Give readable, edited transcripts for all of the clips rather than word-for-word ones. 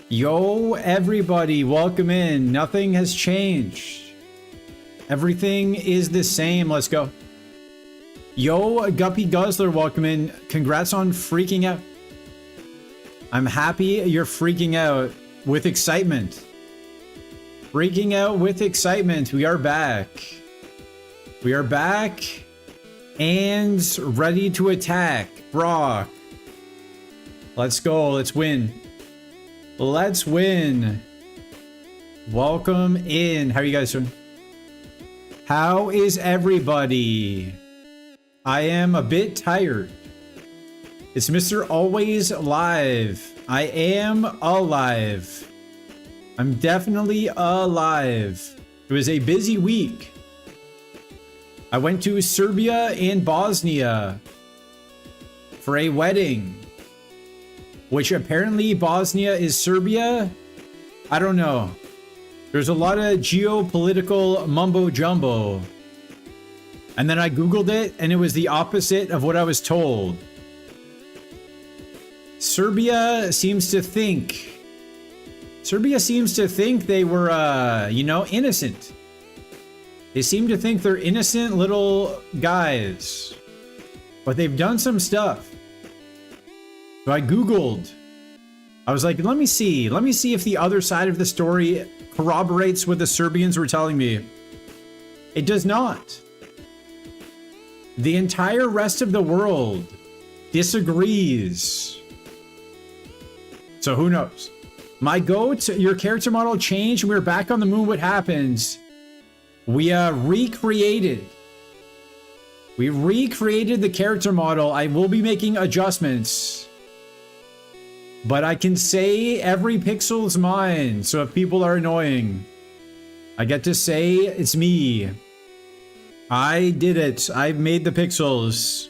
Yo, everybody, welcome in. Nothing has changed. Everything is the same. Let's go. Yo, Guppy Guzzler, welcome in. Congrats on freaking out. I'm happy you're freaking out with excitement. Freaking out with excitement. We are back. We are back and ready to attack. Brock. Let's go. Let's win. Let's win. Welcome in. How are you guys doing? How is everybody? I am a bit tired. It's Mr. Always Alive. I am alive. I'm definitely alive. It was a busy week. I went to Serbia and Bosnia for a wedding. Which apparently Bosnia is Serbia. I don't know. There's a lot of geopolitical mumbo jumbo. And then I Googled it and it was the opposite of what I was told. Serbia seems to think they were, you know, innocent. They seem to think they're innocent little guys. But they've done some stuff. So I Googled. I was like, let me see if the other side of the story corroborates what the Serbians were telling me. It does not. The entire rest of the world disagrees. So who knows? My goat, your character model changed. We're back on the moon. What happens? We recreated the character model. I will be making adjustments. But I can say every pixel's mine, so if people are annoying, I get to say it's me. I did it. I made the pixels.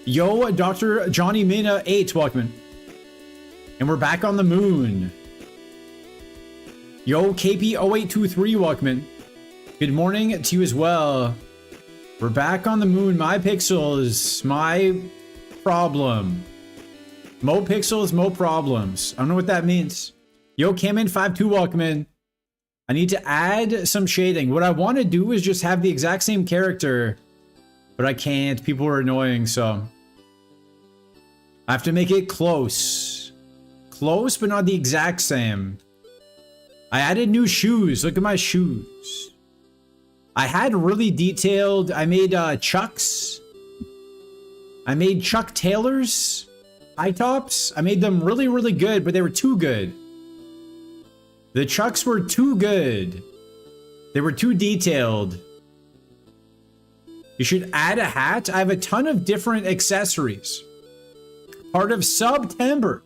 Yo, Dr. Johnny Mina 8, welcome in. And we're back on the moon. Yo, KP0823, welcome in. Good morning to you as well. We're back on the moon. My pixels, my problem. Mo pixels, mo problems. I don't know what that means. Yo, Kamin52, welcome in. I need to add some shading. What I want to do is just have the exact same character, but I can't. People are annoying, so I have to make it close. Close, but not the exact same. I added new shoes. Look at my shoes. I had really detailed. I made Chucks. I made Chuck Taylors. High tops. I made them really, really good, but they were too good. The Chucks were too good. They were too detailed. You should add a hat. I have a ton of different accessories. Part of September.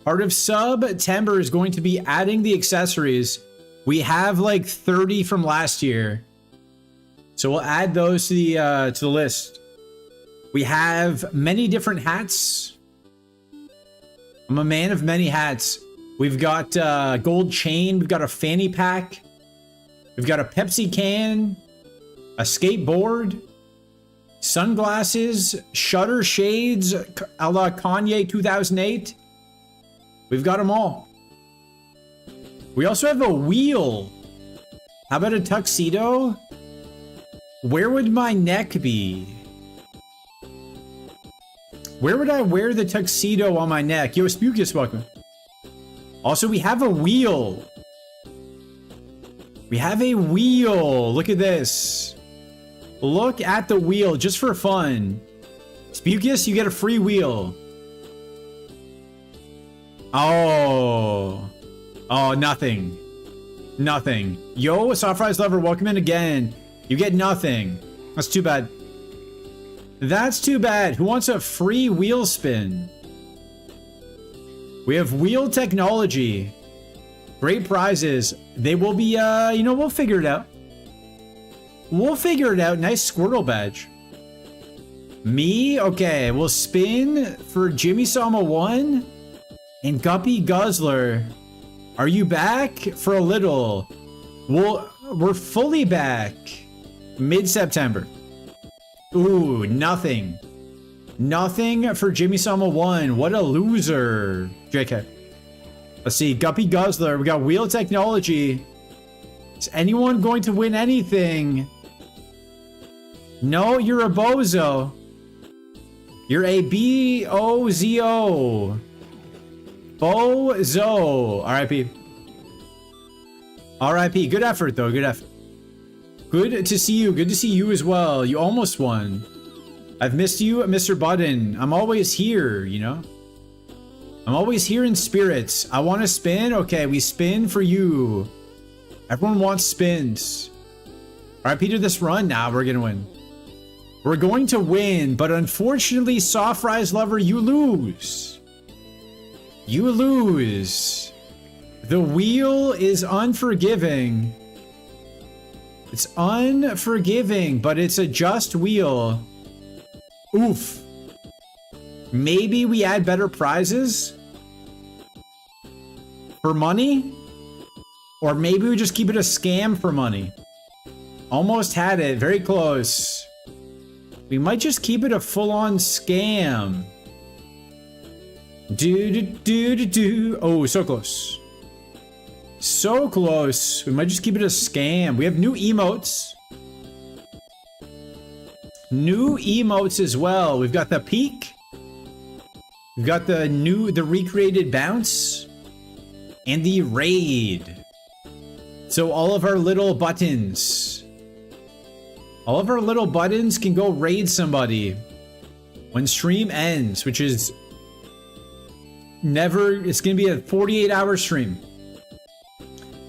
Part of September is going to be adding the accessories. We have like 30 from last year. So we'll add those to the list. We have many different hats. I'm a man of many hats. We've got gold chain. We've got a fanny pack. We've got a Pepsi can. A skateboard. Sunglasses. Shutter shades. A la Kanye 2008. We've got them all. We also have a wheel. How about a tuxedo? Where would my neck be? Where would I wear the tuxedo on my neck? Yo, Spukus, welcome. Also, we have a wheel. We have a wheel. Look at this. Look at the wheel, just for fun. Spukus, you get a free wheel. Oh. Oh, nothing. Nothing. Yo, Soft Fries Lover, welcome in again. You get nothing. That's too bad. That's too bad. Who wants a free wheel spin? We have wheel technology. Great prizes. They will be, you know, we'll figure it out. We'll figure it out. Nice Squirtle badge. Me? Okay, we'll spin for Jimmy Sama 1 and Guppy Guzzler. Are you back for a little? We're fully back. Mid-September. Ooh, nothing. Nothing for Jimmy Sama 1. What a loser. JK. Let's see. Guppy Guzzler. We got Wheel Technology. Is anyone going to win anything? No, you're a bozo. You're a B-O-Z-O. Bozo. R.I.P. R.I.P. Good effort, though. Good effort. Good to see you. Good to see you as well. You almost won. I've missed you, Mr. Button. I'm always here, you know? I'm always here in spirits. I want to spin. Okay, we spin for you. Everyone wants spins. R.I.P. to this run. Now we're going to win. We're going to win, but unfortunately, Soft Fries Lover, you lose. You lose. The wheel is unforgiving. It's unforgiving, but it's a just wheel. Oof. Maybe we add better prizes? For money? Or maybe we just keep it a scam for money. Almost had it. Very close. We might just keep it a full-on scam. Do. Oh, so close. So close. We might just keep it a scam. We have new emotes. New emotes as well. We've got the peak. We've got the recreated bounce. And the raid. So all of our little buttons. All of our little buttons can go raid somebody. When stream ends, which is never, it's going to be a 48-hour stream.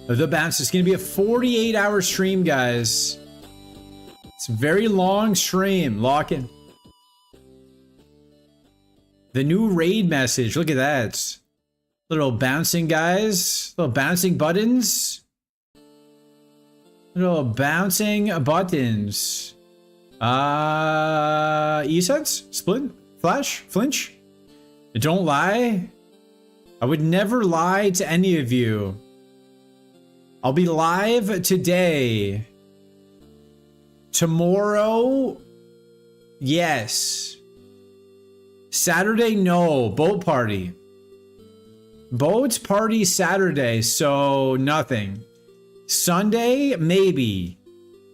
The bounce is going to be a 48-hour stream, guys. It's a very long stream. Lock in. The new raid message. Look at that. Little bouncing guys. Little bouncing buttons. Little bouncing buttons. E-sets? Split? Flash? Flinch? Don't lie. I would never lie to any of you. I'll be live today. Tomorrow, yes. Saturday, no. Boat party. Boat party Saturday, so nothing. Sunday, maybe.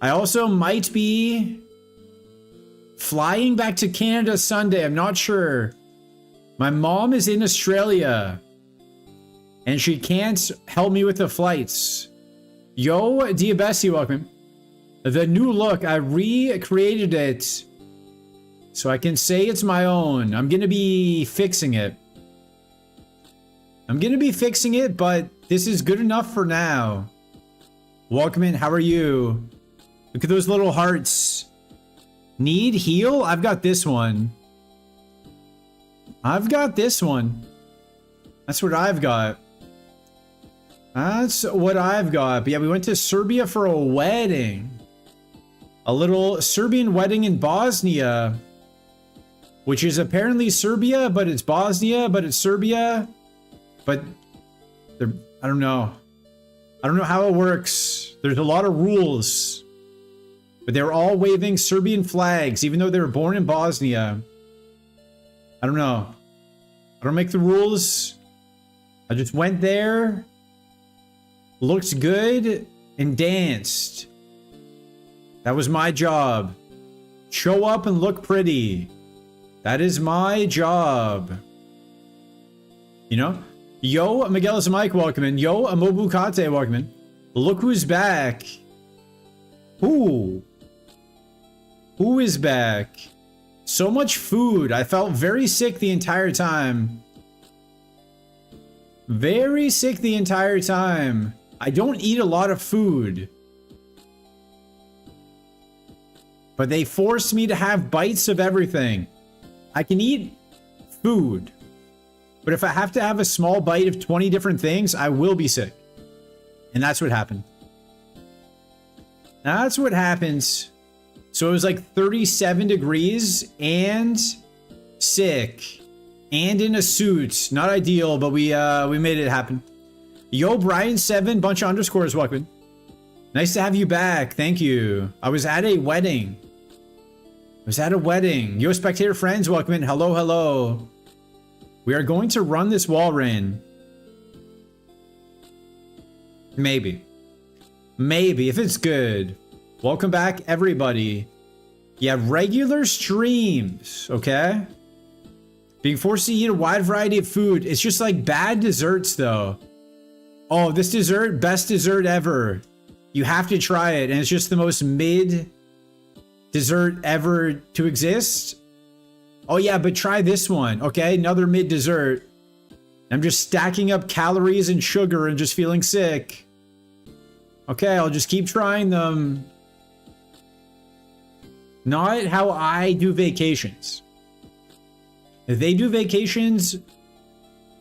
I also might be flying back to Canada Sunday. I'm not sure. My mom is in Australia, and she can't help me with the flights. Yo, Diabesi, welcome. The new look, I recreated it so I can say it's my own. I'm gonna be fixing it. I'm gonna be fixing it, but this is good enough for now. Welcome in, how are you? Look at those little hearts. Need heal? I've got this one. I've got this one. That's what I've got. That's what I've got. But yeah, we went to Serbia for a wedding. A little Serbian wedding in Bosnia. Which is apparently Serbia, but it's Bosnia, but it's Serbia. But I don't know. I don't know how it works. There's a lot of rules. But they were all waving Serbian flags, even though they were born in Bosnia. I don't know. I don't make the rules. I just went there, looked good, and danced. That was my job. Show up and look pretty. That is my job. You know? Yo, Miguel is Mike, welcome in. Yo, Amobu Kate, welcome in. Look who's back. Who? Who is back? So much food. I felt very sick the entire time. Very sick the entire time. I don't eat a lot of food. But they forced me to have bites of everything. I can eat food. But if I have to have a small bite of 20 different things, I will be sick. And that's what happened. That's what happens. So it was like 37 degrees and sick. And in a suit. Not ideal, but we made it happen. Yo, Brian7, bunch of underscores, welcome. Nice to have you back. Thank you. I was at a wedding. Yo, spectator friends, welcome in. Hello, hello. We are going to run this wall run. Maybe. Maybe, if it's good. Welcome back, everybody. Yeah, regular streams, okay? Being forced to eat a wide variety of food. It's just like bad desserts, though. Oh, this dessert, best dessert ever. You have to try it, and it's just the most mid dessert ever to exist. Oh yeah, but try this one, okay? Another mid dessert. I'm just stacking up calories and sugar and just feeling sick. Okay, I'll just keep trying them. Not how I do vacations. If they do vacations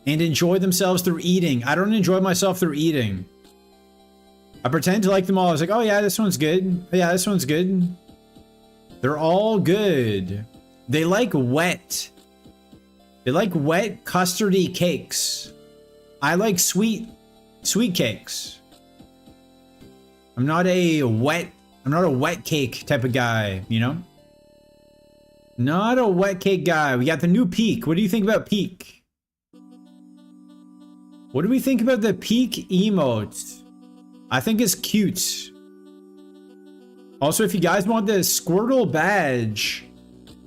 and enjoy themselves through eating, I don't enjoy myself through eating. I pretend to like them all. I was like, oh yeah, this one's good. Oh, yeah, this one's good. They're all good. They like wet. They like wet custardy cakes. I like sweet cakes. I'm not a wet cake type of guy, you know? Not a wet cake guy. We got the new Peak. What do you think about Peak? What do we think about the Peak emote? I think it's cute. Also, if you guys want the Squirtle badge,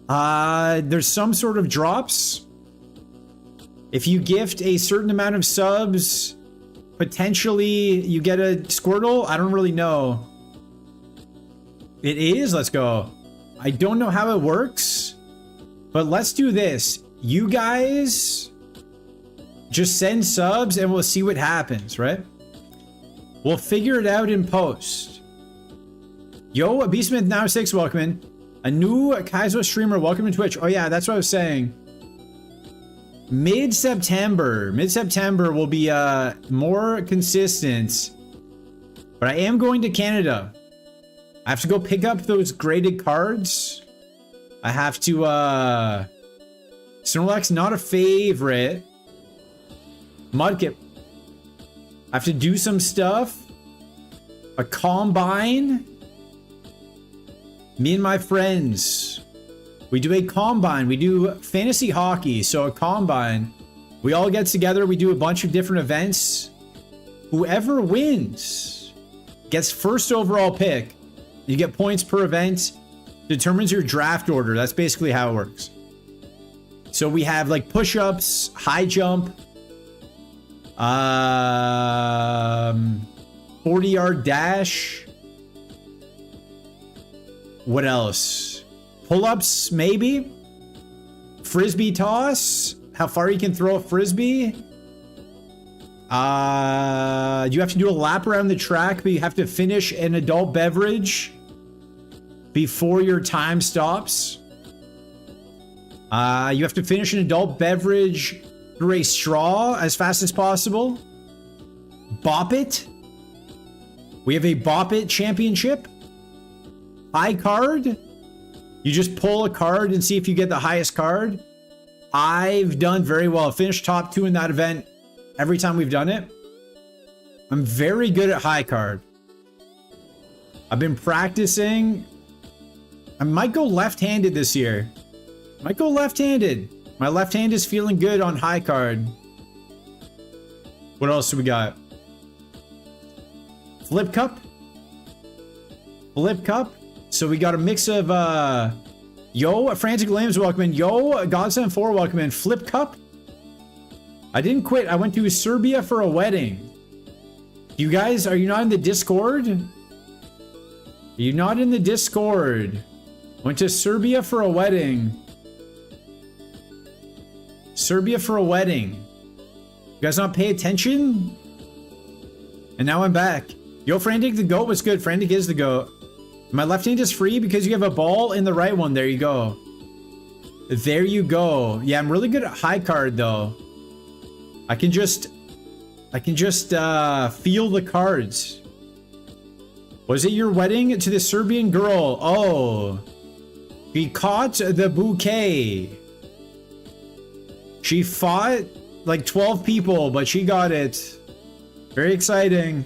there's some sort of drops. If you gift a certain amount of subs, potentially you get a Squirtle. I don't really know. It is? Let's go. I don't know how it works, but let's do this. You guys just send subs and we'll see what happens, right? We'll figure it out in post. Yo, Beastman now 6, welcome in. A new Kaizo streamer, welcome to Twitch. Oh yeah, that's what I was saying. Mid-September will be more consistent. But I am going to Canada. I have to go pick up those graded cards. I have to Snorlax, not a favorite. Mudkip. I have to do some stuff. A combine. Me and my friends. We do a combine. We do fantasy hockey. So a combine. We all get together. We do a bunch of different events. Whoever wins gets first overall pick. You get points per event. Determines your draft order. That's basically how it works. So we have like push-ups, high jump, 40-yard dash. What else? Pull-ups, maybe. Frisbee toss. How far you can throw a frisbee. You have to do a lap around the track, but you have to finish an adult beverage before your time stops. You have to finish an adult beverage through a straw as fast as possible. Bop it. We have a Bop It championship. High card. You just pull a card and see if you get the highest card. I've done very well. Finished top 2 in that event every time we've done it. I'm very good at high card. I've been practicing. I might go left-handed this year. Might go left-handed. My left hand is feeling good on high card. What else do we got? Flip cup. Flip cup. So we got a mix of yo, Frantic Lambs, welcome in. Yo, Godsend 4, welcome in. Flip cup. I didn't quit. I went to Serbia for a wedding. You guys, are you not in the Discord? Are you not in the Discord? Went to Serbia for a wedding. Serbia for a wedding. You guys not pay attention? And now I'm back. Yo, Frantic the GOAT, what's good? Frantic is the GOAT. My left hand is free because you have a ball in the right one. There you go. There you go. Yeah, I'm really good at high card though. I can just feel the cards. Was it your wedding to the Serbian girl? Oh. He caught the bouquet. She fought like 12 people, but she got it. Very exciting.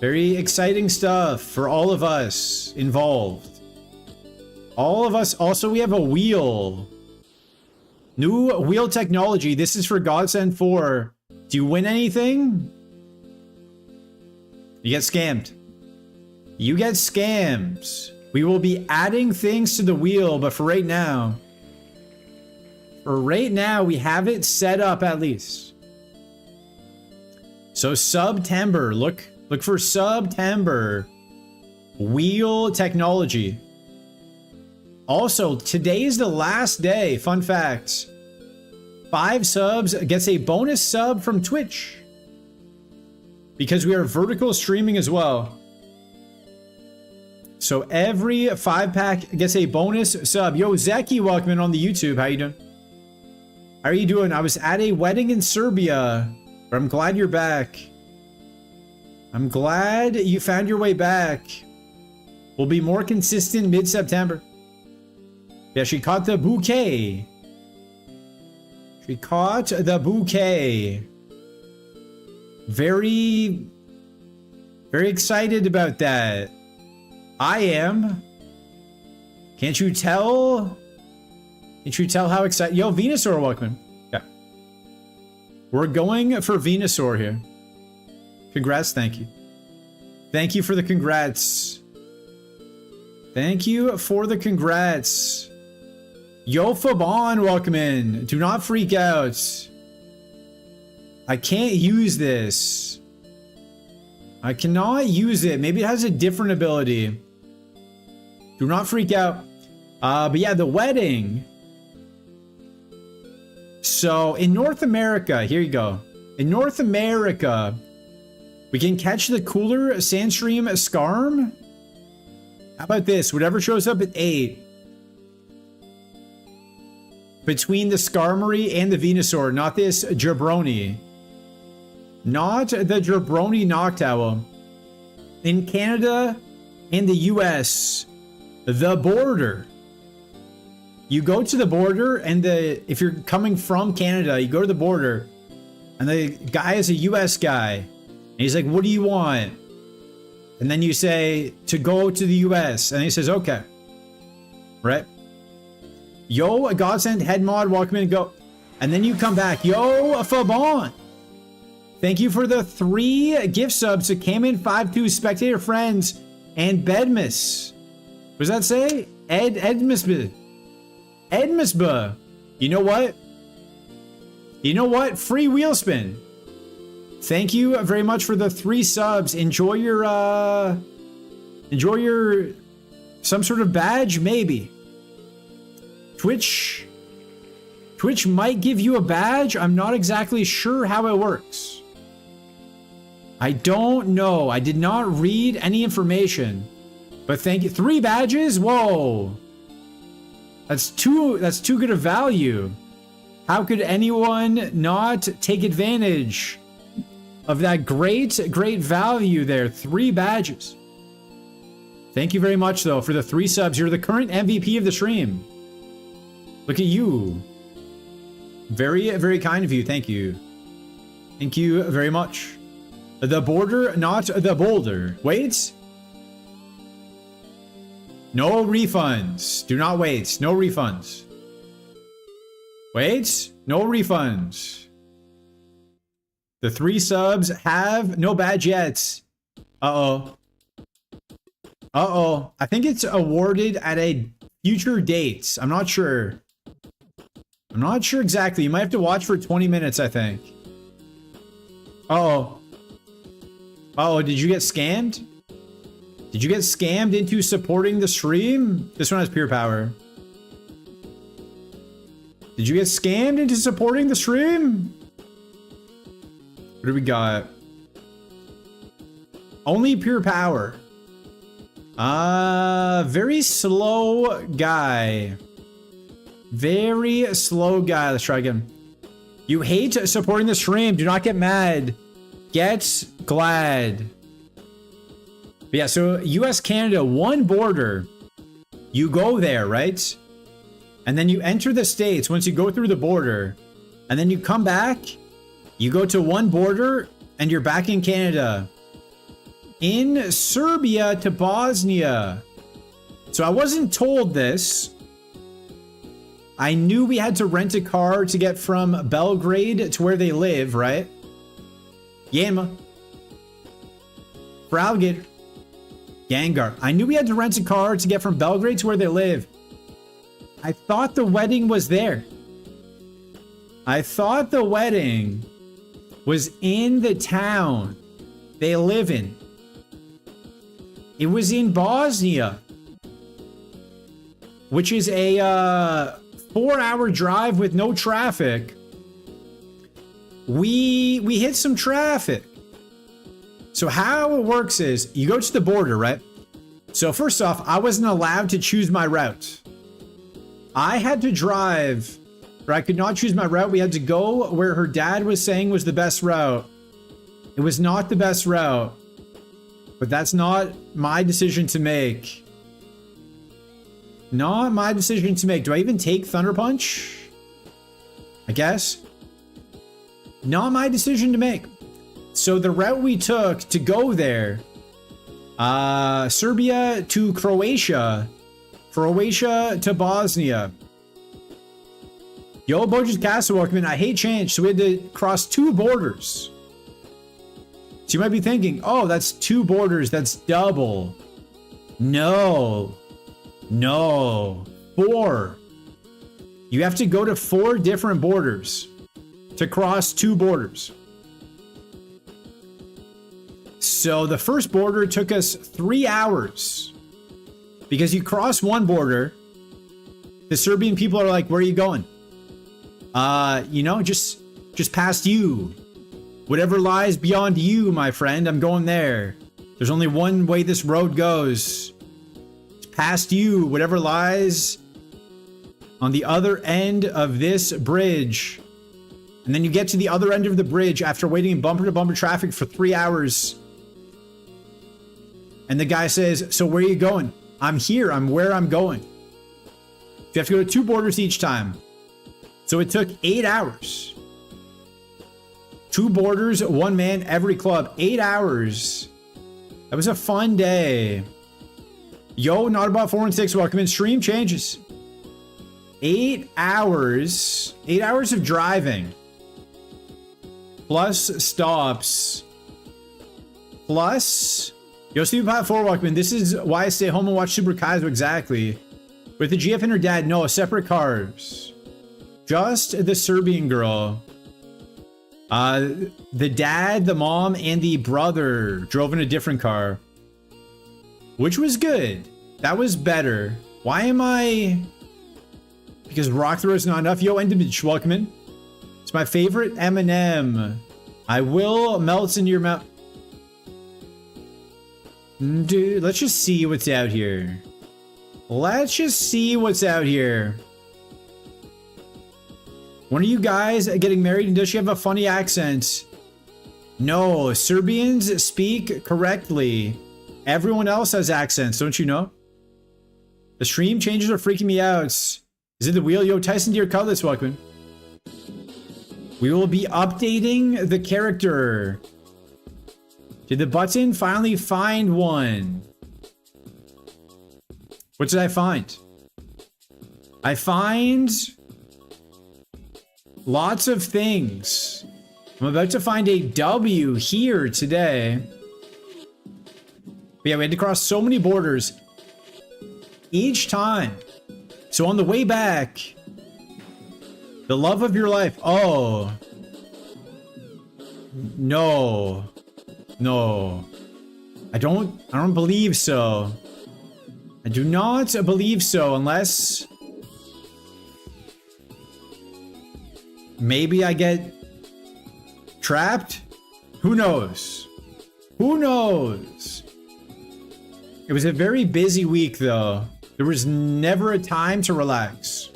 Very exciting stuff for all of us involved. All of us. Also, we have a wheel. New wheel technology. This is for Godsend 4. Do you win anything? You get scammed. You get scammed. We will be adding things to the wheel, but for right now, we have it set up at least. So September, look for September. Wheel technology. Also, today is the last day. Fun fact. 5 subs gets a bonus sub from Twitch. Because we are vertical streaming as well. So every 5-pack gets a bonus sub. Yo, Zeki, welcome in on the YouTube. How you doing? How are you doing? I was at a wedding in Serbia. But I'm glad you're back. I'm glad you found your way back. We'll be more consistent mid-September. Yeah, she caught the bouquet. She caught the bouquet. Very excited about that. I am. Can't you tell? Can't you tell how excited? Yo, Venusaur, welcome. Yeah. We're going for Venusaur here. Congrats, thank you. Thank you for the congrats. Thank you for the congrats. Yo, Fabon, welcome in. Do not freak out. I can't use this. I cannot use it. Maybe it has a different ability. Do not freak out. But yeah, the wedding. So in North America, here you go. In North America, we can catch the cooler Sandstream Skarm. How about this? Whatever shows up at 8. Between the Skarmory and the Venusaur, not this Jabroni. Not the Jabroni Noctowl. In Canada and the US, the border. You go to the border, and if you're coming from Canada, you go to the border, and the guy is a US guy. And he's like, what do you want? And then you say, to go to the US. And he says, okay. Right? Yo, a Godsend head mod, welcome in and go. And then you come back. Yo, a Fabon. Thank you for the 3 gift subs to Kamen52, Spectator Friends, and Bedmus. What does that say? Edmusba. Edmusba. You know what? You know what? Free wheel spin. Thank you very much for the 3 subs. Enjoy your some sort of badge, maybe. Twitch might give you a badge. I'm not exactly sure how it works. I don't know. I did not read any information. But thank you. 3 badges? Whoa. That's too good a value. How could anyone not take advantage of that great value there? 3 badges. Thank you very much, though, for the 3 subs. You're the current MVP of the stream. Look at you. Very kind of you. Thank you. Thank you very much. The border, not the boulder. Wait. No refunds. Do not wait. No refunds. Wait. No refunds. The 3 subs have no badge yet. Uh-oh. Uh-oh. I think it's awarded at a future date. I'm not sure. I'm not sure exactly. You might have to watch for 20 minutes, I think. Uh-oh. Uh-oh, did you get scammed? Did you get scammed into supporting the stream? This one has pure power. Did you get scammed into supporting the stream? What do we got? Only pure power. Very slow guy. Very slow guy. Let's try again. You hate supporting the stream. Do not get mad. Get glad. But yeah, so US Canada, 1 border. You go there, right? And then you enter the States once you go through the border. And then you come back. You go to 1 border and you're back in Canada. In Serbia to Bosnia. So I wasn't told this. I knew we had to rent a car to get from Belgrade to where they live, right? Yama. For Alligator. Gengar. I knew we had to rent a car to get from Belgrade to where they live. I thought the wedding was there. I thought the wedding was in the town they live in. It was in Bosnia, which is a 4-hour drive with no traffic. We hit some traffic. So how it works is you go to the border, right? So first off, I wasn't allowed to choose my route. I had to drive, or I could not choose my route. We had to go where her dad was saying was the best route. It was not the best route, but that's not my decision to make. Not my decision to make. Do I even take Thunder Punch? I guess. Not my decision to make. So the route we took to go there, Serbia to Croatia, Croatia to Bosnia. Yo, Boja's Castle, welcome in. I hate change, so we had to cross 2 borders. So you might be thinking, oh, that's 2 borders, that's double. No. No. 4. You have to go to 4 different borders to cross 2 borders. So the first border took us 3 hours. Because you cross one border, the Serbian people are like, where are you going? You know, just past you. Whatever lies beyond you, my friend, I'm going there. There's only one way this road goes. It's past you, whatever lies on the other end of this bridge. And then you get to the other end of the bridge after waiting in bumper to bumper traffic for 3 hours. And the guy says, so where are you going? I'm here. I'm where I'm going. You have to go to 2 borders each time. So it took 8 hours. 2 borders, 1 man, every club. 8 hours. That was a fun day. Yo, not about 4 and 6. Welcome in. Stream changes. 8 hours. 8 hours of driving. Plus stops. Plus... Yo, Steve Pot 4, welcome in. This is why I stay home and watch Super Kaizo, exactly. With the GF and her dad, no, separate cars. Just the Serbian girl. The dad, the mom, and the brother drove in a different car. Which was good. That was better. Why am I... Because Rock Throw is not enough. Yo, Endimage, welcome in. It's my favorite M&M. I will melt in your mouth. Dude, let's just see what's out here. Let's just see what's out here. When are you guys getting married, and does she have a funny accent? No, Serbians speak correctly. Everyone else has accents, don't you know? The stream changes are freaking me out. Is it the wheel? Yo, Tyson Deer Cutlass, welcome. We will be updating the character. Did the button finally find one? What did I find? I find lots of things. I'm about to find a W here today. But yeah, we had to cross so many borders each time. So on the way back, the love of your life. Oh. No. No. I don't believe so. I do not believe so unless maybe I get trapped? Who knows? Who knows? It was a very busy week though. There was never a time to relax.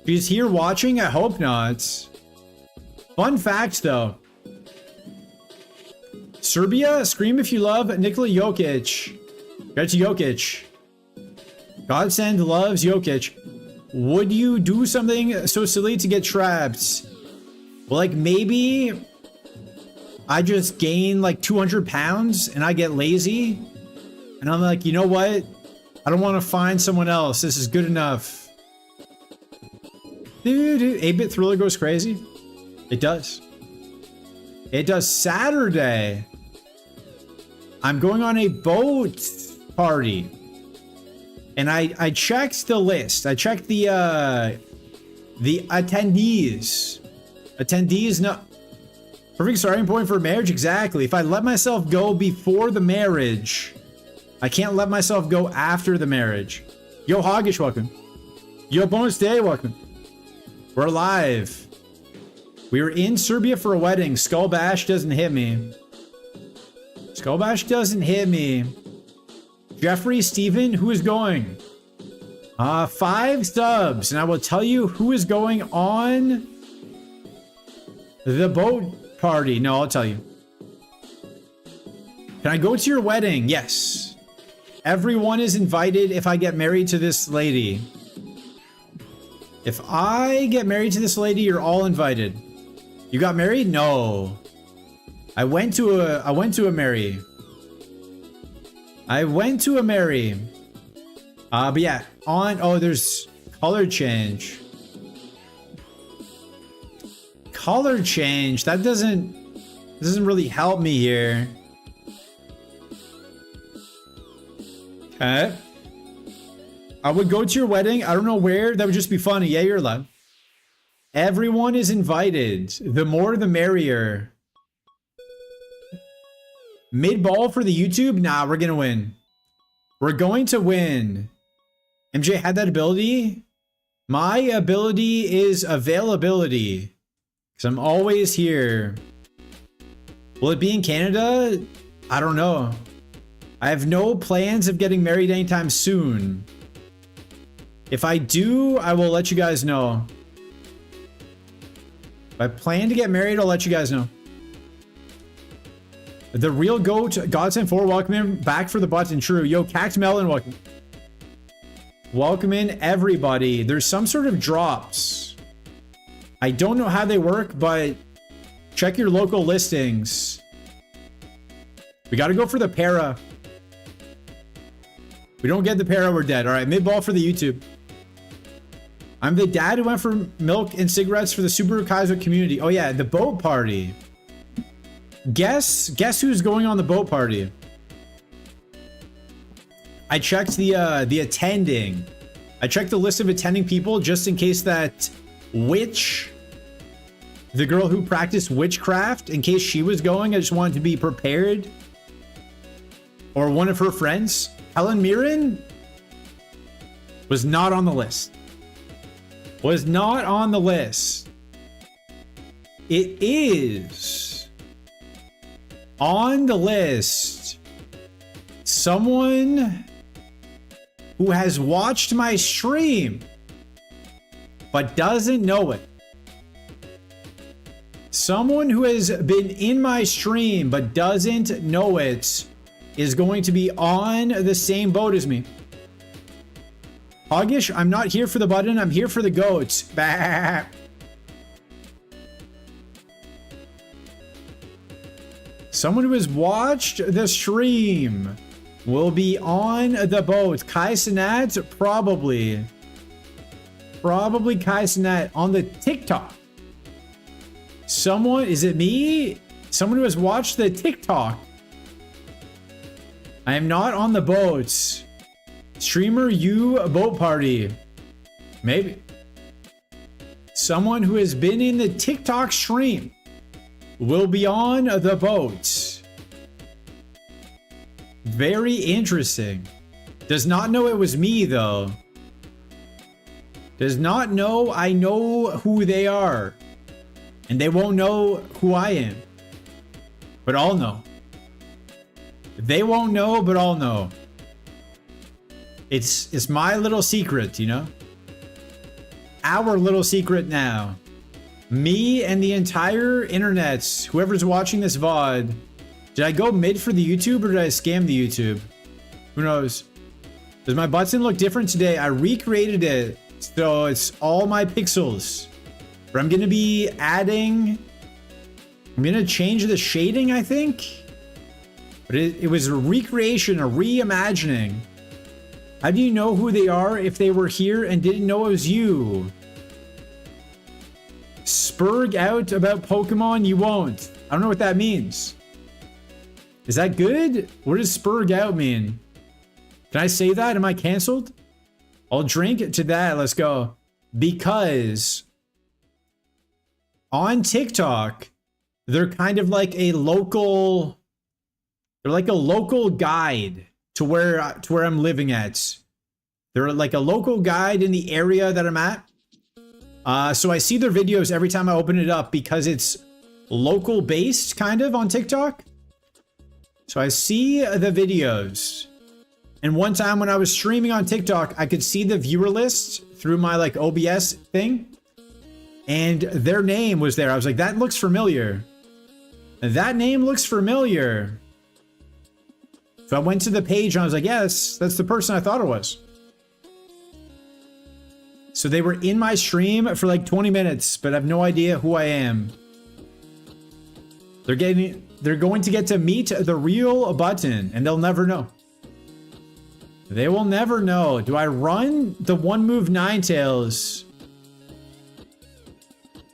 She's here watching? I hope not. Fun fact though. Serbia, scream if you love Nikola Jokic. Get to Jokic. Godsend loves Jokic. Would you do something so silly to get trapped? Well, like maybe I just gain like 200 pounds and I get lazy. And I'm like, you know what? I don't want to find someone else. This is good enough. Dude, 8-bit Thriller goes crazy. It does. It does. Saturday. I'm going on a boat party. And I checked the list. I checked the attendees. Attendees, no. Perfect starting point for marriage, exactly. If I let myself go before the marriage, I can't let myself go after the marriage. Yo, Hoggish, welcome. Yo, Bonus Day, welcome. We're live. We were in Serbia for a wedding. Skull Bash doesn't hit me. Skull Bash doesn't hit me. Jeffrey, Steven, who is going? 5 subs, and I will tell you who is going on the boat party. No, I'll tell you. Can I go to your wedding? Yes. Everyone is invited if I get married to this lady. If I get married to this lady, you're all invited. You got married? No. I went to a marry. But yeah, there's color change. Color change, that doesn't really help me here. Okay. I would go to your wedding. I don't know where. That would just be funny. Yeah, you're allowed. Everyone is invited. The more, the merrier. Mid-ball for the YouTube? Nah, we're gonna win. We're going to win. MJ had that ability? My ability is availability. Because I'm always here. Will it be in Canada? I don't know. I have no plans of getting married anytime soon. If I do, I will let you guys know. If I plan to get married, I'll let you guys know. The real goat, Godsend 4, welcome in. Back for the button, true. Yo, Cact Melon, welcome. Welcome in, everybody. There's some sort of drops. I don't know how they work, but check your local listings. We got to go for the para. We don't get the para, we're dead. All right, mid-ball for the YouTube. I'm the dad who went for milk and cigarettes for the Super Kaizo community. Oh yeah, the boat party. Guess who's going on the boat party? I checked the attending. I checked the list of attending people just in case that witch, the girl who practiced witchcraft, in case she was going. I just wanted to be prepared. Or one of her friends. Helen Mirren was not on the list. Was not on the list. It is on the list someone who has watched my stream but doesn't know it. Someone who has been in my stream but doesn't know it is going to be on the same boat as me. Hoggish, I'm not here for the button, I'm here for the goats. Bah. Someone who has watched the stream will be on the boat. Kai Cenat, probably. Probably Kai Cenat on the TikTok. Someone, is it me? Someone who has watched the TikTok. I am not on the boats. Streamer, you boat party. Maybe. Someone who has been in the TikTok stream will be on the boat. Very interesting. Does not know it was me though. Does not know I know who they are. And they won't know who I am. But I'll know. They won't know, but I'll know. It's my little secret, you know? Our little secret now. Me and the entire internet, whoever's watching this VOD. Did I go mid for the YouTube or did I scam the YouTube? Who knows? Does my button look different today? I recreated it. So it's all my pixels. But I'm going to be adding... I'm going to change the shading, I think. But it was a recreation, a reimagining. How do you know who they are if they were here and didn't know it was you? Spurg out about Pokemon, you won't. I don't know what that means. Is that good? What does spurg out mean? Can I say that? Am I canceled? I'll drink to that. Let's go. Because on TikTok, they're kind of like a local, they're like a local guide to where I'm living at. They're like a local guide in the area that I'm at. So I see their videos every time I open it up because it's local based kind of on TikTok. So I see the videos. And one time when I was streaming on TikTok, I could see the viewer list through my like OBS thing. And their name was there. I was like, that looks familiar. That name looks familiar. So I went to the page and I was like, yes, that's the person I thought it was. So they were in my stream for like 20 minutes, but I have no idea who I am. They're going to get to meet the real button, and they'll never know. They will never know. Do I run the one move Ninetales?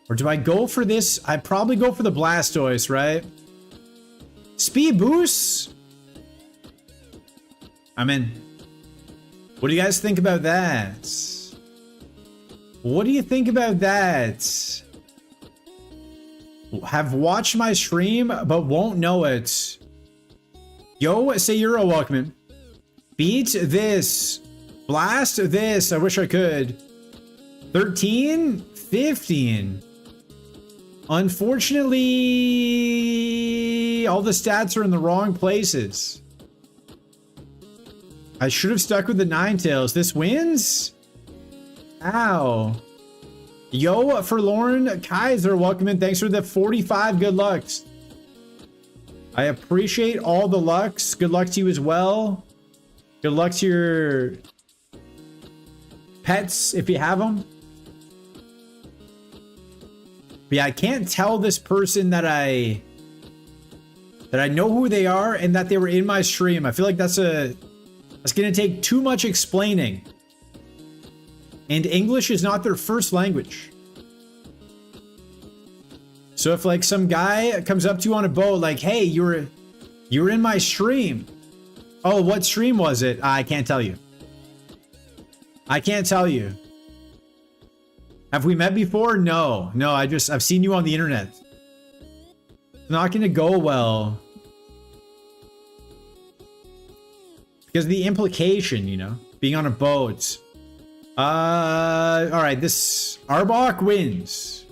Or do I go for this? I probably go for the Blastoise, right? Speed boost? I'm in. What do you guys think about that? What do you think about that? Have watched my stream, but won't know it. Yo, say you're a welcome. Beat this. Blast this. I wish I could. 13? 15. Unfortunately, all the stats are in the wrong places. I should have stuck with the Ninetales. This wins? Ow. Yo, Forlorn Kaiser, welcome in. Thanks for the 45 good lucks. I appreciate all the lucks. Good luck to you as well. Good luck to your pets if you have them. But yeah, I can't tell this person that I know who they are and that they were in my stream. I feel like that's gonna take too much explaining. And English is not their first language. So if like some guy comes up to you on a boat like, hey, you were in my stream. Oh, what stream was it? I can't tell you. I can't tell you. Have we met before? No. No, I've seen you on the internet. It's not gonna go well. Because of the implication, you know, being on a boat. All right, this Arbok wins.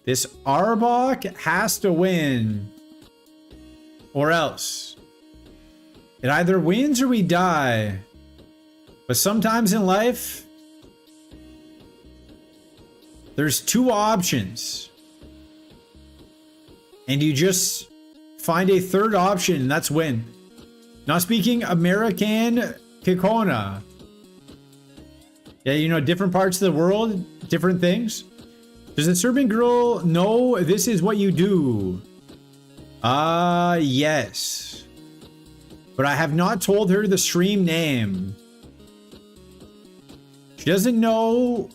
This Arbok has to win. Or else. It either wins or we die. But sometimes in life, there's two options. And you just find a third option, and that's win. Not speaking American Kikona. Yeah, you know, different parts of the world, different things. Does the Serbian girl know this is what you do? Yes. But I have not told her the stream name. She doesn't know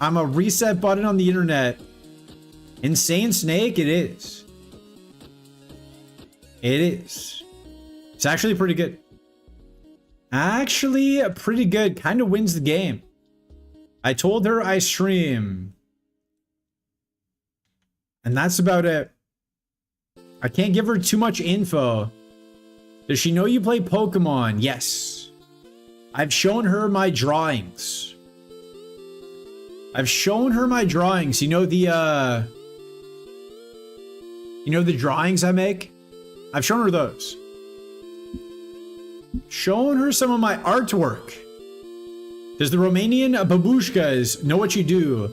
I'm a reset button on the internet. Insane Snake, it is. It is. It's actually pretty good. Actually, pretty good. Kind of wins the game. I told her I stream. And that's about it. I can't give her too much info. Does she know you play Pokemon? Yes. I've shown her my drawings. I've shown her my drawings. You know the drawings I make? I've shown her those. Shown her some of my artwork. Does the Romanian babushkas know what you do?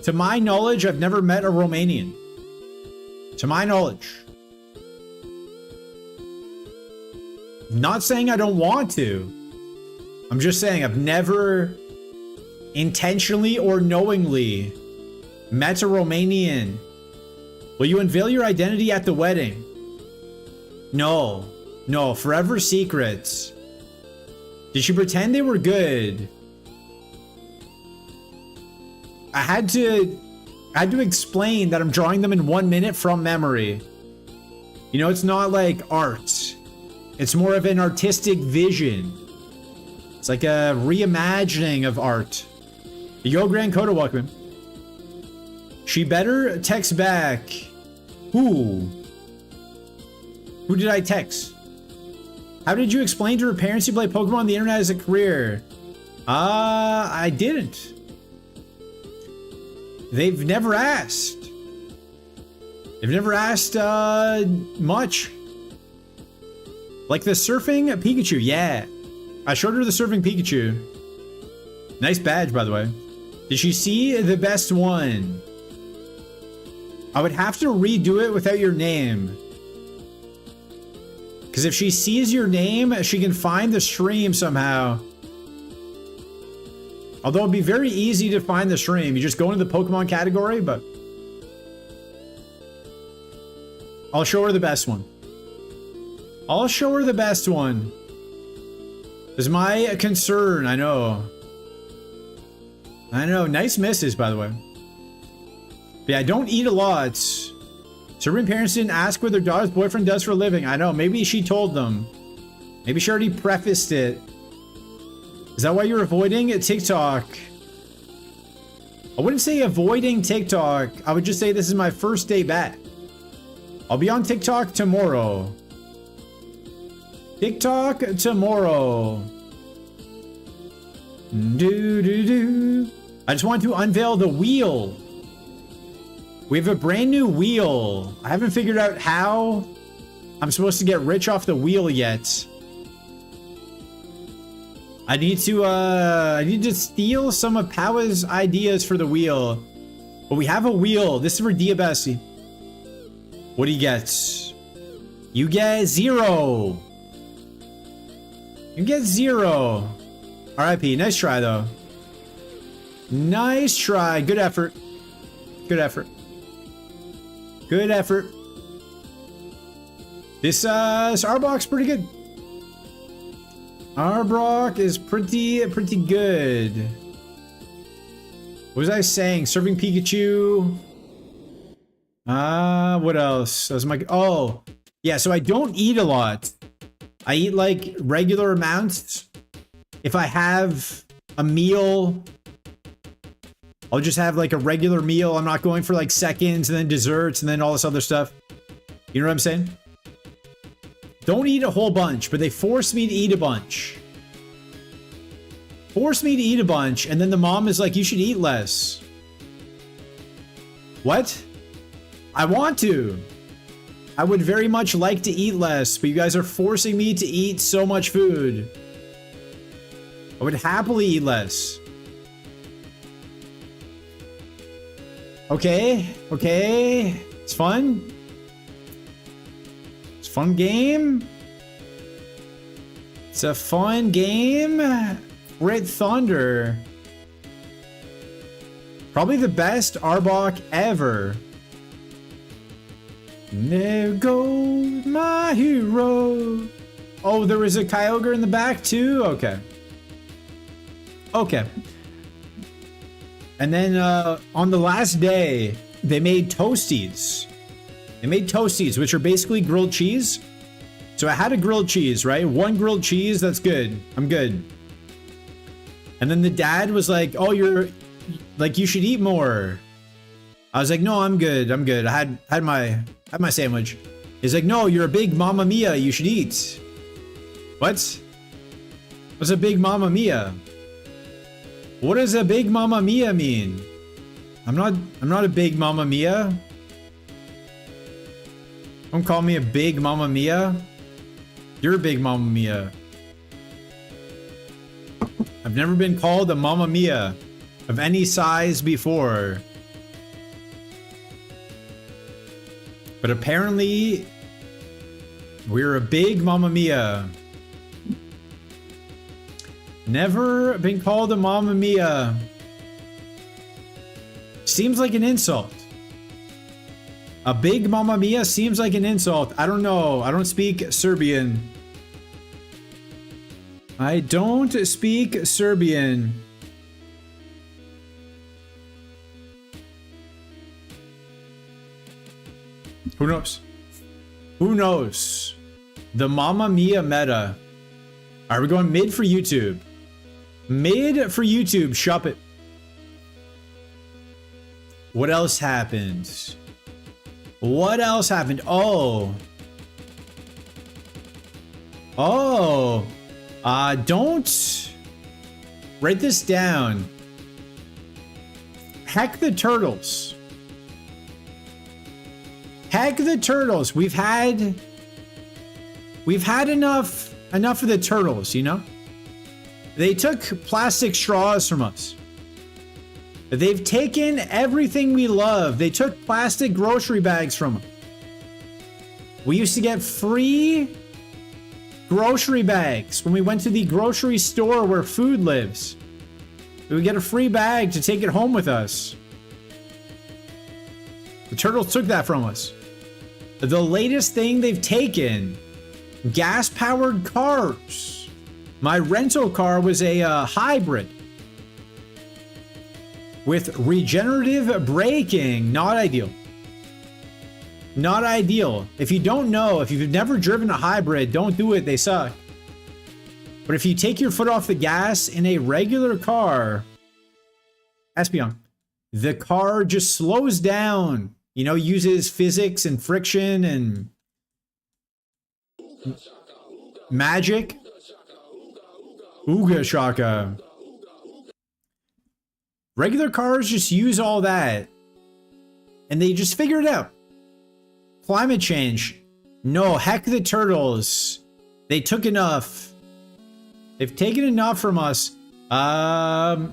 To my knowledge, I've never met a Romanian. To my knowledge. Not saying I don't want to. I'm just saying I've never intentionally or knowingly met a Romanian. Will you unveil your identity at the wedding? No. No, forever secrets. Did she pretend they were good? I had to explain that I'm drawing them in 1 minute from memory. You know, it's not like art. It's more of an artistic vision. It's like a reimagining of art. Yo, Grand Coda, welcome. She better text back. Who? Who did I text? How did you explain to her parents you play Pokemon on the internet as a career? I didn't. They've never asked. They've never asked much. Like the surfing Pikachu, yeah. I showed her the surfing Pikachu. Nice badge, by the way. Did she see the best one? I would have to redo it without your name. Because if she sees your name, she can find the stream somehow. Although it'd be very easy to find the stream. You just go into the Pokemon category, but... I'll show her the best one. I'll show her the best one. Is my concern, I know. I know, nice misses, by the way. But yeah, I don't eat a lot. Serving parents didn't ask what their daughter's boyfriend does for a living. I know, maybe she told them. Maybe she already prefaced it. Is that why you're avoiding TikTok? I wouldn't say avoiding TikTok. I would just say this is my first day back. I'll be on TikTok tomorrow. TikTok tomorrow. I just want to unveil the wheel. We have a brand new wheel. I haven't figured out how I'm supposed to get rich off the wheel yet. I need to steal some of Pawa's ideas for the wheel. But we have a wheel. This is for Diabasi. What do you get? You get 0. You get 0. RIP. Nice try, though. Nice try. Good effort. Good effort. Good effort. This Arbok's pretty good. Arbok is pretty good. What was I saying? Serving Pikachu. What else? That was my... Oh, yeah, so I don't eat a lot. I eat, like, regular amounts. If I have a meal, I'll just have, like, a regular meal. I'm not going for, like, seconds and then desserts and then all this other stuff. You know what I'm saying? Don't eat a whole bunch, but they force me to eat a bunch. Force me to eat a bunch, and then the mom is like, you should eat less. What? I want to. I would very much like to eat less, but you guys are forcing me to eat so much food. I would happily eat less. Okay, okay. It's fun. It's a fun game. It's a fun game. Red Thunder. Probably the best Arbok ever. There goes my hero. Oh, there was a Kyogre in the back too? Okay. Okay. And then on the last day, they made Toasties. They made Toasties, which are basically grilled cheese. So I had a grilled cheese, right? One grilled cheese, that's good. I'm good. And then the dad was like, oh, you're like, you should eat more. I was like, no, I'm good. I'm good. I had my sandwich. He's like, no, you're a big Mamma Mia. You should eat. What? What's a big Mamma Mia? What does a big Mamma Mia mean? I'm not a big Mamma Mia. Don't call me a big Mamma Mia. You're a big Mamma Mia. I've never been called a Mamma Mia of any size before. But apparently, we're a big Mamma Mia. Never been called a Mamma Mia. Seems like an insult. A big Mamma Mia seems like an insult. I don't know. I don't speak Serbian. I don't speak Serbian. Who knows? Who knows? The Mamma Mia meta. Are we going mid for YouTube? Mid for YouTube. Shop it. What else happened? What else happened? Oh. Oh. Don't write this down. Heck the turtles. Heck the turtles. We've had enough of the turtles, you know? They took plastic straws from us. They've taken everything we love. They took plastic grocery bags from us. We used to get free grocery bags when we went to the grocery store where food lives. We would get a free bag to take it home with us. The turtles took that from us. The latest thing they've taken, gas-powered cars. My rental car was a hybrid with regenerative braking. Not ideal. Not ideal. If you don't know, if you've never driven a hybrid, don't do it. They suck. But if you take your foot off the gas in a regular car, Espion, the car just slows down. You know, uses physics and friction and magic. Ooga shaka. Regular cars just use all that. And they just figure it out. Climate change. No, heck the turtles. They took enough. They've taken enough from us. But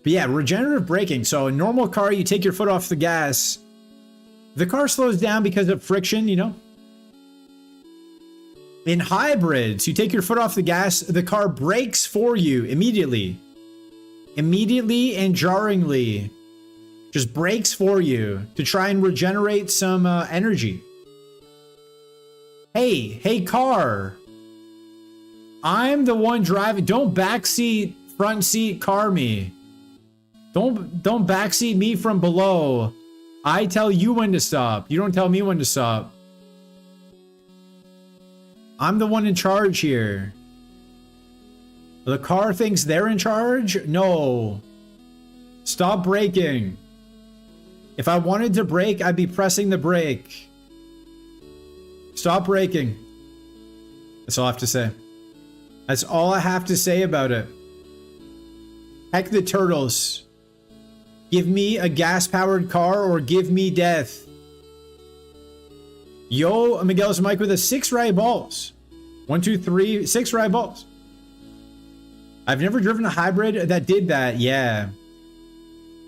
yeah, regenerative braking. So a normal car, you take your foot off the gas. The car slows down because of friction, you know? In hybrids, you take your foot off the gas, the car brakes for you immediately. Immediately and jarringly. Just brakes for you to try and regenerate some energy. Hey car. I'm the one driving. Don't backseat, front seat car me. Don't backseat me from below. I tell you when to stop. You don't tell me when to stop. I'm the one in charge here. The car thinks they're in charge? No. Stop braking. If I wanted to brake, I'd be pressing the brake. Stop braking. That's all I have to say. That's all I have to say about it. Heck the turtles. Give me a gas-powered car or give me death. Yo, Miguel's Mike with a 6 right balls. 1, 2, 3, 6 right balls. I've never driven a hybrid that did that. Yeah.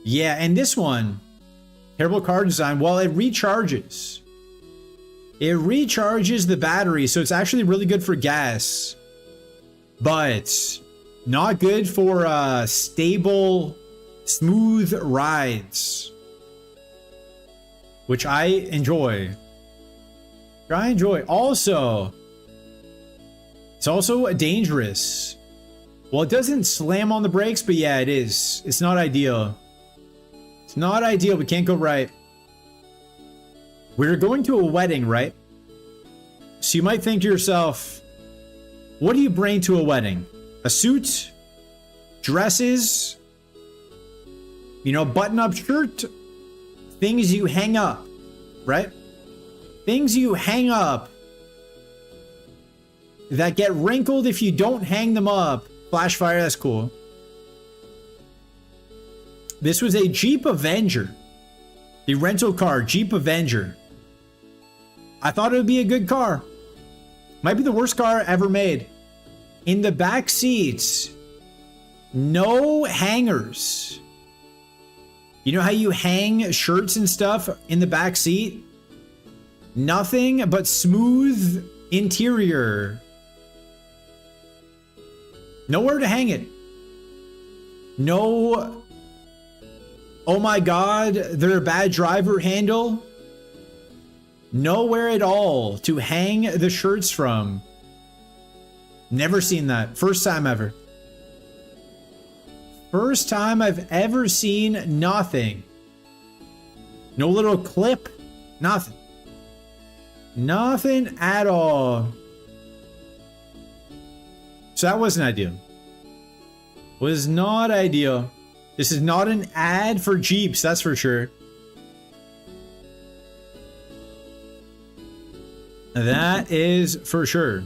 Yeah, and this one, terrible car design. Well, it recharges. It recharges the battery, so it's actually really good for gas. But not good for stable, smooth rides. Which I enjoy. Also, it's also dangerous. Well, it doesn't slam on the brakes, but yeah, it is. It's not ideal. It's not ideal. We can't go right. We're going to a wedding, right? So you might think to yourself, what do you bring to a wedding? A suit? Dresses? You know, button-up shirt? Things you hang up, right? Things you hang up that get wrinkled if you don't hang them up. Flash fire, that's cool. This was a Jeep Avenger. The rental car, Jeep Avenger. I thought it would be a good car. Might be the worst car ever made. In the back seats, no hangers. You know how you hang shirts and stuff in the back seat? Nothing but smooth interior. Nowhere to hang it. No, oh my god, they're a bad driver handle. Nowhere at all to hang the shirts from. Never seen that. First time ever. First time I've ever seen nothing. No little clip. Nothing. Nothing at all. So that wasn't ideal. Was not ideal. This is not an ad for Jeeps, that's for sure. That is for sure.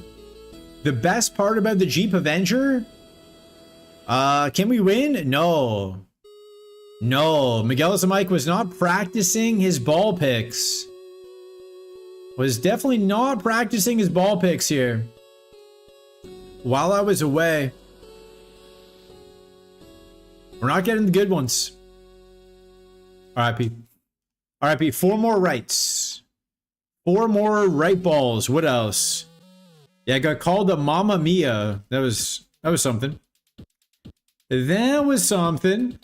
The best part about the Jeep Avenger? Can we win? No. No, Miguel Zamike was not practicing his ball picks. Was definitely not practicing his ball picks here. While I was away. We're not getting the good ones. RIP. RIP, 4 more rights. 4 more right balls. What else? Yeah, I got called a Mamma Mia. That was something. That was something.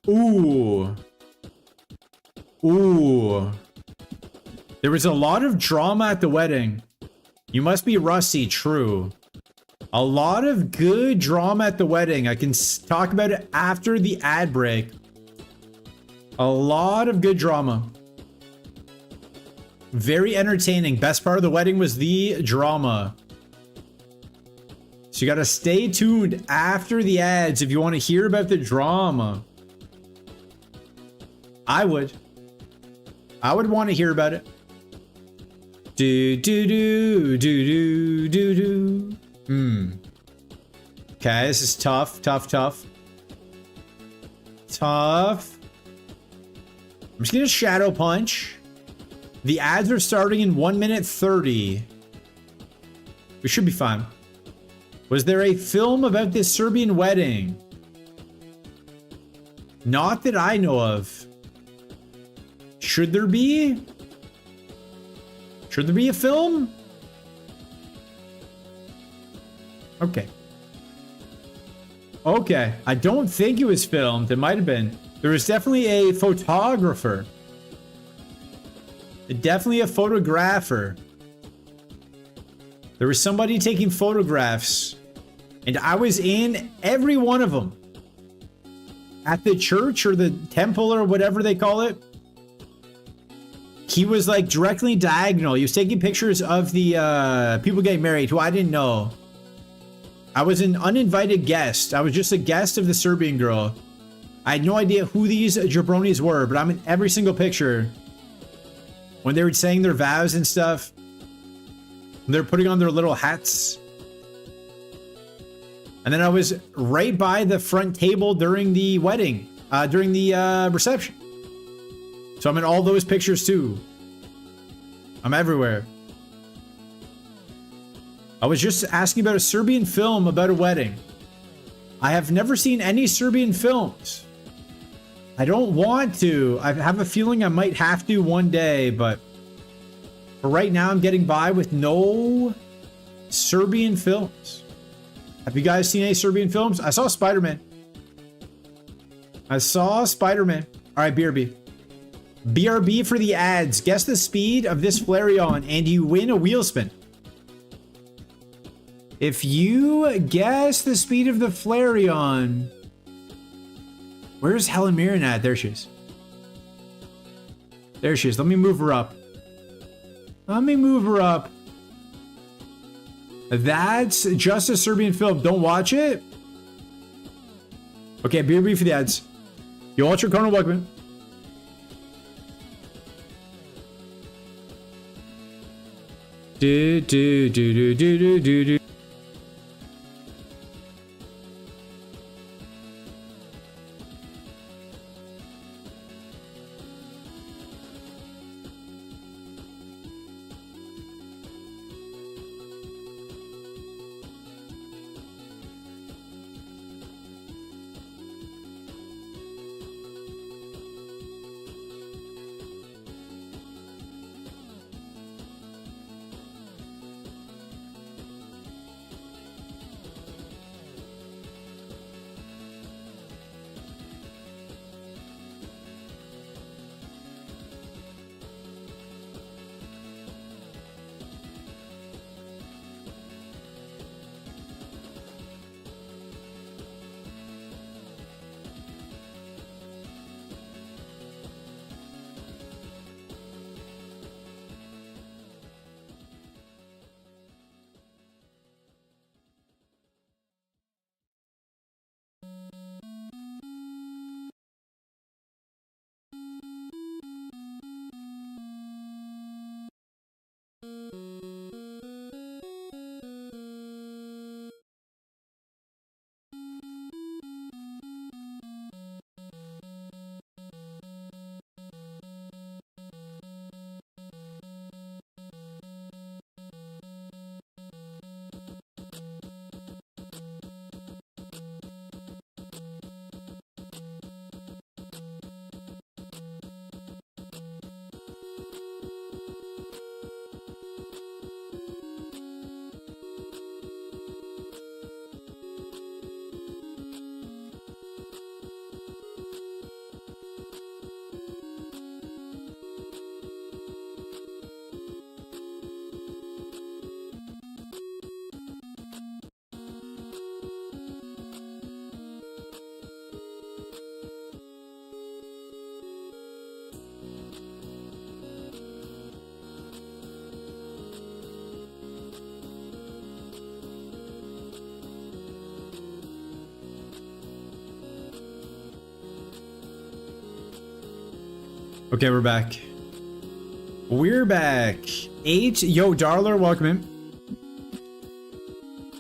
Ooh. Ooh. There was a lot of drama at the wedding. You must be rusty, true. A lot of good drama at the wedding. I can talk about it after the ad break. A lot of good drama. Very entertaining. Best part of the wedding was the drama. So you gotta stay tuned after the ads if you want to hear about the drama. I would want to hear about it. Do do do do do do do. Okay, this is tough, tough, tough. Tough. I'm just gonna shadow punch. The ads are starting in 1 minute 30. We should be fine. Was there a film about this Serbian wedding? Not that I know of. Should there be? Should there be a film? Okay. Okay. I don't think it was filmed. It might have been. There was definitely a photographer. Definitely a photographer. There was somebody taking photographs. And I was in every one of them. At the church or the temple or whatever they call it. He was like directly diagonal. He was taking pictures of the people getting married who I didn't know. I was an uninvited guest. I was just a guest of the Serbian girl. I had no idea who these jabronis were, but I'm in every single picture. When they were saying their vows and stuff. They're putting on their little hats. And then I was right by the front table during the wedding. During the reception. So I'm in all those pictures too. I'm everywhere. I was just asking about a Serbian film about a wedding. I have never seen any Serbian films. I don't want to. I have a feeling I might have to one day, but for right now I'm getting by with no Serbian films. Have you guys seen any Serbian films? I saw Spider-Man. I saw Spider-Man. All right, BRB. BRB for the ads. Guess the speed of this Flareon and you win a wheel spin. If you guess the speed of the Flareon... Where's Helen Mirren at? There she is. There she is. Let me move her up. Let me move her up. That's just a Serbian film. Don't watch it. Okay, BRB for the ads. You watch your Colonel Buckman. Do do do do do do do do. Okay, we're back. We're back. 8. Yo, Darler, welcome in.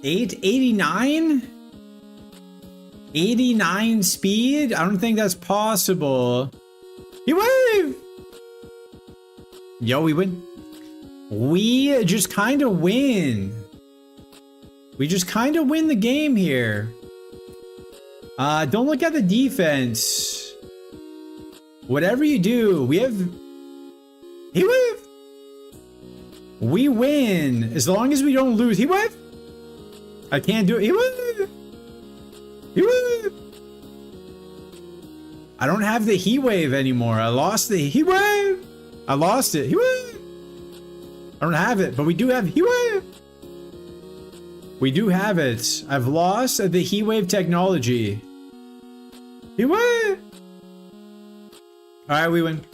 889? 89 speed? I don't think that's possible. He wave! Yo, we win. We just kind of win. We just kind of win the game here. Don't look at the defense. Whatever you do, we have... He wave! We win. As long as we don't lose. He wave! I can't do it. He wave! He wave! I don't have the heat wave anymore. I lost the heat wave! I lost it. Heat wave! I don't have it, but we do have heat wave! We do have it. I've lost the heat wave technology. Heat wave! Alright, we win.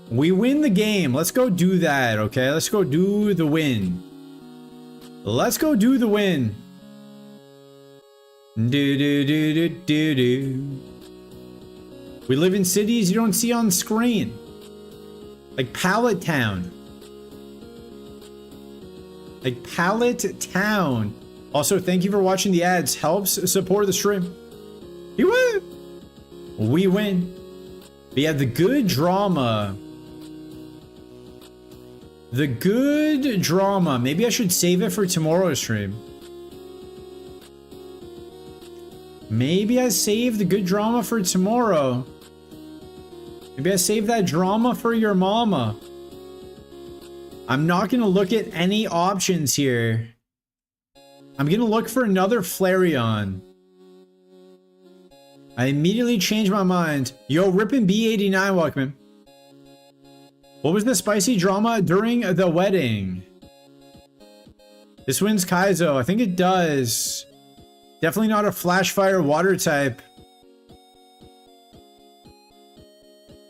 We win the game. Let's go do that, okay? Let's go do the win. Let's go do the win. Do do do do do do. We live in cities you don't see on screen. Like Pallet Town. Like Pallet Town. Also, thank you for watching the ads. Helps support the stream. You win. We win. We have the good drama. The good drama. Maybe I should save it for tomorrow's stream. Maybe I save the good drama for tomorrow. Maybe I save that drama for your mama. I'm not going to look at any options here. I'm going to look for another Flareon. I immediately changed my mind. Yo, Rippin' B89, welcome in. What was the spicy drama during the wedding? This wins Kaizo. I think it does. Definitely not a flash fire water type.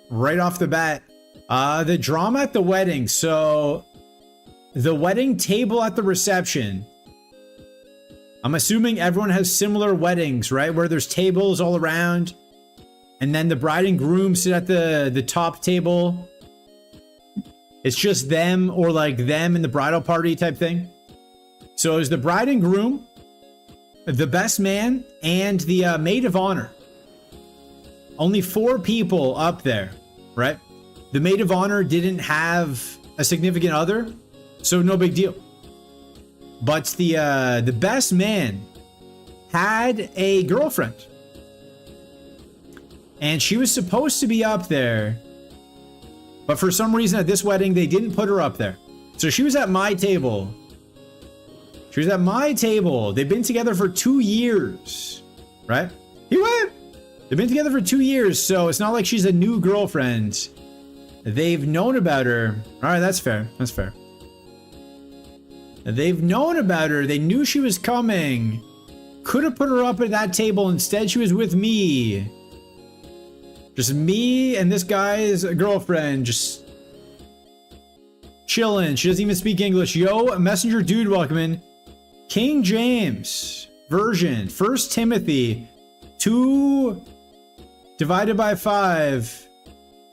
Right off the bat. The drama at the wedding. So, the wedding table at the reception. I'm assuming everyone has similar weddings, right? Where there's tables all around. And then the bride and groom sit at the top table. It's just them or like them and the bridal party type thing. So it was the bride and groom, the best man, and the maid of honor. Only 4 people up there, right? The maid of honor didn't have a significant other, so no big deal. But the best man had a girlfriend. And she was supposed to be up there. But for some reason at this wedding, they didn't put her up there. So she was at my table. She was at my table. They've been together for 2 years, right? He went. They've been together for 2 years, so it's not like she's a new girlfriend. They've known about her. All right, that's fair. That's fair. They've known about her. They knew she was coming. Could have put her up at that table. Instead, she was with me. Just me and this guy's girlfriend just chilling. She doesn't even speak English. Yo, messenger dude, welcome in. King James version. 1 Timothy 2 divided by 5.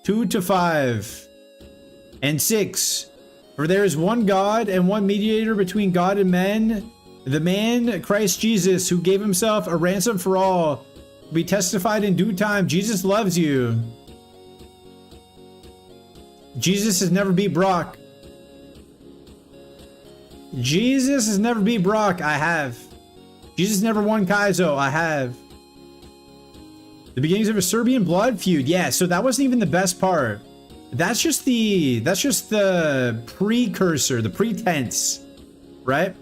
2 to 5. And 6. For there is one God and one mediator between God and men, the man Christ Jesus, who gave himself a ransom for all. Be testified in due time. Jesus loves you. Jesus has never beat Brock. Jesus has never beat Brock. I have. Jesus never won Kaizo. I have. The beginnings of a Serbian blood feud. Yeah, so that wasn't even the best part. That's just the precursor, the pretense, right?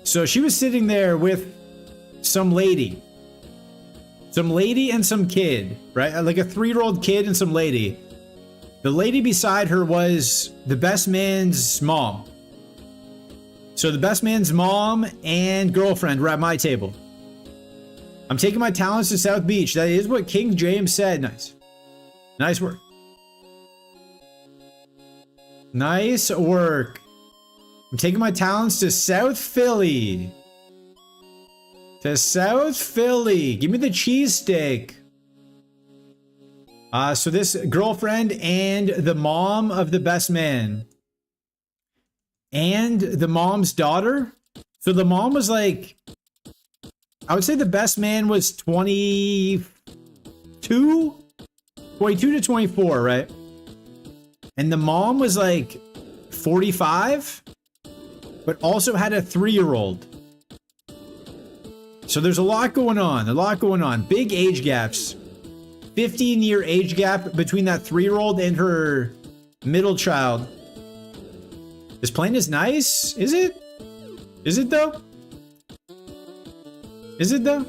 So she was sitting there with some lady. Some lady and some kid, right? Like a 3-year-old kid and some lady. The lady beside her was the best man's mom. So the best man's mom and girlfriend were at my table. I'm taking my talents to South Beach. That is what King James said. Nice. Nice work. Nice work. I'm taking my talents to South Philly. To South Philly. Give me the cheesesteak. So this girlfriend and the mom of the best man and the mom's daughter. So the mom was like, I would say the best man was 22 to 24, right? And the mom was like 45, but also had a 3-year-old. So there's a lot going on, big age gaps. 15-year age gap between that 3-year-old and her middle child. This plane is nice. Is it? Is it though? Is it though?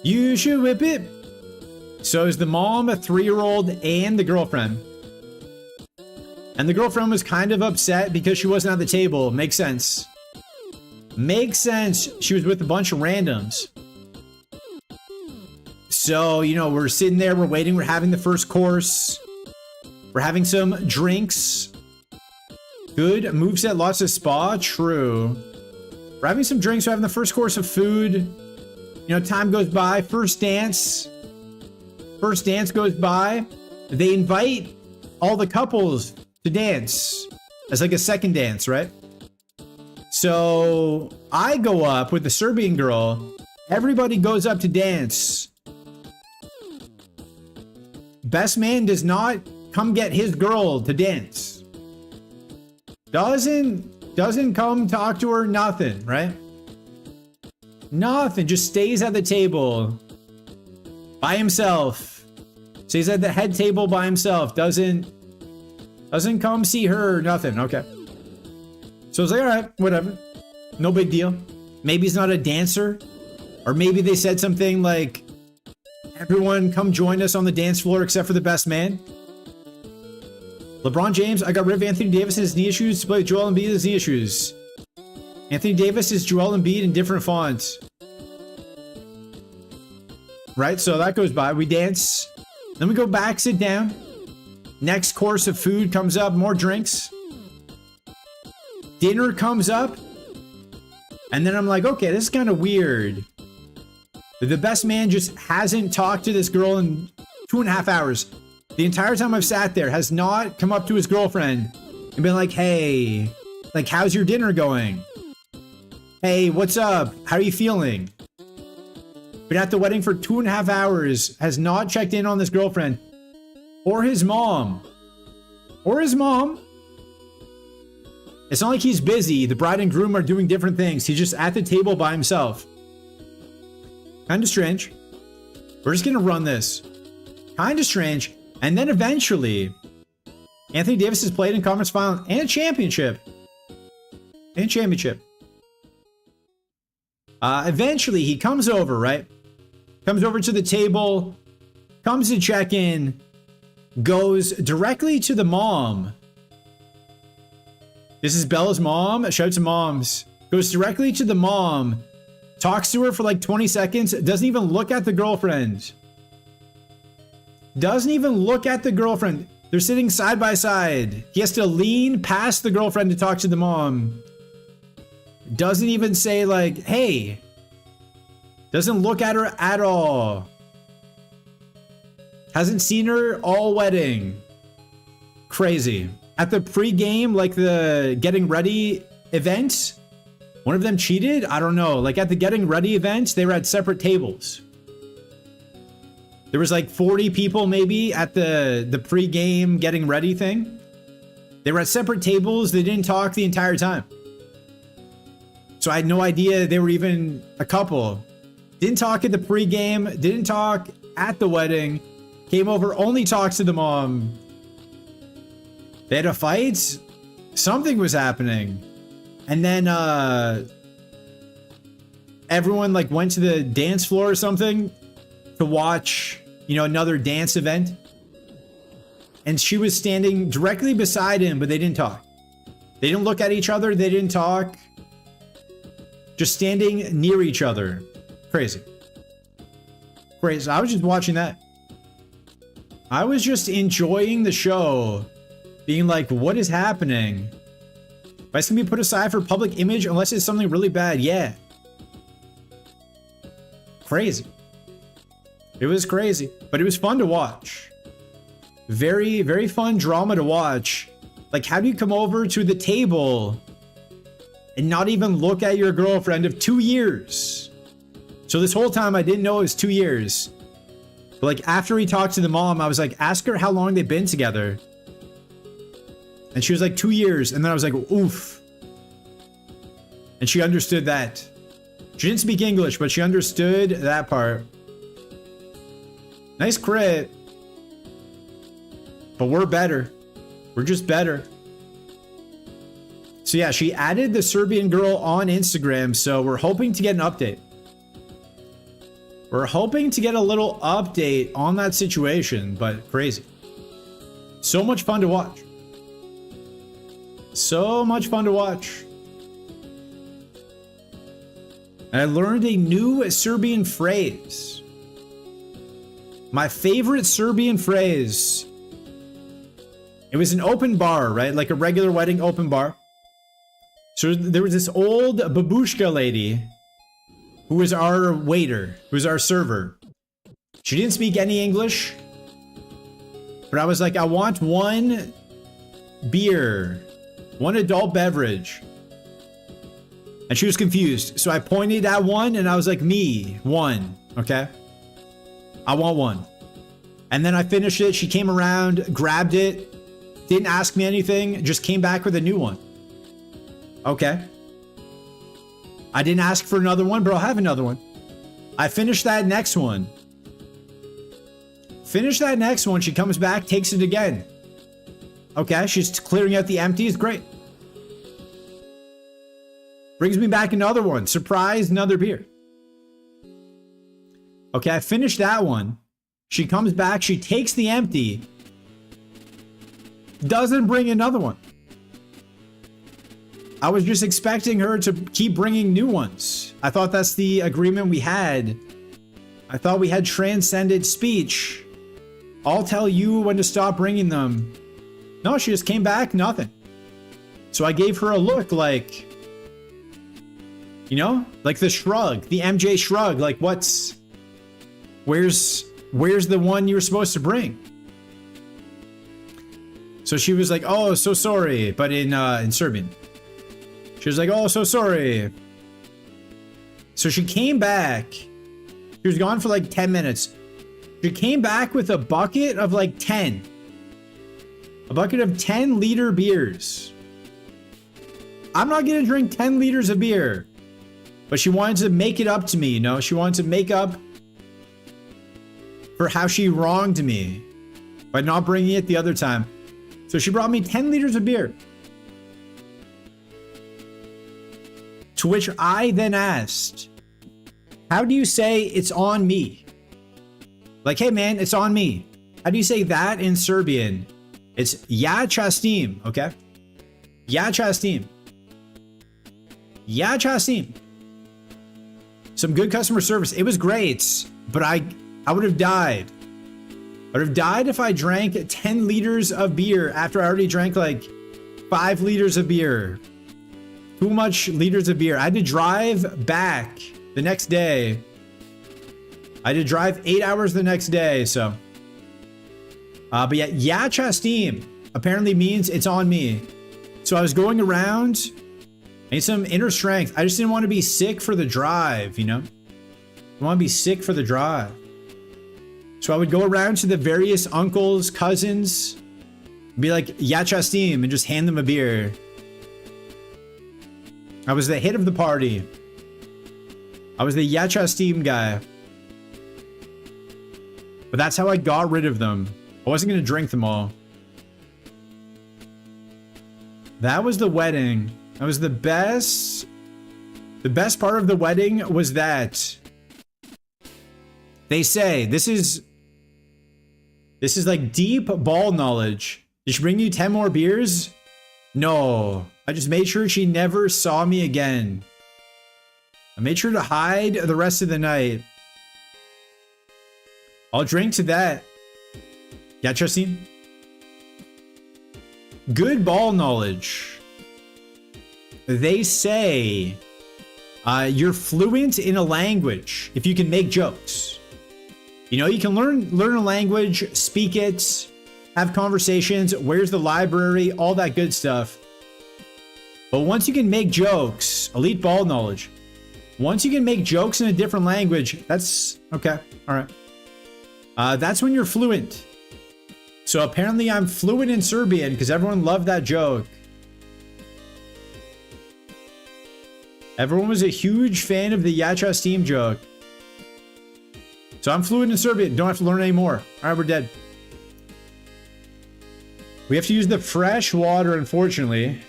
You should whip it. So is the mom, a 3-year-old, and the girlfriend. And the girlfriend was kind of upset because she wasn't at the table. Makes sense. Makes sense. She was with a bunch of randoms. So, you know, we're sitting there, we're waiting, we're having the first course. We're having some drinks. Good moveset, lots of spa, true. We're having some drinks, we're having the first course of food. You know, time goes by, first dance. First dance goes by. They invite all the couples to dance as like a second dance, right? So I go up with the Serbian girl. Everybody goes up to dance. Best man does not come get his girl to dance. Doesn't come talk to her, nothing, right? Nothing, just stays at the table by himself. Stays at the head table by himself. Doesn't come see her, nothing. Okay. So it's like, all right, whatever. No big deal. Maybe he's not a dancer. Or maybe they said something like, everyone come join us on the dance floor except for the best man. LeBron James, I got rid of Anthony Davis's knee issues to play with Joel Embiid's knee issues. Anthony Davis is Joel Embiid in different fonts. Right, so that goes by. We dance. Then we go back, sit down. Next course of food comes up, more drinks. Dinner comes up. And then I'm like, okay, this is kind of weird. The best man just hasn't talked to this girl in 2.5 hours. The entire time I've sat there, has not come up to his girlfriend and been like, hey, like, how's your dinner going? Hey, what's up? How are you feeling? Been at the wedding for 2.5 hours, has not checked in on this girlfriend or his mom. Or his mom. It's not like he's busy. The bride and groom are doing different things. He's just at the table by himself. Kind of strange. We're just gonna run this. Kind of strange. And then eventually, Anthony Davis has played in conference final and championship. Eventually, he comes over, right? Comes over to the table, comes to check in, goes directly to the mom. This is Bella's mom. Shout out to moms. Goes directly to the mom. Talks to her for like 20 seconds. Doesn't even look at the girlfriend. Doesn't even look at the girlfriend. They're sitting side by side. He has to lean past the girlfriend to talk to the mom. Doesn't even say like, hey. Doesn't look at her at all. Hasn't seen her all wedding. Crazy. At the pre-game, like the getting ready event, one of them cheated? I don't know. Like at the getting ready event, they were at separate tables. There was like 40 people maybe at the pre-game getting ready thing. They were at separate tables. They didn't talk the entire time. So I had no idea they were even a couple. Didn't talk at the pre-game. Didn't talk at the wedding. Came over, only talks to the mom. They had a fight. Something was happening. And then everyone like went to the dance floor or something to watch, you know, another dance event. And she was standing directly beside him, but they didn't talk. They didn't look at each other. They didn't talk. Just standing near each other. Crazy. Crazy. I was just watching that. I was just enjoying the show. Being like, what is happening? Vice can be put aside for public image unless it's something really bad. Yeah. Crazy. It was crazy, but it was fun to watch. Very, very fun drama to watch. Like, how do you come over to the table and not even look at your girlfriend of 2 years? So this whole time I didn't know it was 2 years. But like after he talked to the mom, I was like, ask her how long they've been together. And she was like 2 years. And then I was like, oof. And she understood that. She didn't speak English, but she understood that part. Nice crit. But we're better. We're just better. So yeah, she added the Serbian girl on Instagram, so we're hoping to get an update. We're hoping to get a little update on that situation, but crazy. So much fun to watch. So much fun to watch. And I learned a new Serbian phrase. My favorite Serbian phrase. It was an open bar, right? Like a regular wedding open bar. So there was this old babushka lady who was our waiter, who was our server. She didn't speak any English, but I was like, I want one beer, one adult beverage. And she was confused. So I pointed at one and I was like, me, one, okay? I want one. And then I finished it. She came around, grabbed it, didn't ask me anything, just came back with a new one. Okay. I didn't ask for another one, but I'll have another one. I finished that next one. Finish that next one. She comes back, takes it again. Okay, she's clearing out the empties. Great. Brings me back another one. Surprise, another beer. Okay, I finished that one. She comes back, she takes the empty. Doesn't bring another one. I was just expecting her to keep bringing new ones. I thought that's the agreement we had. I thought we had transcended speech. I'll tell you when to stop bringing them. No, she just came back, nothing. So I gave her a look like, you know, like the shrug, the MJ shrug, like where's the one you were supposed to bring? So she was like, oh, so sorry, but in Serbian. She was like, oh, so sorry. So she came back. She was gone for like 10 minutes. She came back with a bucket of like 10. A bucket of 10-liter beers. I'm not gonna drink 10 liters of beer. But she wanted to make it up to me, you know? She wanted to make up for how she wronged me by not bringing it the other time. So she brought me 10 liters of beer. To which I then asked, how do you say it's on me? Like, hey man, it's on me. How do you say that in Serbian? It's ja častim, okay? Ja častim. Ja častim. Some good customer service. It was great, but I would have died. I would have died if I drank 10 liters of beer after I already drank like 5 liters of beer. Too much liters of beer. I had to drive back the next day. I had to drive 8 hours the next day, so. But yeah, ja častim apparently means it's on me. So I was going around. I need some inner strength. I just didn't want to be sick for the drive, you know? I want to be sick for the drive. So I would go around to the various uncles, cousins, be like, ja častim, and just hand them a beer. I was the hit of the party. I was the ja častim guy. But that's how I got rid of them. I wasn't going to drink them all. That was the wedding. That was the best. The best part of the wedding was that they say, this is like deep ball knowledge. Did she bring you 10 more beers? No. I just made sure she never saw me again. I made sure to hide the rest of the night. I'll drink to that. Yeah, Justin? Good ball knowledge. They say you're fluent in a language if you can make jokes. You know, you can learn a language, speak it, have conversations, where's the library, all that good stuff. But once you can make jokes, elite ball knowledge. Once you can make jokes in a different language, that's okay. All right. That's when you're fluent. So apparently I'm fluent in Serbian because everyone loved that joke. Everyone was a huge fan of the Yacha Steam joke. So I'm fluent in Serbian. Don't have to learn anymore. All right, we're dead. We have to use the fresh water, unfortunately.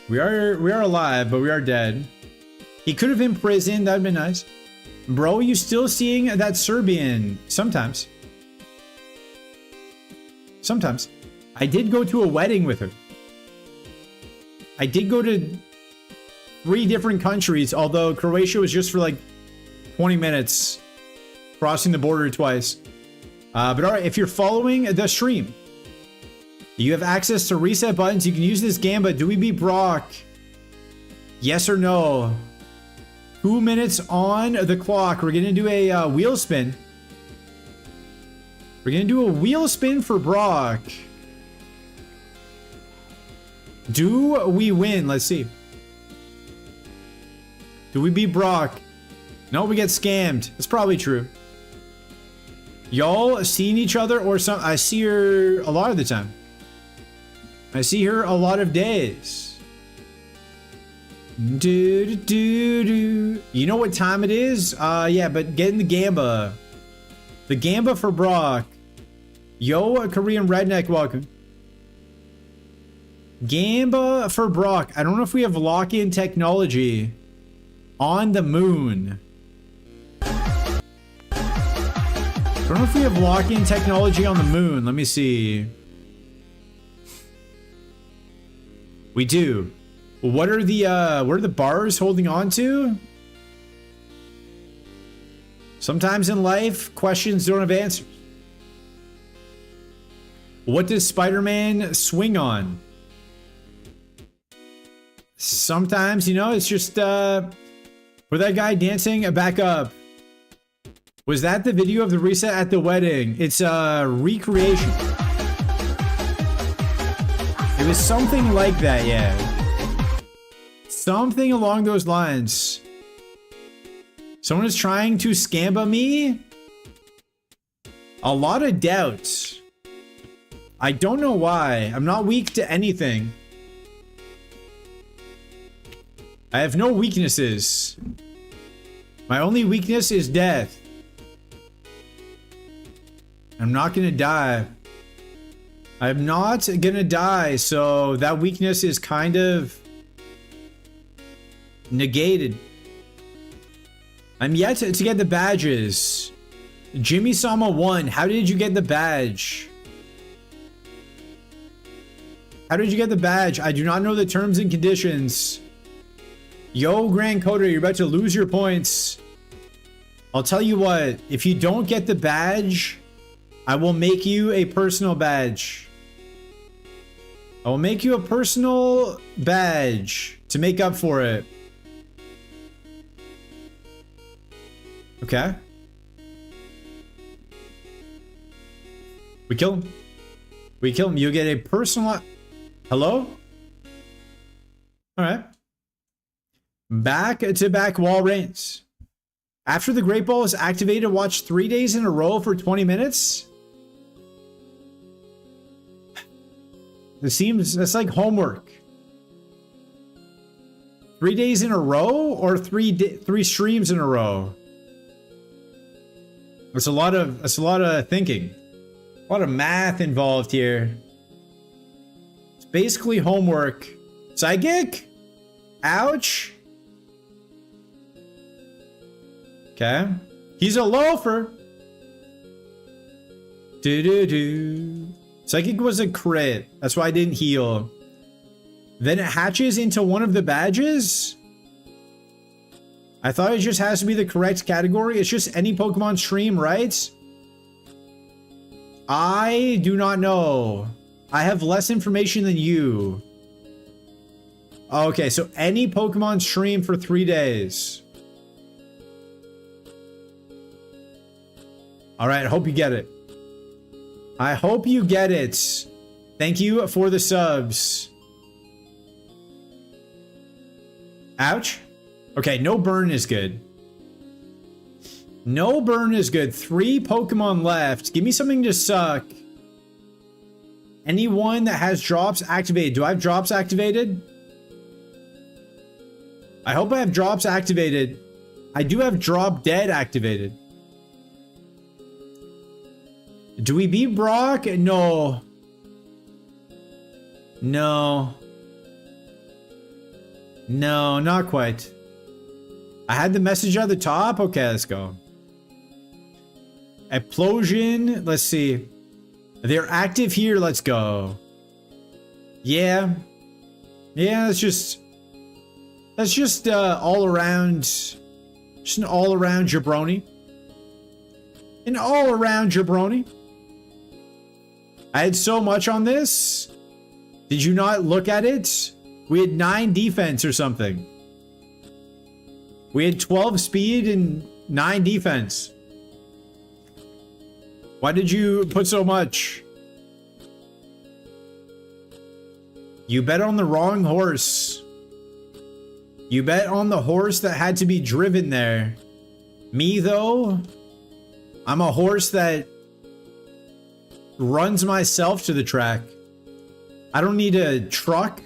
We are alive, but we are dead. He could have imprisoned. That'd been nice. Bro, you still seeing that Serbian? Sometimes. Sometimes. I did go to a wedding with her. I did go to 3 different countries, although Croatia was just for like 20 minutes, crossing the border twice. But all right, if you're following the stream, you have access to reset buttons. You can use this Gambit. Do we beat Brock? Yes or no? 2 minutes on the clock. We're gonna do a wheel spin. We're gonna do a wheel spin for Brock. Do we win? Let's see. Do we beat Brock? No, we get scammed. That's probably true. Y'all seen each other or some? I see her a lot of the time. I see her a lot of days. You know what time it is? Yeah, but get in the Gamba. The Gamba for Brock. Yo, a Korean redneck, welcome. Gamba for Brock. I don't know if we have lock-in technology on the moon. I don't know if we have lock-in technology on the moon. Let me see. We do. What are the bars holding on to? Sometimes in life, questions don't have answers. What does Spider-Man swing on? Sometimes, you know, it's just for that guy dancing back up. Was that the video of the reset at the wedding? It's a recreation. It was something like that, yeah. Something along those lines. Someone is trying to scamba me? A lot of doubts. I don't know why. I'm not weak to anything. I have no weaknesses. My only weakness is death. I'm not gonna die. I'm not gonna die, so that weakness is kind of negated. I'm yet to get the badges. Jimmy Sama 1, how did you get the badge? How did you get the badge? I do not know the terms and conditions. Yo, Grand Coder, you're about to lose your points. I'll tell you what, if you don't get the badge, I will make you a personal badge. I will make you a personal badge to make up for it. Okay. We kill him. We kill him. You get a personal... Hello? Alright. Back-to-back wall reigns. After the Great Ball is activated, watch 3 days in a row for 20 minutes? It seems... That's like homework. 3 days in a row? Or three streams in a row? That's a lot of thinking. A lot of math involved here. It's basically homework. Psychic? Ouch. Okay. He's a loafer. Psychic was a crit. That's why I didn't heal. Then it hatches into one of the badges? I thought it just has to be the correct category. It's just any Pokemon stream, right? I do not know. I have less information than you. Okay, so any Pokemon stream for 3 days. All right, I hope you get it. I hope you get it. Thank you for the subs. Ouch. Okay, no burn is good. No burn is good. 3 Pokemon left. Give me something to suck. Anyone that has drops activated. Do I have drops activated? I hope I have drops activated. I do have drop dead activated. Do we beat Brock? No. No. No, not quite. I had the message at the top. Okay, let's go. Explosion. Let's see. They're active here. Let's go. Yeah. Yeah, that's just all around. Just an all around jabroni. An all around jabroni. I had so much on this. Did you not look at it? We had 9 defense or something. We had 12 speed and 9 defense. Why did you put so much? You bet on the wrong horse. You bet on the horse that had to be driven there. Me, though, I'm a horse that runs myself to the track. I don't need a truck.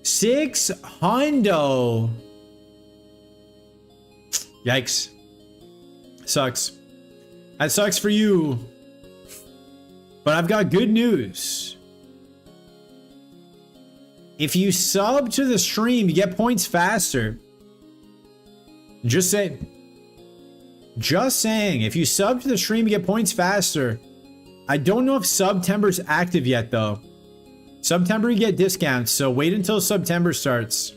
6 hundo. Yikes. Sucks. That sucks for you. But I've got good news. If you sub to the stream, you get points faster. Just saying. Just saying. If you sub to the stream, you get points faster. I don't know if September's active yet, though. September, you get discounts, so wait until September starts.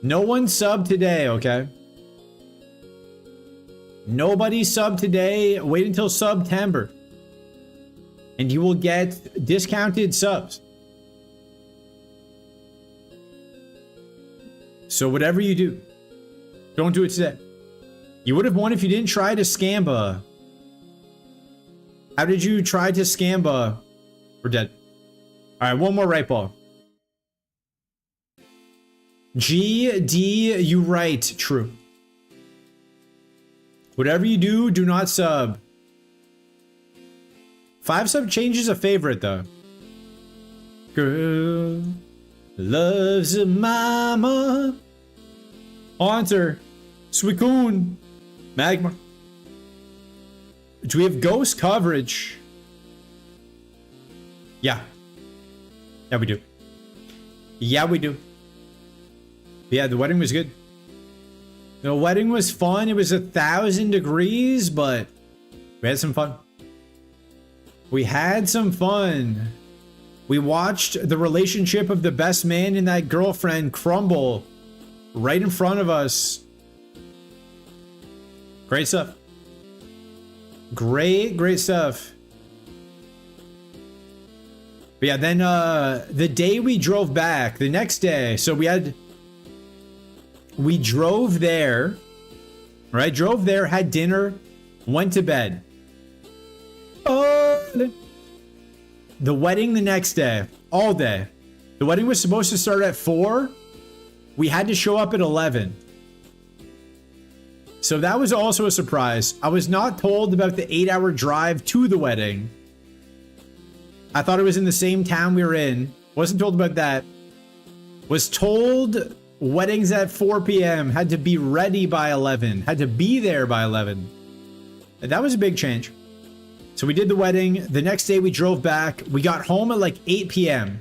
No one sub today, okay? Nobody sub today. Wait until September. And you will get discounted subs. So whatever you do, don't do it today. You would have won if you didn't try to scamba. How did you try to scamba? We're dead. All right, one more right ball. GD, you right. True. Whatever you do, do not sub. 5 sub changes a favorite, though. Girl loves a mama. Haunter. Suicune. Magma. Do we have ghost coverage? Yeah. Yeah, we do. Yeah, we do. Yeah, the wedding was good. The wedding was fun. It was 1,000 degrees, but we had some fun. We had some fun. We watched the relationship of the best man and that girlfriend crumble right in front of us. Great stuff. Great stuff. But yeah, then the day we drove back, the next day, so we drove there, right? Drove there, had dinner, went to bed. The wedding the next day, all day. The wedding was supposed to start at 4. We had to show up at 11. So that was also a surprise. I was not told about the 8-hour drive to the wedding. I thought it was in the same town we were in. Wasn't told about that. Was told weddings at 4 p.m. Had to be ready by 11. Had to be there by 11. And that was a big change. So we did the wedding. The next day we drove back. We got home at like 8 p.m.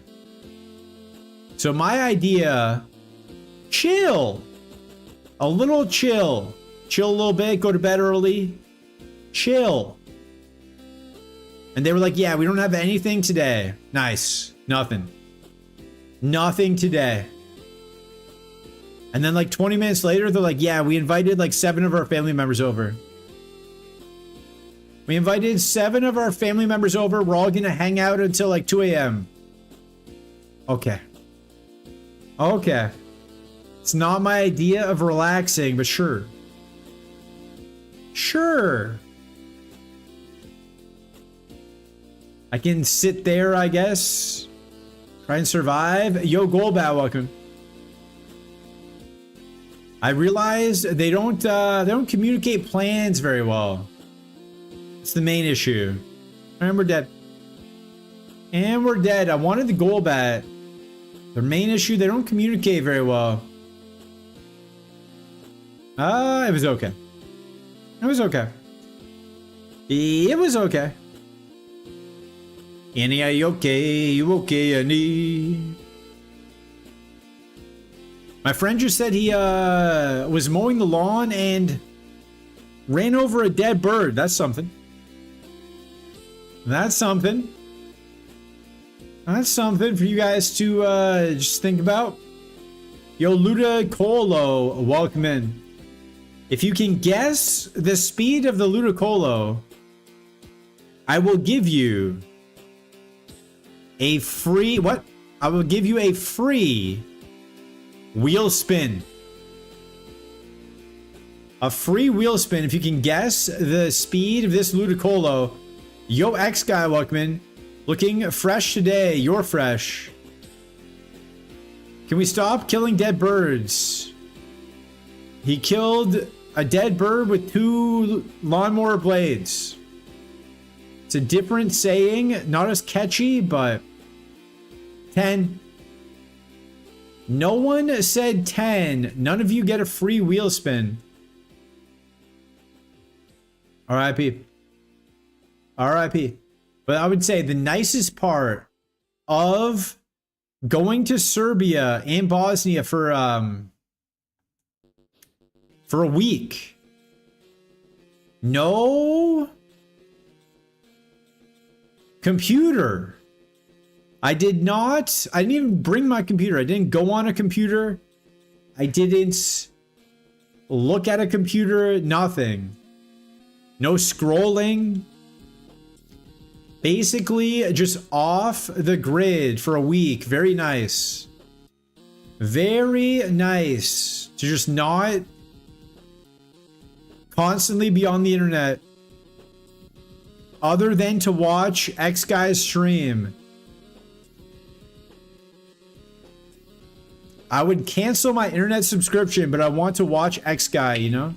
So my idea, chill. A little chill. Chill a little bit, go to bed early. Chill. And they were like, yeah, we don't have anything today. Nice. Nothing. Nothing today. And then like 20 minutes later, they're like, yeah, we invited like 7 of our family members over. We invited 7 of our family members over. We're all going to hang out until like 2 a.m. Okay. Okay. It's not my idea of relaxing, but sure. Sure. I can sit there, I guess. Try and survive. Yo, Golbat, welcome. I realized they don't communicate plans very well. It's the main issue. And we're dead. And we're dead. I wanted the Golbat. Their main issue, they don't communicate very well. It was okay. It was okay. It was okay. Annie, are you okay? You okay, Annie? My friend just said he was mowing the lawn and ran over a dead bird. That's something. That's something. That's something for you guys to just think about. Yo, Ludicolo, welcome in. If you can guess the speed of the Ludicolo, I will give you a free... What? I will give you a free wheel spin. A free wheel spin if you can guess the speed of this Ludicolo. Yo, X guy, welcome in. Looking fresh today. You're fresh. Can we stop killing dead birds? He killed a dead bird with 2 lawnmower blades. It's a different saying, not as catchy, but 10. No one said 10. None of you get a free wheel spin. RIP. RIP. But I would say the nicest part of going to Serbia and Bosnia for a week. No computer. I didn't even bring my computer. I didn't go on a computer. I didn't look at a computer. Nothing. No scrolling. Basically, just off the grid for a week. Very nice. Very nice. To just not constantly be on the internet. Other than to watch X Guy's stream. I would cancel my internet subscription, but I want to watch X Guy, you know?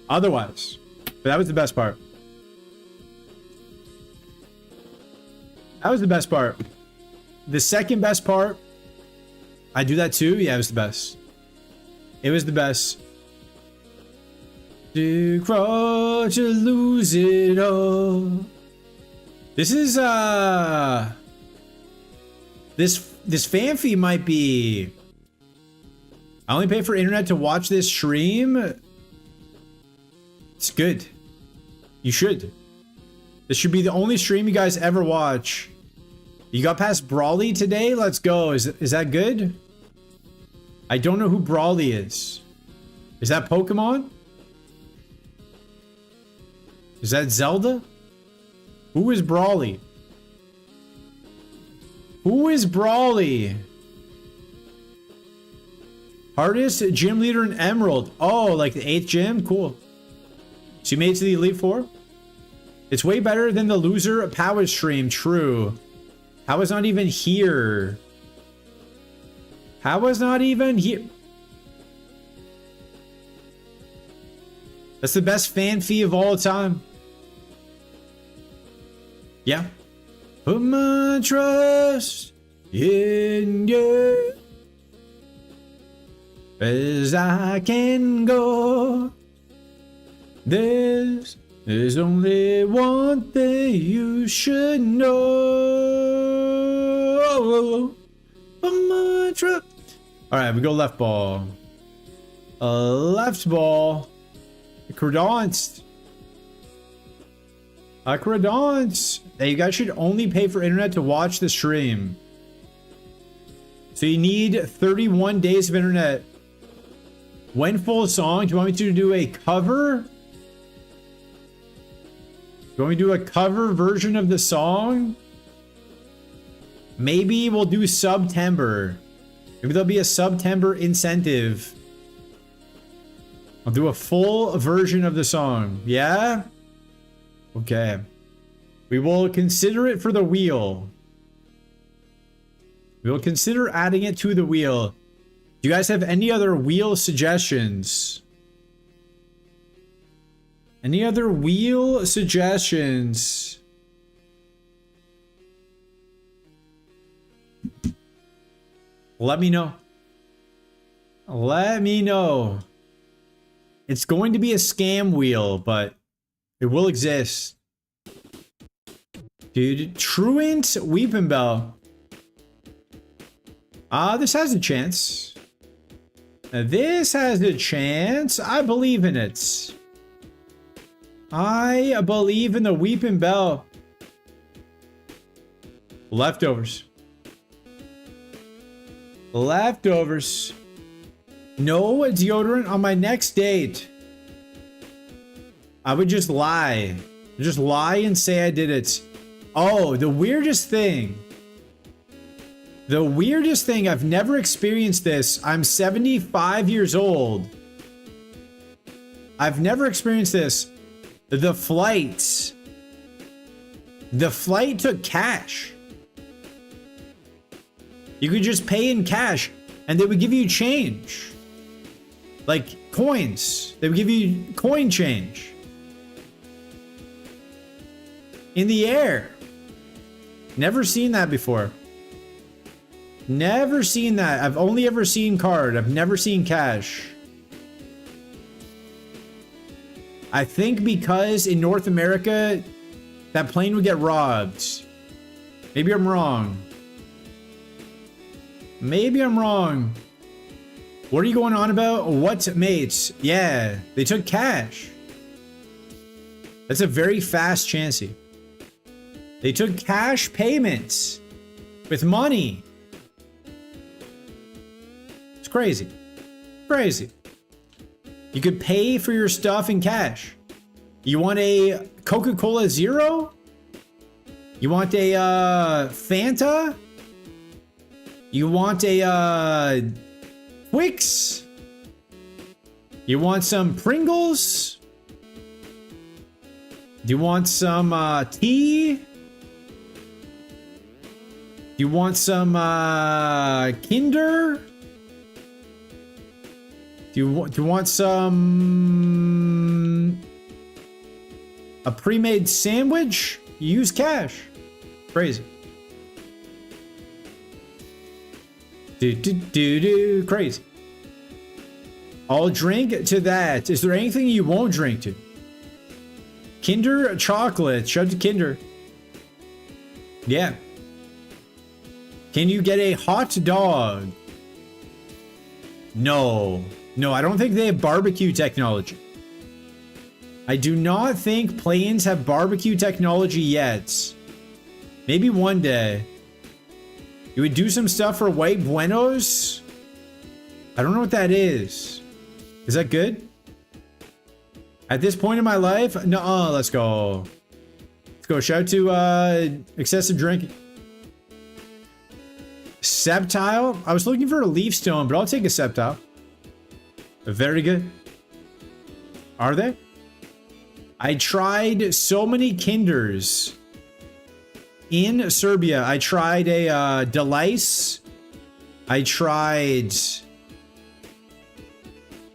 Otherwise. But that was the best part. That was the best part. The second best part, I do that too. Yeah, it was the best. It was the best. To crawl to lose it all. This is this fan fee might be... I only pay for internet to watch this stream. It's good. You should. This should be the only stream you guys ever watch. You got past Brawly today? Let's go. Is that good? I don't know who Brawly is. Is that Pokemon? Is that Zelda? Who is Brawly? Who is Brawly? Hardest gym leader in Emerald. Oh, like the 8th gym? Cool. So you made it to the Elite Four? It's way better than the loser power stream. True. How was not even here? How was not even here? That's the best fan fee of all time. Yeah. Put my trust in you as I can go. There's only one thing you should know. Put my trust. All right, we go left ball. Left ball. Credence. Credence. Hey, you guys should only pay for internet to watch the stream. So you need 31 days of internet. When full song? Do you want me to do a cover? Do you want me to do a cover version of the song? Maybe we'll do September. Maybe there'll be a September incentive. I'll do a full version of the song. Yeah? Okay. We will consider it for the wheel. We will consider adding it to the wheel. Do you guys have any other wheel suggestions? Any other wheel suggestions? Let me know. Let me know. It's going to be a scam wheel, but it will exist. Dude, Truant Weeping Bell. This has a chance. This has a chance. I believe in it. I believe in the Weeping Bell. Leftovers. Leftovers. No deodorant on my next date. I would just lie. Just lie and say I did it. Oh, the weirdest thing. The weirdest thing, I've never experienced this. I'm 75 years old. I've never experienced this. The flights. The flight took cash. You could just pay in cash and they would give you change. Like coins. They would give you coin change. In the air. Never seen that before. Never seen that. I've only ever seen card. I've never seen cash. I think because in North America, that plane would get robbed. Maybe I'm wrong. Maybe I'm wrong. What are you going on about? What, mates? Yeah, they took cash. That's a very fast chancey. They took cash payments with money. It's crazy. Crazy. You could pay for your stuff in cash. You want a Coca-Cola Zero? You want a Fanta? You want a Twix? You want some Pringles? Do you want some tea? Do you want some Kinder? Do you want some a pre-made sandwich? You use cash. Crazy. Crazy. I'll drink to that. Is there anything you won't drink to? Kinder chocolate. Shout out to Kinder. Yeah. Can you get a hot dog? No. No, I don't think they have barbecue technology. I do not think planes have barbecue technology yet. Maybe one day. You would do some stuff for White Buenos? I don't know what that is. Is that good? At this point in my life? No, let's go. Let's go. Shout out to excessive drinking. Septile? I was looking for a leaf stone, but I'll take a septile. Very good. Are they? I tried so many Kinders. In Serbia, I tried a Delice. I tried...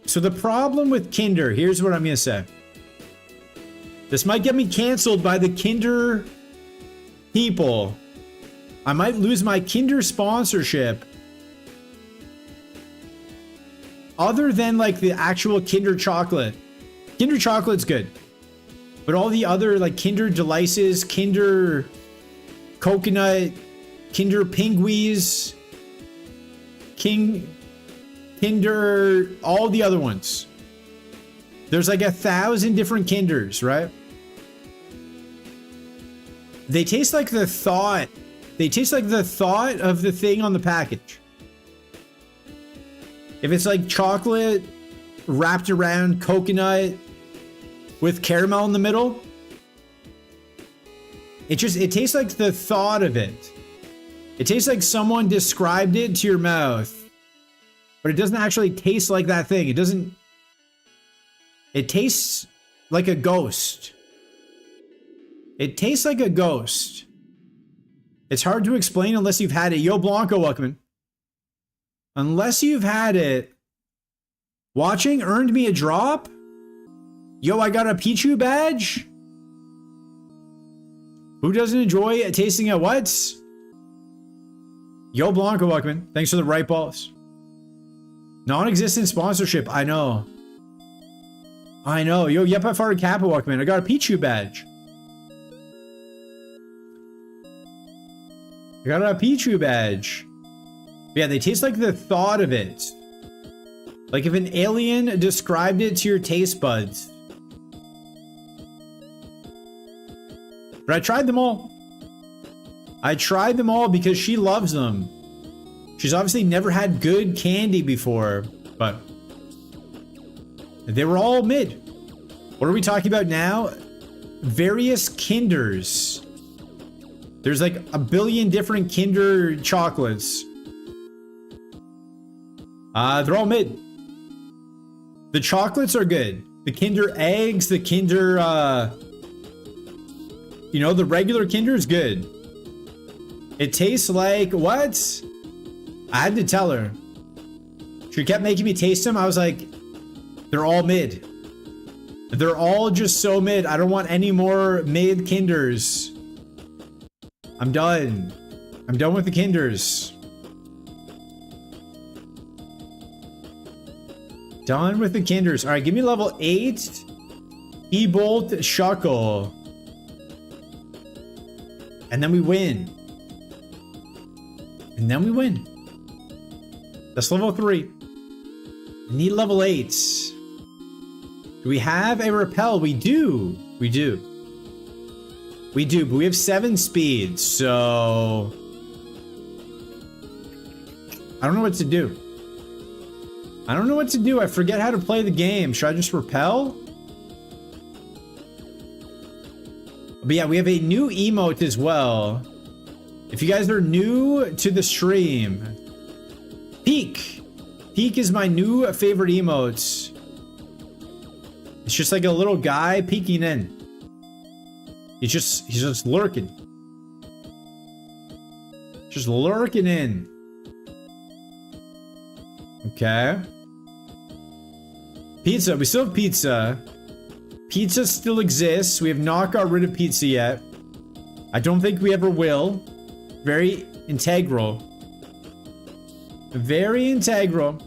So the problem with Kinder, here's what I'm going to say. This might get me canceled by the Kinder people. I might lose my Kinder sponsorship. Other than like the actual Kinder chocolate. Kinder chocolate's good. But all the other like Kinder Delices, Kinder Coconut, Kinder Pinguis, Kinder, all the other ones. There's like 1,000 different Kinders, right? They taste like the thought. They taste like the thought of the thing on the package. If it's like chocolate wrapped around coconut with caramel in the middle, it tastes like the thought of it. It tastes like someone described it to your mouth, but it doesn't actually taste like that thing. It doesn't. It tastes like a ghost. It tastes like a ghost. It's hard to explain unless you've had it. Yo, Blanco, welcome in. Unless you've had it. Watching earned me a drop? Yo, I got a Pichu badge? Who doesn't enjoy tasting a what? Yo, Blanco, welcome in. Thanks for the right balls. Non-existent sponsorship, I know. I know. Yo, yep, I farted Kappa, welcome in. I got a Pichu badge. I got a Pichu badge. Yeah, they taste like the thought of it. Like if an alien described it to your taste buds. But I tried them all. I tried them all because she loves them. She's obviously never had good candy before, but they were all mid. What are we talking about now? Various Kinders. There's like a billion different Kinder chocolates. They're all mid. The chocolates are good. The Kinder eggs, the Kinder, you know, the regular Kinder is good. It tastes like, what? I had to tell her. She kept making me taste them. I was like, they're all mid. They're all just so mid. I don't want any more mid Kinders. I'm done. I'm done with the Kinders. Done with the Kinders. All right, give me level 8. E-Bolt Shuckle. And then we win. And then we win. That's level 3. I need level 8. Do we have a repel? We do. We do. We do, but we have 7 speeds, so I don't know what to do. I don't know what to do. I forget how to play the game. Should I just repel? But yeah, we have a new emote as well. If you guys are new to the stream, Peek. Peek is my new favorite emote. It's just like a little guy peeking in. He's just lurking. Just lurking in. Okay. Pizza. We still have pizza. Pizza still exists. We have not got rid of pizza yet. I don't think we ever will. Very integral. Very integral.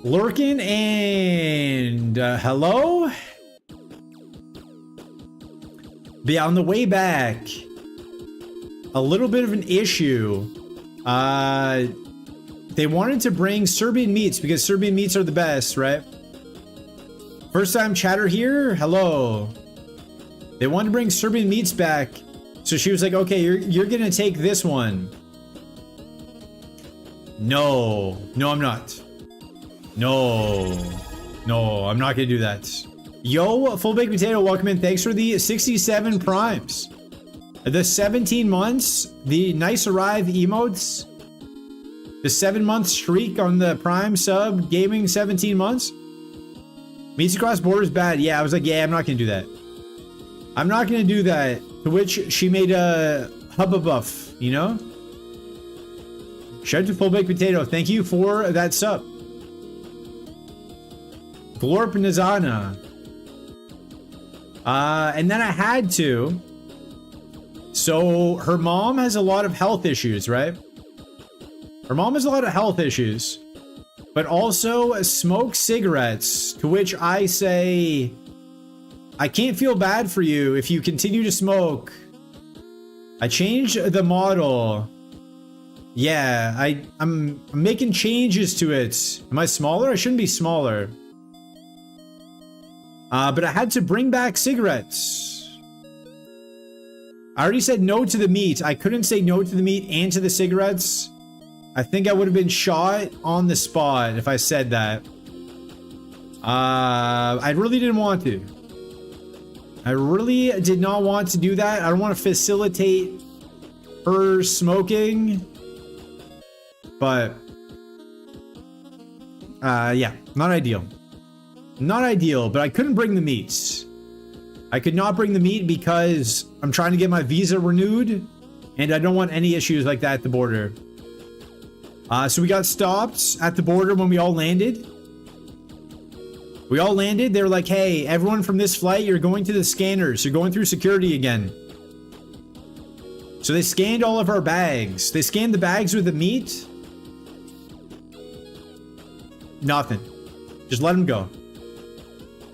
Lurking and hello? But yeah, on the way back, a little bit of an issue. They wanted to bring Serbian meats because Serbian meats are the best, right? First time chatter here? Hello. They wanted to bring Serbian meats back. So she was like, okay, you're gonna take this one. No. No, I'm not. No. No, I'm not gonna do that. Yo, Full Baked Potato, welcome in. Thanks for the 67 primes. The 17 months, the nice arrive emotes, the 7-month streak on the prime sub gaming 17 months. Meets across borders bad. Yeah, I was like, yeah, I'm not gonna do that. I'm not gonna do that. To which she made a hubba buff, you know? Shout out to Full Baked Potato. Thank you for that sub. Glorp Nizana. And then I had to. So her mom has a lot of health issues, right? Her mom has a lot of health issues, but also smokes cigarettes, to which I say, I can't feel bad for you if you continue to smoke. I changed the model. Yeah, I'm making changes to it. Am I smaller? I shouldn't be smaller. But I had to bring back cigarettes. I already said no to the meat. I couldn't say no to the meat and to the cigarettes. I think I would have been shot on the spot if I said that. I really didn't want to. I really did not want to do that. I don't want to facilitate her smoking. But, yeah, not ideal. Not ideal, but I couldn't bring the meats. I could not bring the meat because I'm trying to get my visa renewed, and I don't want any issues like that at the border. So we got stopped at the border when we all landed. We all landed. They were like, hey, everyone from this flight, you're going to the scanners. You're going through security again. So they scanned all of our bags. They scanned the bags with the meat. Nothing. Just let them go.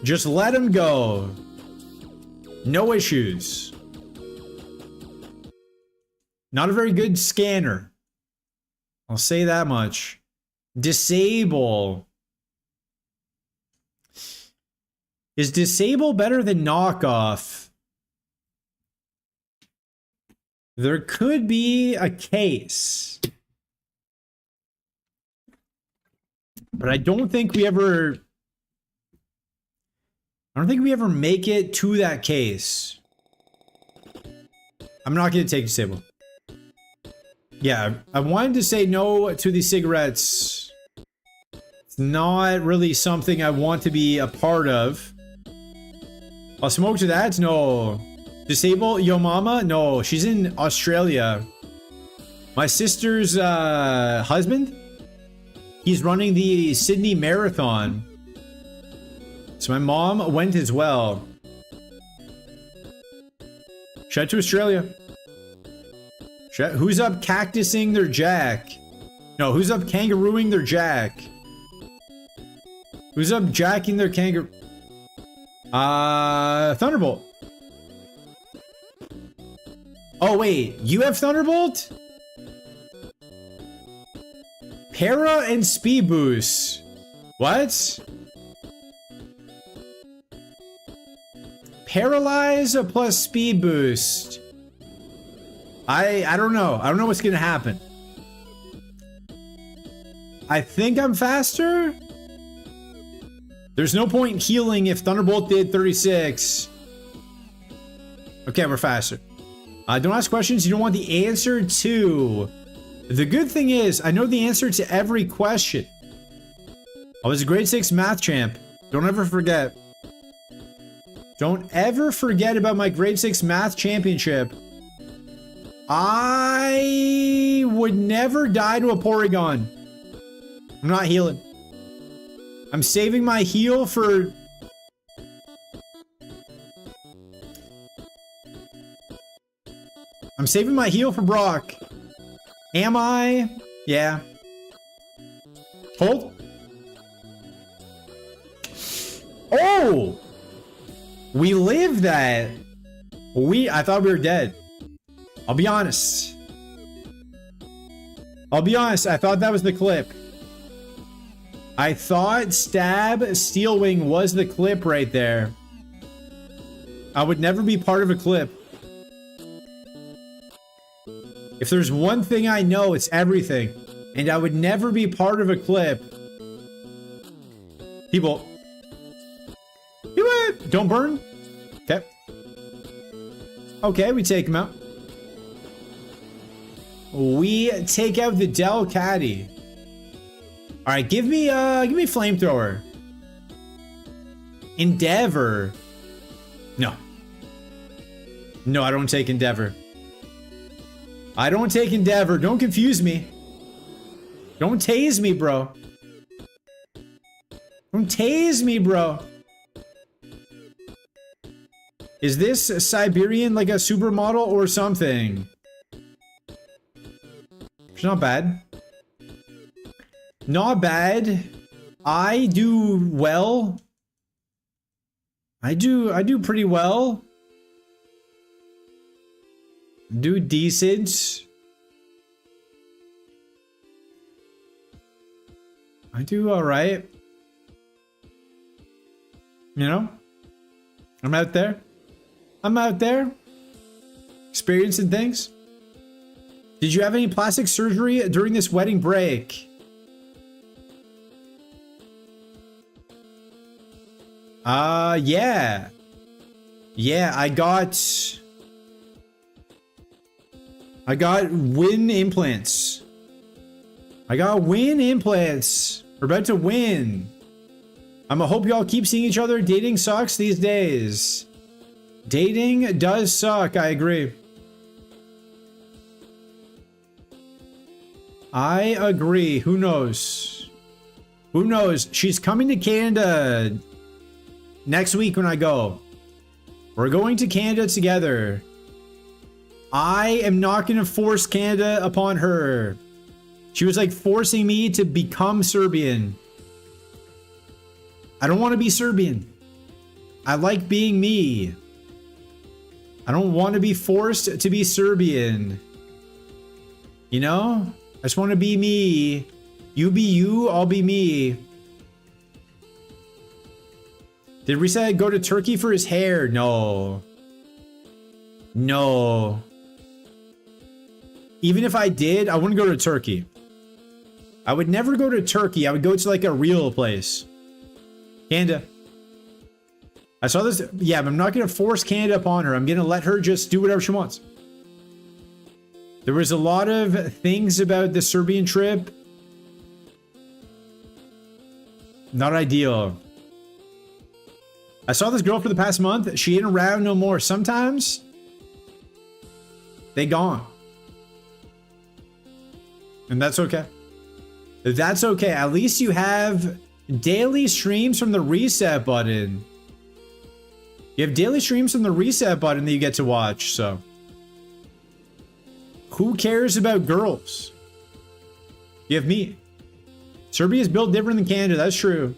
Just let them go. No issues. Not a very good scanner. I'll say that much. Disable. Is disable better than knockoff? There could be a case. But I don't think we ever make it to that case. I'm not going to take disable. Yeah, I wanted to say no to the cigarettes. It's not really something I want to be a part of. I'll smoke to that? No. Disable Yo Mama? No, she's in Australia. My sister's husband? He's running the Sydney Marathon. So my mom went as well. Shout out to Australia. Who's up cactusing their jack? No, who's up kangarooing their jack? Who's up jacking their kangaroo? Thunderbolt. Oh wait, you have Thunderbolt? Para and speed boost. What? Paralyze plus speed boost. I don't know. I don't know what's gonna happen. I think I'm faster? There's no point in healing if Thunderbolt did 36. Okay, we're faster. Don't ask questions you don't want the answer to. The good thing is, I know the answer to every question. I was a grade 6 math champ. Don't ever forget. Don't ever forget about my grade 6 math championship. I would never die to a Porygon. I'm not healing. I'm saving my heal for... I'm saving my heal for Brock. Am I? Yeah. Hold. Oh! We lived that. I thought we were dead. I'll be honest. I thought that was the clip. I thought Stab Steel Wing was the clip right there. I would never be part of a clip. If there's one thing I know, it's everything. And I would never be part of a clip. People. Don't burn. Okay. Okay, we take him out. We take out the Del Caddy. Alright, give me flamethrower. Endeavor. No. No, I don't take Endeavor. I don't take Endeavor. Don't confuse me. Don't tase me, bro. Don't tase me, bro. Is this Siberian like a supermodel or something? It's not bad. Not bad. I do well. I do pretty well. Do decent. I do alright. You know? I'm out there. I'm out there. Experiencing things. Did you have any plastic surgery during this wedding break? Yeah. Yeah, I got win implants. I got win implants. We're about to win. I'ma hope y'all keep seeing each other. Dating sucks these days. Dating does suck, I agree. I agree. Who knows? Who knows? She's coming to Canada next week when I go. We're going to Canada together. I am not going to force Canada upon her. She was like forcing me to become Serbian. I don't want to be Serbian. I like being me. I don't want to be forced to be Serbian. You know? I just want to be me. You be you, I'll be me. Did Reset go to Turkey for his hair? No. No. Even if I did, I wouldn't go to Turkey. I would never go to Turkey. I would go to like a real place. Canada. I saw this. Yeah, but I'm not going to force Canada upon her. I'm going to let her just do whatever she wants. There was a lot of things about the Serbian trip. Not ideal. I saw this girl for the past month. She ain't around no more. Sometimes they gone. And that's okay. That's okay. At least you have daily streams from the reset button. You have daily streams from the reset button that you get to watch, so. Who cares about girls? You have me. Serbia is built different than Canada, that's true.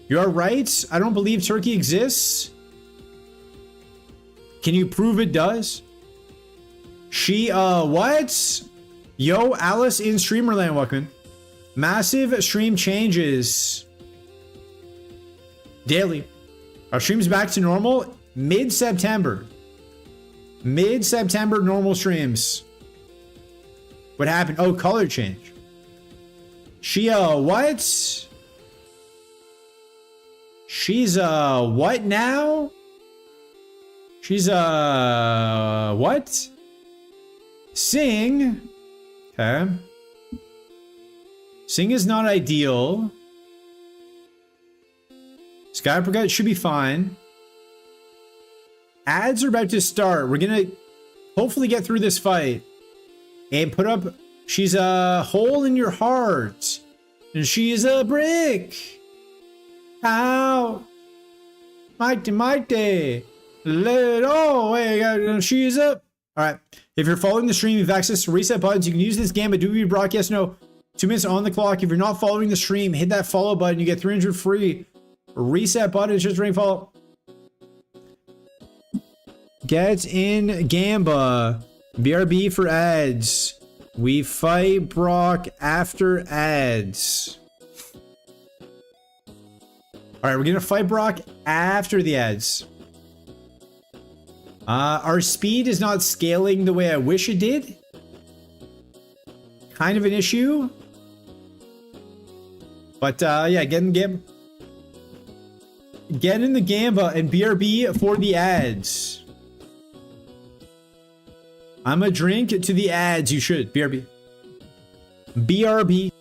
You are right. I don't believe Turkey exists. Can you prove it does? What? Yo, Alice in Streamerland, welcome. Massive stream changes. Daily. Our stream's back to normal mid-September. Mid-September normal streams. What happened? Oh, color change. She, what? She's, what now? She's, what? Sing. Okay. Sing is not ideal. Skyprocast should be fine. Ads are about to start. We're gonna hopefully get through this fight. And put up... She's a hole in your heart. And she's a brick. How? Mighty. Little. She's up. Alright. If you're following the stream, you have access to reset buttons. You can use this game, but do your broadcast. No. 2 minutes on the clock. If you're not following the stream, hit that follow button. You get 300 free. Reset button. Just ring follow. Get in Gamba. BRB for ads. We fight Brock after ads. Alright, we're gonna fight Brock after the ads. Our speed is not scaling the way I wish it did. Kind of an issue. But yeah, get in Gamba. Get in the Gamba and BRB for the ads. I'm a drink to the ads. You should. BRB. BRB.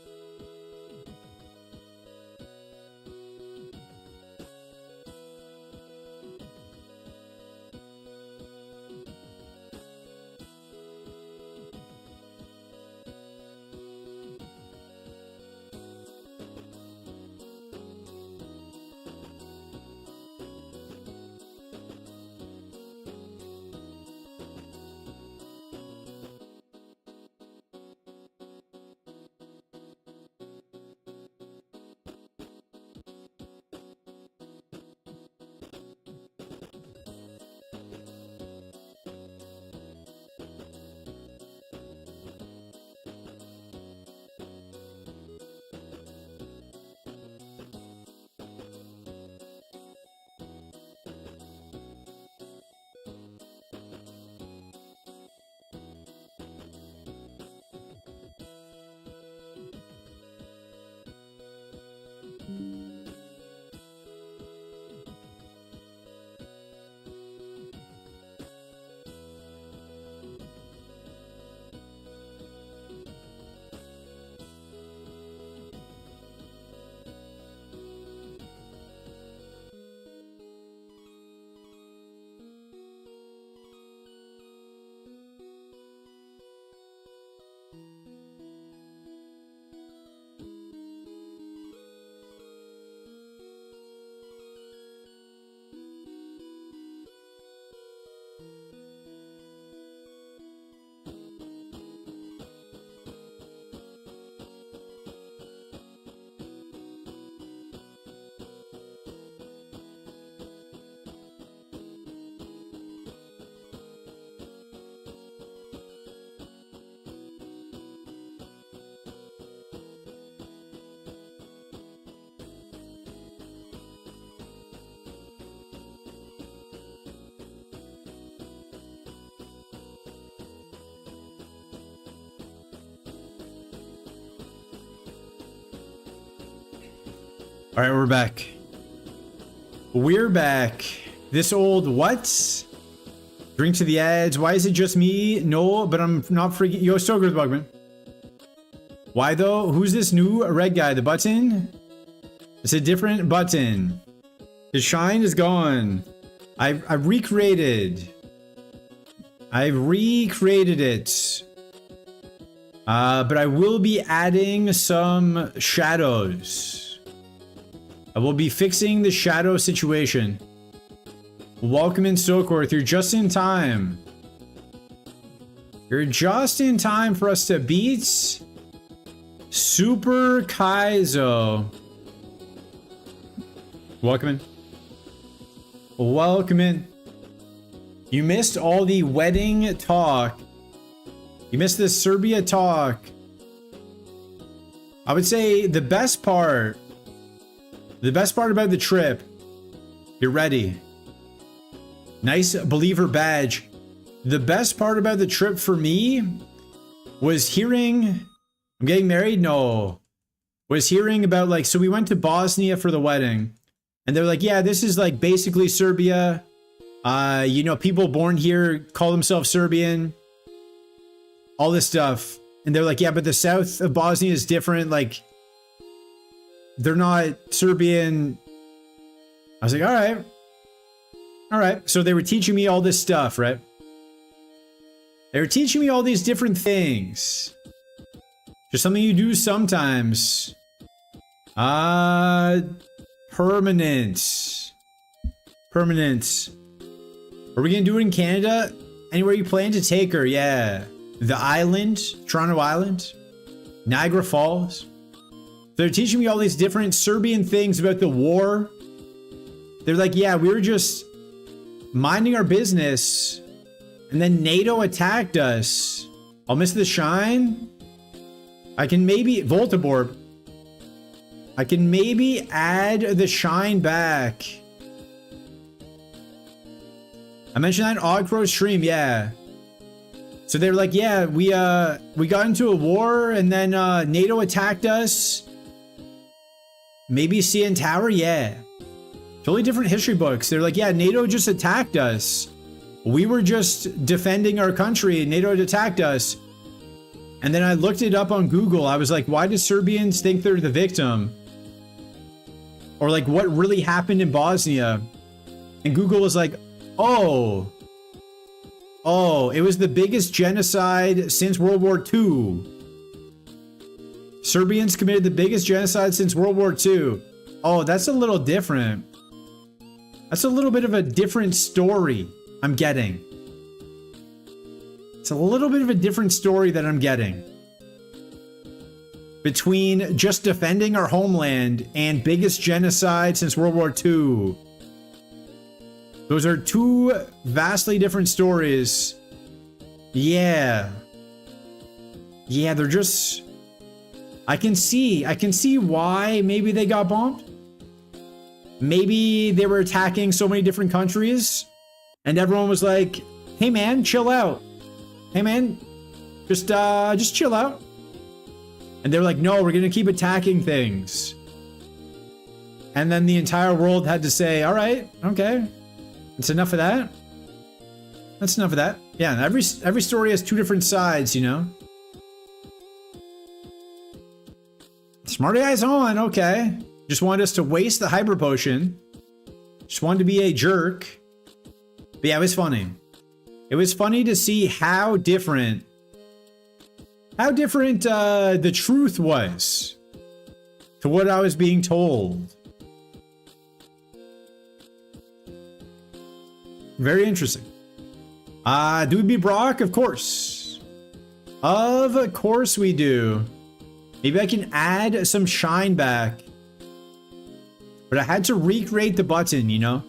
All right, we're back. We're back. This old what? Drink to the ads. Why is it just me? No, but I'm not freaking. Yo, so good, Bugman. Why though? Who's this new red guy? The button? It's a different button. His shine is gone. I've recreated. I've recreated it. But I will be adding some shadows. I will be fixing the shadow situation. Welcome in, Sokorth. You're just in time. You're just in time for us to beat Super Kaizo. Welcome in. Welcome in. You missed all the wedding talk. You missed the Serbia talk. I would say the best part about the trip, you're ready. Nice believer badge. The best part about the trip for me was hearing, I'm getting married? No. Was hearing about like, so we went to Bosnia for the wedding. And they're like, yeah, this is like basically Serbia. You know, people born here call themselves Serbian. All this stuff. And they're like, yeah, but the south of Bosnia is different. Like, they're not Serbian. I was like, all right. All right. So they were teaching me all this stuff, right? They were teaching me all these different things. Just something you do sometimes. Permanent. Permanent. Are we gonna do it in Canada? Anywhere you plan to take her? Yeah. The island, Toronto Island, Niagara Falls. They're teaching me all these different Serbian things about the war. They're like, yeah, we were just minding our business and then NATO attacked us. I'll miss the shine. I can maybe, Voltaborb. I can maybe add the shine back. I mentioned that in Oddcrow stream, yeah. So they were like, yeah, we got into a war and then NATO attacked us. Maybe CN Tower, yeah. Totally different history books. They're like, yeah, NATO just attacked us. We were just defending our country and NATO had attacked us. And then I looked it up on Google. I was like, why do Serbians think they're the victim? Or like, what really happened in Bosnia? And Google was like, oh, it was the biggest genocide since World War II. Serbians committed the biggest genocide since World War II. Oh, that's a little different. That's a little bit of a different story I'm getting. It's a little bit of a different story that I'm getting. Between just defending our homeland and biggest genocide since World War II. Those are two vastly different stories. Yeah. Yeah, they're just... I can see why maybe they got bombed. Maybe they were attacking so many different countries and everyone was like, hey man, chill out. Hey man, just chill out. And they were like, no, we're gonna keep attacking things. And then the entire world had to say, all right, okay. That's enough of that. That's enough of that. Yeah, every story has two different sides, you know? Smarty eyes on, okay. Just wanted us to waste the hyper potion. Just wanted to be a jerk. But yeah, it was funny. It was funny to see how different the truth was to what I was being told. Very interesting. Do we beat Brock? Of course. Of course we do. Maybe I can add some shine back. But I had to recreate the button, you know?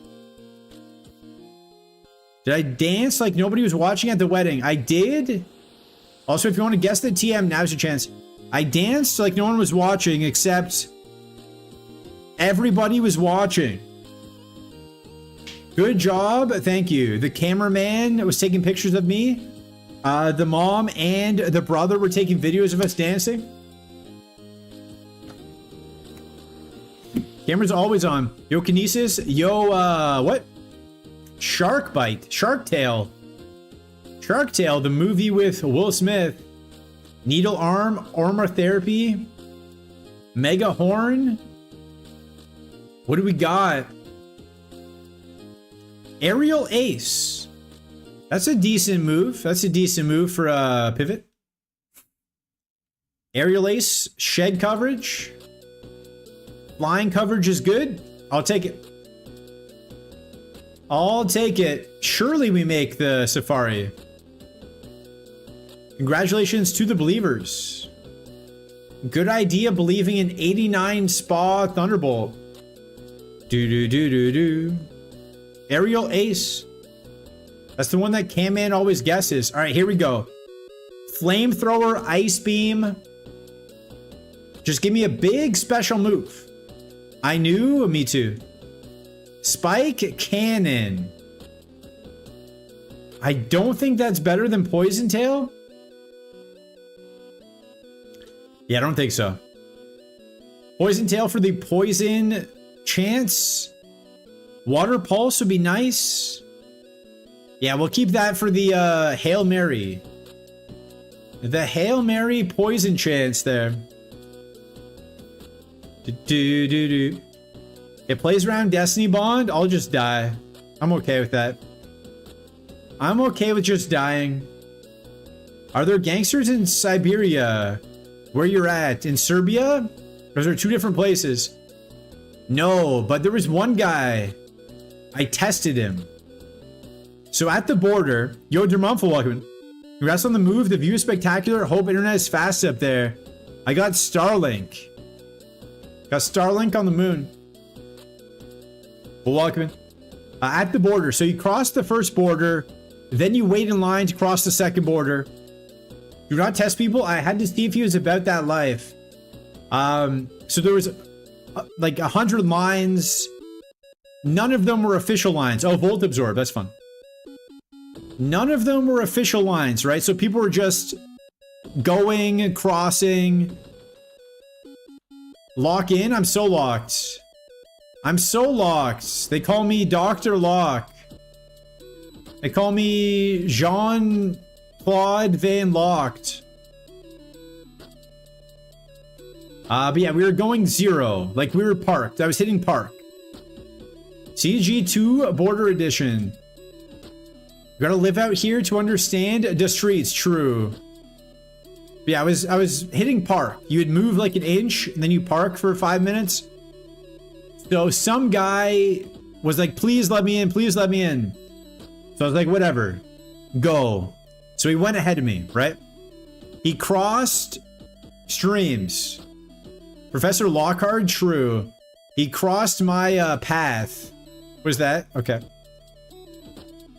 Did I dance like nobody was watching at the wedding? I did. Also, if you want to guess the TM, now's your chance. I danced like no one was watching, except everybody was watching. Good job. Thank you. The cameraman was taking pictures of me. The mom and the brother were taking videos of us dancing. Camera's always on. Yo, Kinesis. Yo, what? Shark Bite. Shark Tale. Shark Tale, the movie with Will Smith. Needle Arm. Aromatherapy. Mega Horn. What do we got? Aerial Ace. That's a decent move. That's a decent move for a pivot. Aerial Ace. Shed coverage. Flying coverage is good. I'll take it. I'll take it. Surely we make the Safari. Congratulations to the believers. Good idea believing in 89 Spa Thunderbolt. Do. Aerial Ace. That's the one that Cam-Man always guesses. All right, here we go. Flamethrower, Ice Beam. Just give me a big special move. I knew, me too. Spike Cannon. I don't think that's better than Poison Tail. Yeah, I don't think so. Poison Tail for the poison chance. Water Pulse would be nice. Yeah, we'll keep that for the Hail Mary. The Hail Mary poison chance there. It plays around Destiny Bond. I'll just die. I'm okay with that. I'm okay with just dying. Are there gangsters in Siberia? Where you're at? In Serbia? Those are two different places. No, but there was one guy. I tested him. So at the border, yo, Dermumful, welcome. Congrats on the move. The view is spectacular. Hope internet is fast up there. I got Starlink. Got Starlink on the moon. Well, welcome. At the border. So you cross the first border. Then you wait in line to cross the second border. Do not test people. I had to see if he was about that life. So there was like 100 lines. None of them were official lines. Oh, Volt Absorb. That's fun. None of them were official lines, right? So people were just going, crossing. Lock in? I'm so locked. I'm so locked. They call me Dr. Lock. They call me Jean-Claude Van Locked. But yeah, we were going 0. Like, we were parked. I was hitting park. CG2 Border Edition. You gotta live out here to understand the streets. True. But yeah, I was hitting park. You would move like an inch, and then you park for 5 minutes. So some guy was like, please let me in, please let me in. So I was like, whatever, go. So he went ahead of me, right? He crossed streams. Professor Lockhart, true. He crossed my path. What was that? Okay.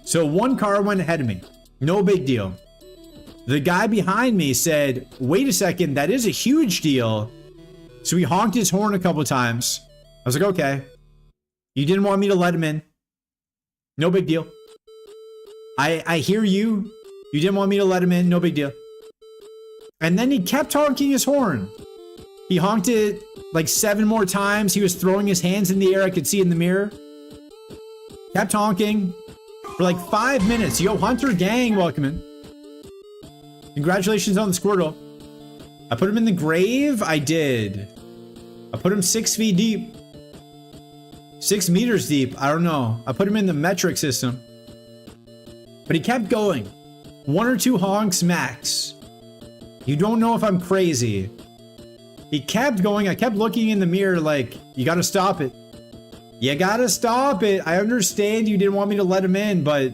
So one car went ahead of me. No big deal. The guy behind me said, wait a second, that is a huge deal. So he honked his horn a couple times. I was like, okay. You didn't want me to let him in. No big deal. I hear you. You didn't want me to let him in. No big deal. And then he kept honking his horn. He honked it like 7 more times. He was throwing his hands in the air. I could see in the mirror. Kept honking for like 5 minutes. Yo, Hunter Gang, welcome in. Congratulations on the Squirtle. I put him in the grave. I did. I put him 6 feet deep. 6 meters deep. I don't know. I put him in the metric system. But he kept going. 1 or 2 honks max. You don't know if I'm crazy. He kept going. I kept looking in the mirror like, you gotta stop it. You gotta stop it. I understand you didn't want me to let him in, but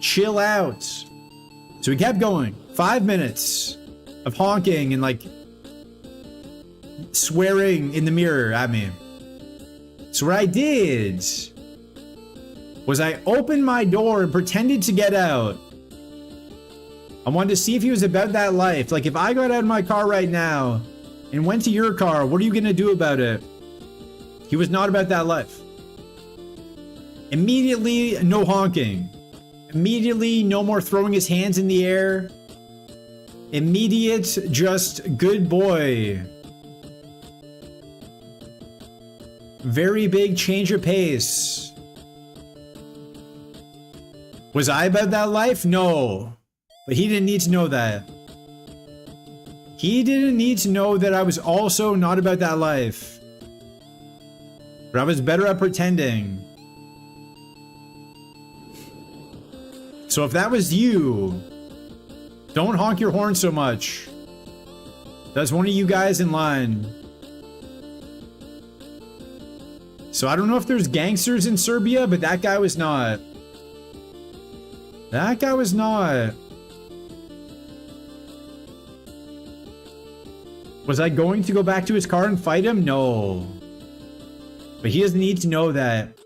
chill out. So we kept going. 5 minutes of honking and like swearing in the mirror at me. So what I did was I opened my door and pretended to get out. I wanted to see if he was about that life. Like, if I got out of my car right now and went to your car, what are you gonna do about it? He was not about that life. Immediately, no honking. Immediately, no more throwing his hands in the air. Immediate, just good boy. Very big change of pace. Was I about that life? No. But he didn't need to know that. He didn't need to know that I was also not about that life. But I was better at pretending. So if that was you, don't honk your horn so much. That's one of you guys in line. So I don't know if there's gangsters in Serbia, but that guy was not. That guy was not. Was I going to go back to his car and fight him? No. But he doesn't need to know that.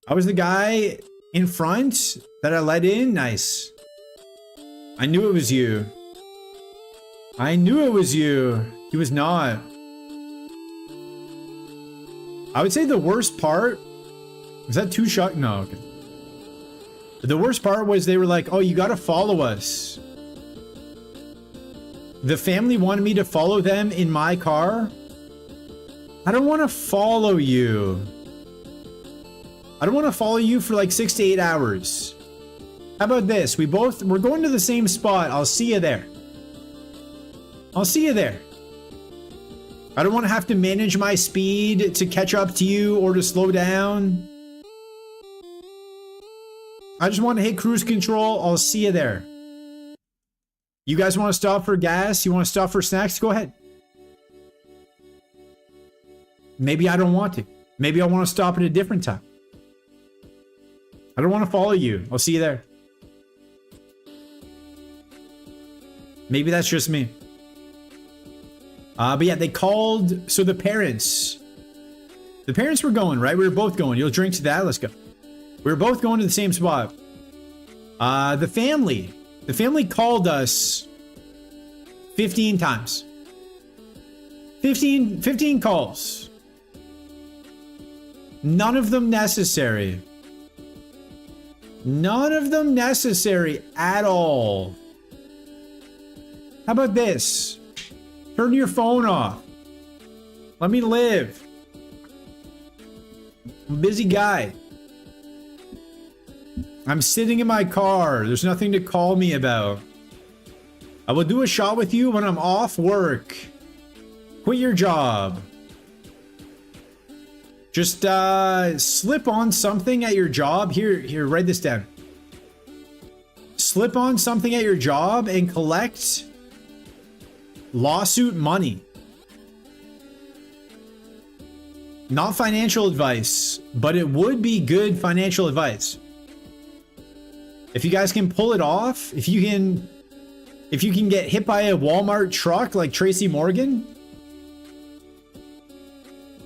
I was the guy in front that I let in. Nice. I knew it was you. I knew it was you. He was not. I would say the worst part... Was that 2 shot? No, okay. The worst part was they were like, oh, you gotta follow us. The family wanted me to follow them in my car. I don't want to follow you. I don't want to follow you for like 6 to 8 hours. How about this? We're going to the same spot. I'll see you there. I'll see you there. I don't want to have to manage my speed to catch up to you or to slow down. I just want to hit cruise control. I'll see you there. You guys want to stop for gas? You want to stop for snacks? Go ahead. Maybe I don't want to. Maybe I want to stop at a different time. I don't want to follow you. I'll see you there. Maybe that's just me. But yeah, they called. So the parents were going, right? We were both going. You'll drink to that. Let's go. We were both going to the same spot. The family called us 15 times. 15 calls. None of them necessary. None of them necessary at all. How about this? Turn your phone off. Let me live. I'm a busy guy. I'm sitting in my car. There's nothing to call me about. I will do a shot with you when I'm off work. Quit your job. Just slip on something at your job. Here, write this down. Slip on something at your job and collect lawsuit money. Not financial advice, but it would be good financial advice. If you guys can pull it off, if you can get hit by a Walmart truck like Tracy Morgan.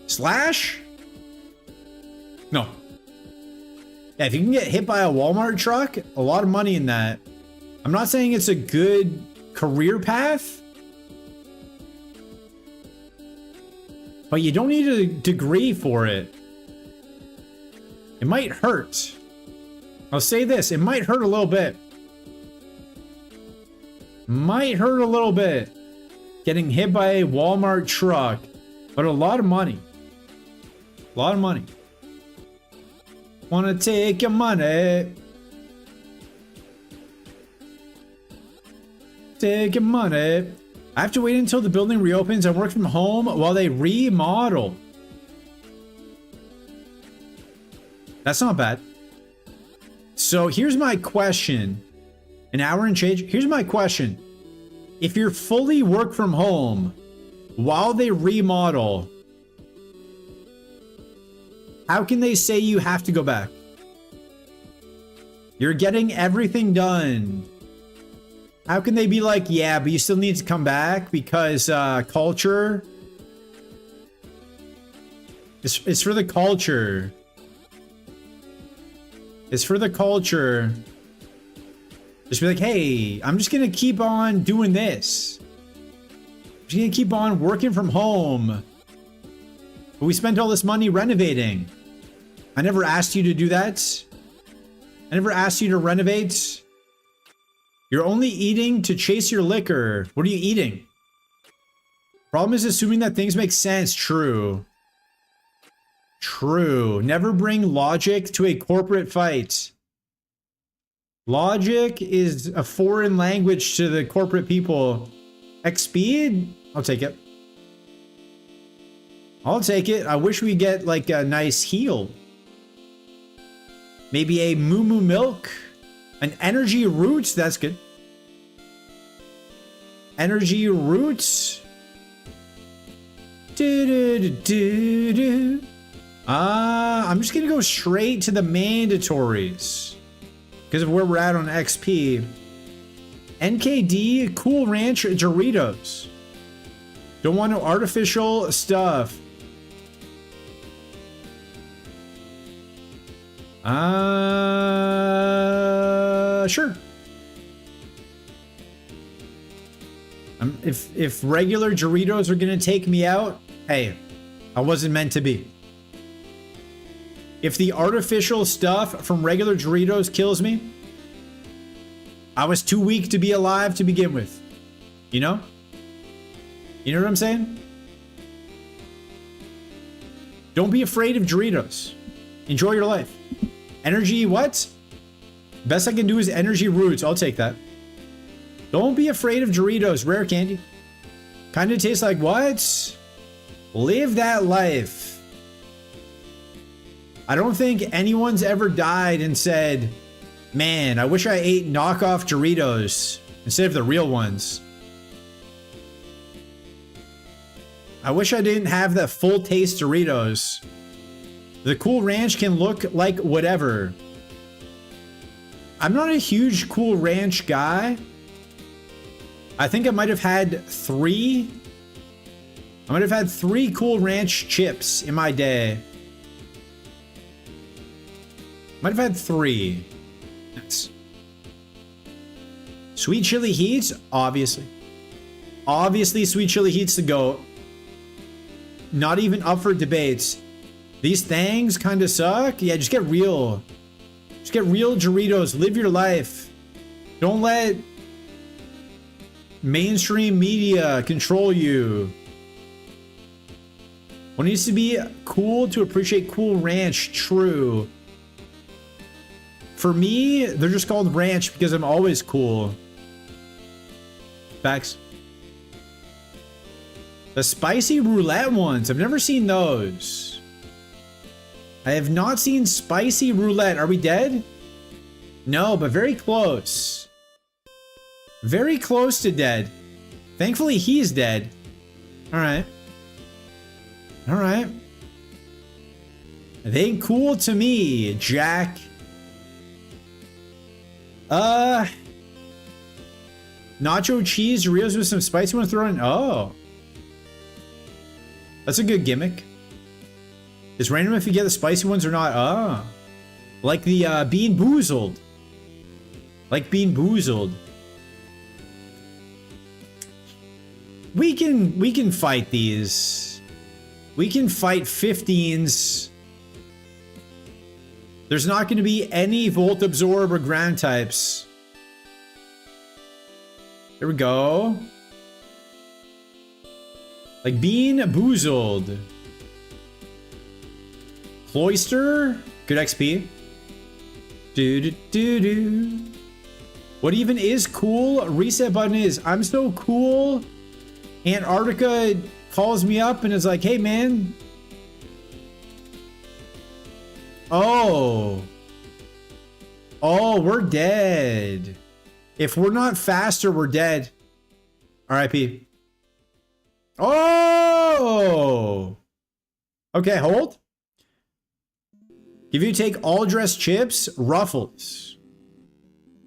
Slash? No. Yeah, if you can get hit by a Walmart truck, a lot of money in that. I'm not saying it's a good career path, but you don't need a degree for it. It might hurt. I'll say this, it might hurt a little bit. Might hurt a little bit. Getting hit by a Walmart truck, but a lot of money. A lot of money. Wanna take your money. Take your money. I have to wait until the building reopens and work from home while they remodel. That's not bad. So here's my question. An hour and change. Here's my question. If you're fully work from home while they remodel, how can they say you have to go back? You're getting everything done. How can they be like, yeah, but you still need to come back because culture? It's for the culture. It's for the culture. Just be like, hey, I'm just gonna keep on doing this. I'm just gonna keep on working from home. But we spent all this money renovating. I never asked you to do that. I never asked you to renovate. You're only eating to chase your liquor. What are you eating? Problem is assuming that things make sense. True. True. Never bring logic to a corporate fight. Logic is a foreign language to the corporate people. X speed? I'll take it. I'll take it. I wish we get like a nice heal. Maybe a moo moo milk. An energy roots. That's good. Energy roots. I'm just gonna go straight to the mandatories because of where we're at on XP. NKD, Cool Ranch Doritos. Don't want no artificial stuff. Sure. If regular Doritos are gonna take me out, hey, I wasn't meant to be. If the artificial stuff from regular Doritos kills me, I was too weak to be alive to begin with. You know? You know what I'm saying? Don't be afraid of Doritos. Enjoy your life. Energy what? Best I can do is energy roots. I'll take that. Don't be afraid of Doritos. Rare candy. Kind of tastes like what? Live that life. I don't think anyone's ever died and said, man, I wish I ate knockoff Doritos instead of the real ones. I wish I didn't have that full taste Doritos. The Cool Ranch can look like whatever. I'm not a huge Cool Ranch guy. I think I might have had three. I might have had 3 Cool Ranch chips in my day. Might have had 3. Nice. Sweet Chili Heats? Obviously. Obviously, Sweet Chili Heat's the GOAT. Not even up for debates. These things kind of suck. Yeah, just get real. Just get real Doritos. Live your life. Don't let mainstream media control you. What needs to be cool to appreciate Cool Ranch? True. For me, they're just called Ranch because I'm always cool. Facts. The spicy roulette ones. I've never seen those. I have not seen spicy roulette. Are we dead? No, but very close. Very close to dead. Thankfully, he's dead. All right. All right. They ain't cool to me, Jack. Nacho cheese Doritos with some spicy one thrown in. Oh. That's a good gimmick. It's random if you get the spicy ones or not. Ah. Like the Bean Boozled. Like Bean Boozled. We can fight these. We can fight 15s. There's not going to be any Volt Absorb or Ground types. There we go. Like Bean Boozled. Cloyster. Good XP. Do. What even is cool? Reset button is, I'm so cool. Antarctica calls me up and is like, hey man. Oh, we're dead. If we're not faster, we're dead. RIP. Oh. Okay, hold. If you take all dressed chips, Ruffles.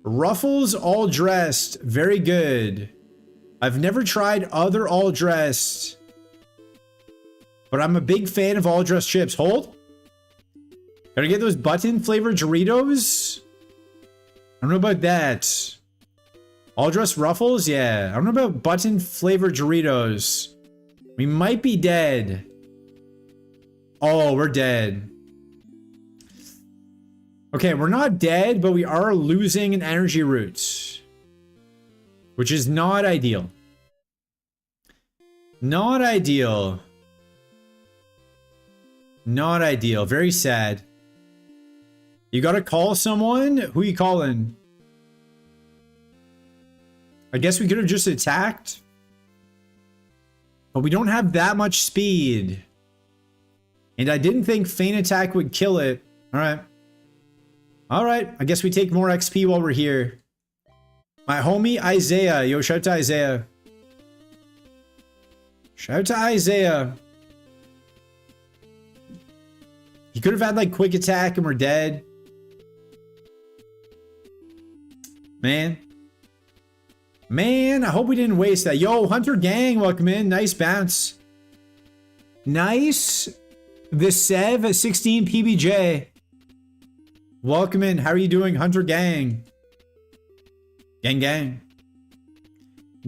Ruffles all dressed. Very good. I've never tried other all dressed, but I'm a big fan of all dressed chips. Hold. Gotta get those button flavored Doritos. I don't know about that. All dressed Ruffles? Yeah. I don't know about button flavored Doritos. We might be dead. Oh, we're dead. Okay, we're not dead, but we are losing an energy root, which is not ideal. Not ideal. Not ideal. Very sad. You gotta call someone? Who you calling? I guess we could have just attacked. But we don't have that much speed. And I didn't think Feint Attack would kill it. Alright. Alright. I guess we take more XP while we're here. My homie Isaiah. Yo, shout out to Isaiah. Shout out to Isaiah. He could have had like quick attack and we're dead. Man. Man, I hope we didn't waste that. Yo, Hunter Gang, welcome in. Nice bounce. Nice. The Sev at 16 PBJ. Welcome in. How are you doing, Hunter Gang? Gang, gang.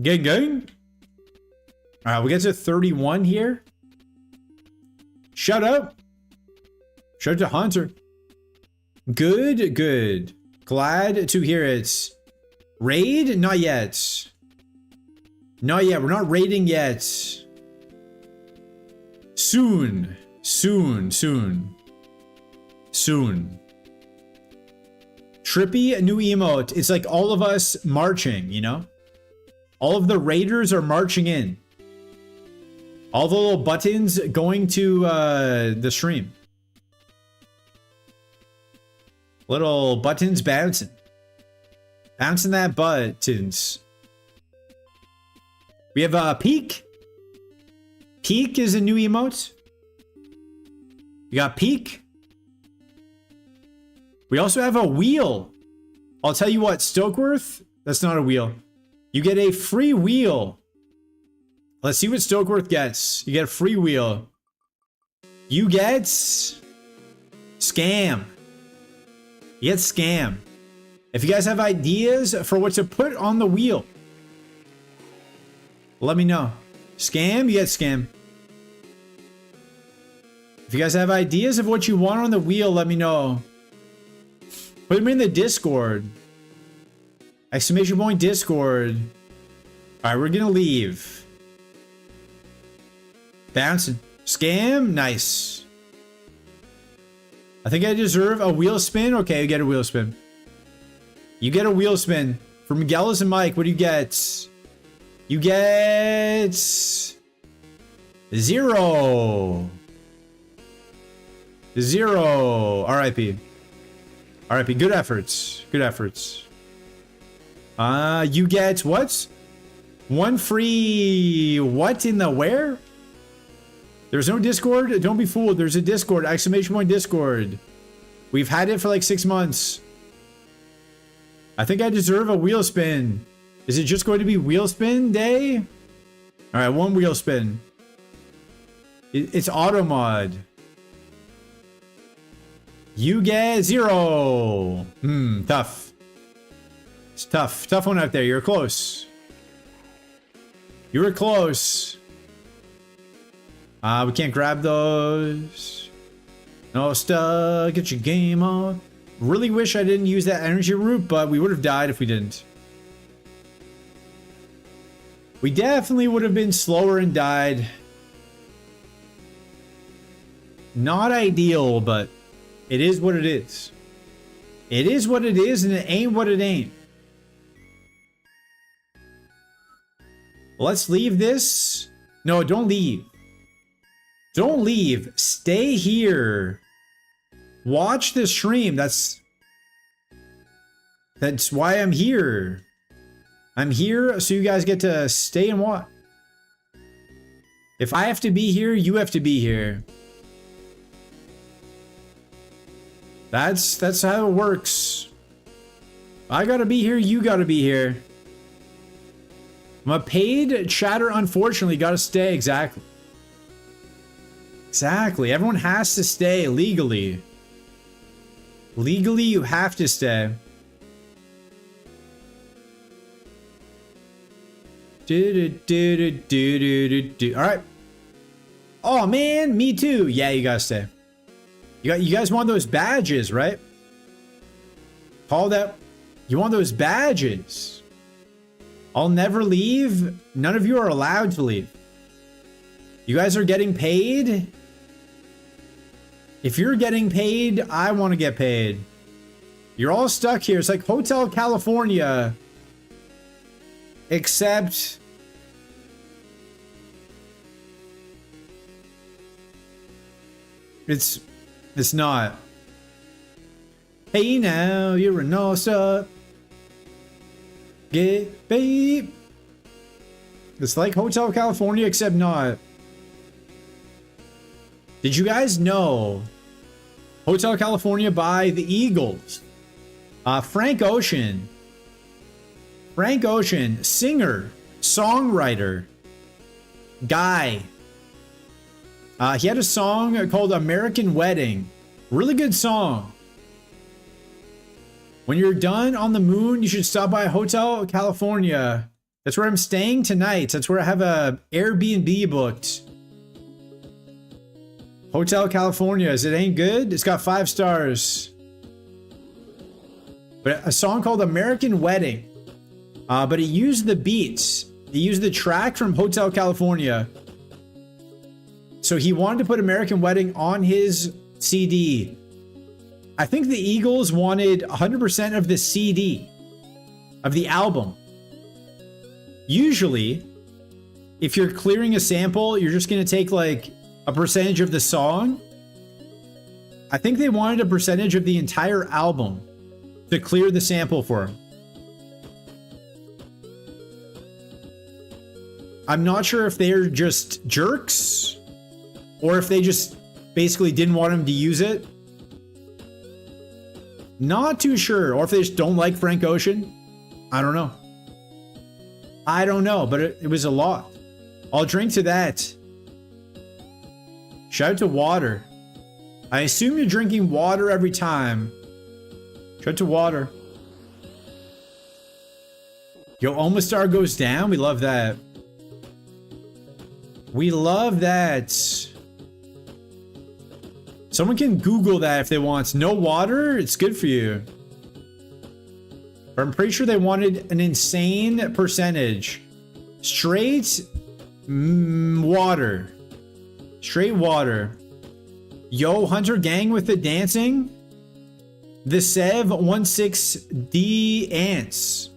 Gang, gang. All right, we get to 31 here. Shut up. Shout out to Hunter. Good, good. Glad to hear it. Raid? Not yet. Not yet. We're not raiding yet. Soon. Soon. Soon. Soon. Trippy new emote. It's like all of us marching, you know? All of the raiders are marching in. All the little buttons going to the stream. Little buttons bouncing. Bouncing that buttons. We have Peak. Peak is a new emote. We got Peak. We also have a wheel. I'll tell you what, Stokeworth, that's not a wheel. You get a free wheel. Let's see what Stokeworth gets. You get a free wheel. You get Scam. You get Scam. If you guys have ideas for what to put on the wheel, let me know. Scam, you get Scam. If you guys have ideas of what you want on the wheel, let me know. Put them in the Discord. Exclamation point Discord. Alright, we're gonna leave. Bouncing. Scam, nice. I think I deserve a wheel spin. Okay, you get a wheel spin. You get a wheel spin. For Miguelis and Mike, what do you get? You get 0. 0. RIP. RIP. Good efforts. Good efforts. You get what? One free what in the where? There's no Discord? Don't be fooled. There's a Discord. Exclamation point Discord. We've had it for like 6 months. I think I deserve a wheel spin. Is it just going to be wheel spin day? All right, one wheel spin. It's auto mod. You get 0. Tough. It's tough. Tough one out there. You're close. You were close. We can't grab those. No stuff. Get your game on. Really wish I didn't use that energy root, but we would have died if we didn't. We definitely would have been slower and died. Not ideal, but it is what it is. It is what it is, and it ain't what it ain't. Let's leave this. No, don't leave. Don't leave. Stay here. Watch the stream. That's why I'm here. I'm here so you guys get to stay and watch. If I have to be here, you have to be here. That's how it works. I gotta be here, you gotta be here. I'm a paid chatter, unfortunately, gotta stay. Exactly. Exactly. Everyone has to stay legally. Legally, you have to stay. Alright. Oh man, me too. Yeah, you gotta stay. You guys want those badges, right? Call that. You want those badges. I'll never leave. None of you are allowed to leave. You guys are getting paid. If you're getting paid, I want to get paid. You're all stuck here. It's like Hotel California. Except... It's not. Hey now, you're an all-star. Get paid. It's like Hotel California, except not. Did you guys know Hotel California by the Eagles? Frank Ocean. Frank Ocean, singer, songwriter, guy. He had a song called American Wedding. Really good song. When you're done on the moon, you should stop by Hotel California. That's where I'm staying tonight. That's where I have a Airbnb booked. Hotel California. Is it ain't good? It's got 5 stars. But a song called American Wedding. But it used the beats. It used the track from Hotel California. So he wanted to put American Wedding on his CD. I think the Eagles wanted 100% of the CD. Of the album. Usually, if you're clearing a sample, you're just going to take like a percentage of the song. I think they wanted a percentage of the entire album to clear the sample for him. I'm not sure if they're just jerks or if they just basically didn't want him to use it. Not too sure. Or if they just don't like Frank Ocean. I don't know. I don't know, but it was a lot. I'll drink to that. Shout out to water. I assume you're drinking water every time. Shout out to water. Yo, Omastar goes down. We love that. We love that. Someone can Google that if they want. No water? It's good for you. But I'm pretty sure they wanted an insane percentage. Straight water. Straight water. Yo, Hunter Gang with the dancing. The Sev 16D Ants.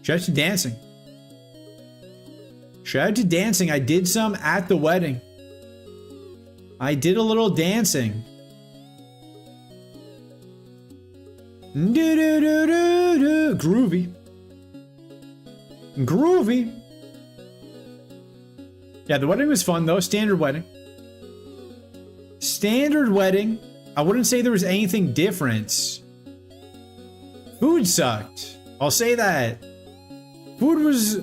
Shout out to dancing. Shout out to dancing. I did some at the wedding. I did a little dancing. Groovy. Groovy. Yeah, the wedding was fun though. Standard wedding. Standard wedding. I wouldn't say there was anything different. Food sucked. I'll say that. Food was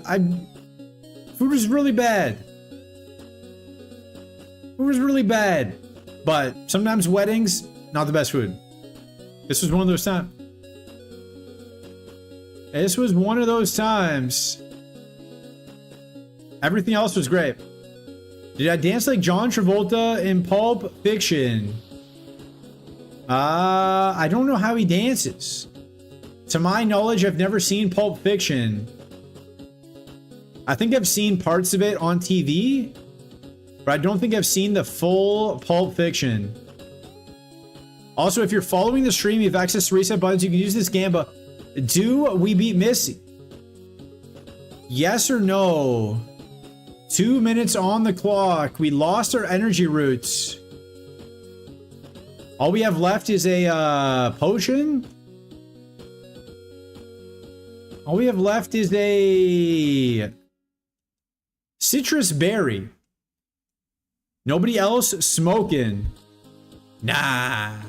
really bad. Food was really bad. But sometimes weddings, not the best food. This was one of those times. This was one of those times. Everything else was great. Did I dance like John Travolta in Pulp Fiction? I don't know how he dances. To my knowledge, I've never seen Pulp Fiction. I think I've seen parts of it on TV, but I don't think I've seen the full Pulp Fiction. Also, if you're following the stream, you have access to reset buttons. You can use this Gamba. Do we beat Missy? Yes or no? 2 minutes on the clock. We lost our energy roots. All we have left is a potion. All we have left is a citrus berry. Nobody else smoking. Nah.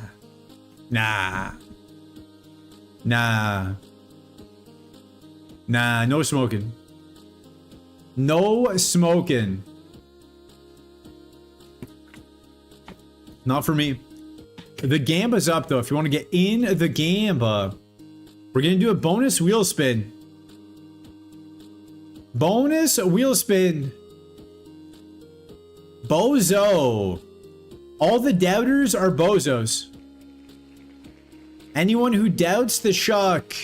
Nah. Nah. Nah, no smoking. No smoking. Not for me. The Gamba's up though. If you want to get in the Gamba, we're going to do a bonus wheel spin. Bonus wheel spin. Bozo. All the doubters are bozos. Anyone who doubts the shuck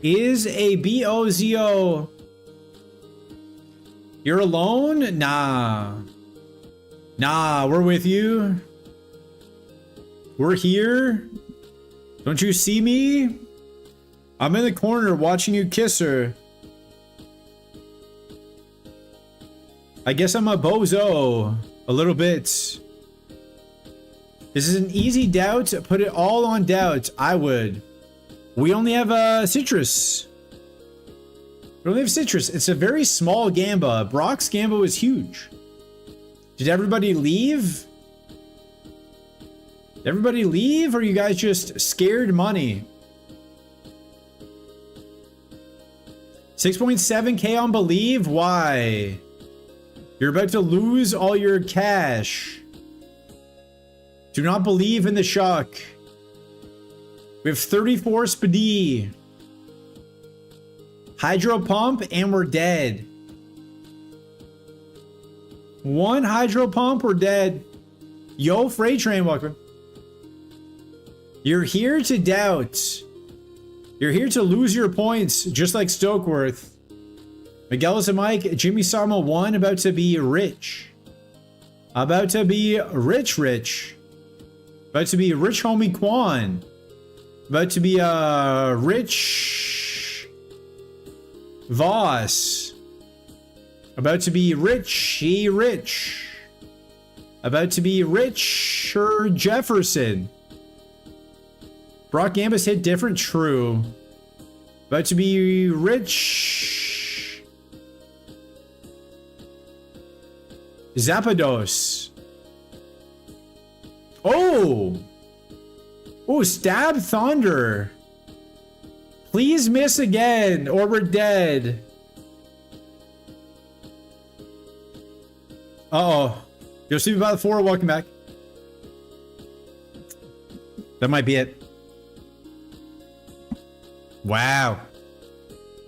is a bozo. You're alone? Nah. Nah, we're with you. We're here. Don't you see me? I'm in the corner watching you kiss her. I guess I'm a bozo. A little bit. This is an easy doubt. Put it all on doubt. I would. We only have citrus. We only have citrus. It's a very small gamba. Brock's gamba was huge. Did everybody leave? Did everybody leave, or are you guys just scared money? 6.7k on believe? Why? You're about to lose all your cash. Do not believe in the shock. We have 34 speedy. Hydro pump and we're dead. One hydro pump, we're dead. Yo, freight train, welcome. You're here to doubt. You're here to lose your points, just like Stokeworth. Miguel is a Mike. Jimmy Sama 1, about to be rich. About to be rich. About to be rich homie Quan. About to be rich Voss. About to be rich. About to be richer Jefferson. Brock Gambus hit different, true. About to be rich Zapdos. Oh! Oh, Stab Thunder. Please miss again, or we're dead. Uh-oh. You'll see me by the 4, welcome back. That might be it. Wow.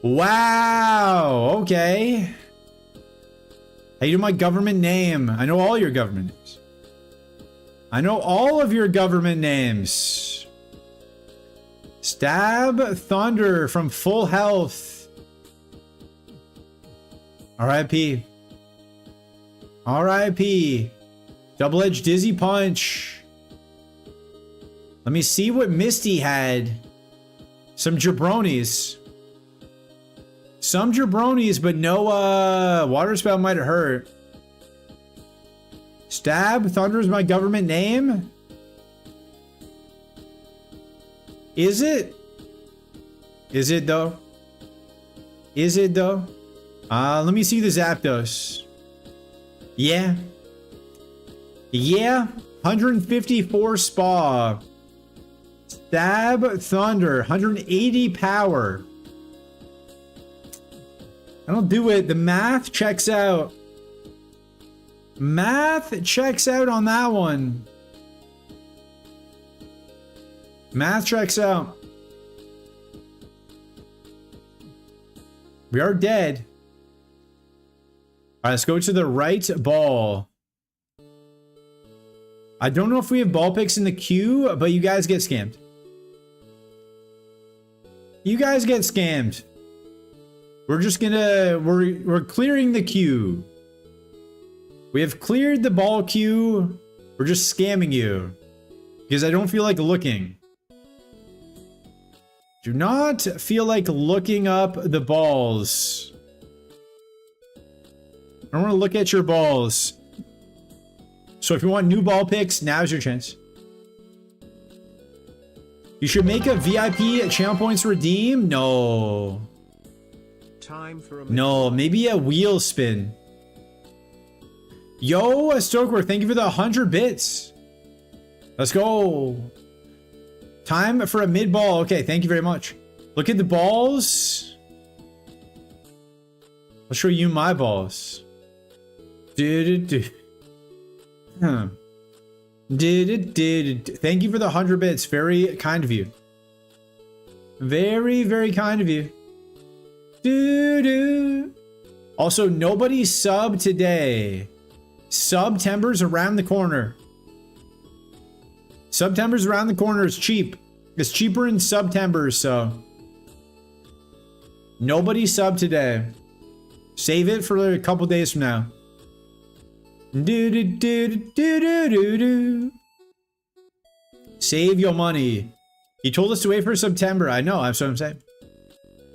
Wow, okay. How you do my government name? I know all your government names. I know all of your government names. Stab Thunder from Full Health. R.I.P. R.I.P. Double-edged Dizzy Punch. Let me see what Misty had. Some jabronis. Some jabronis, but no water spell might have hurt. Stab Thunder is my government name? Is it? Is it though? Is it though? Let me see the Zapdos. Yeah. Yeah. 154 spa. Stab Thunder. 180 power. I don't do it. The math checks out. Math checks out on that one. Math checks out. We are dead. All right, let's go to the right ball. I don't know if we have ball picks in the queue, but you guys get scammed. You guys get scammed. We're just gonna, we're clearing the queue. We have cleared the ball queue. We're just scamming you. Because I don't feel like looking. Do not feel like looking up the balls. I don't want to look at your balls. So if you want new ball picks, now's your chance. You should make a VIP channel points redeem? No. Time for a no, maybe a wheel spin. Yo, Stokeworth, thank you for the 100 bits. Let's go. Time for a mid ball. Okay, thank you very much. Look at the balls. I'll show you my balls. Thank you for the 100 bits. Very kind of you. Very, very kind of you. Also, nobody sub today. September's around the corner. September's around the corner. It's cheap. It's cheaper in September, so. Nobody sub today. Save it for a couple days from now. Do do do do do do do. Save your money. He told us to wait for September. I know, that's what I'm saying.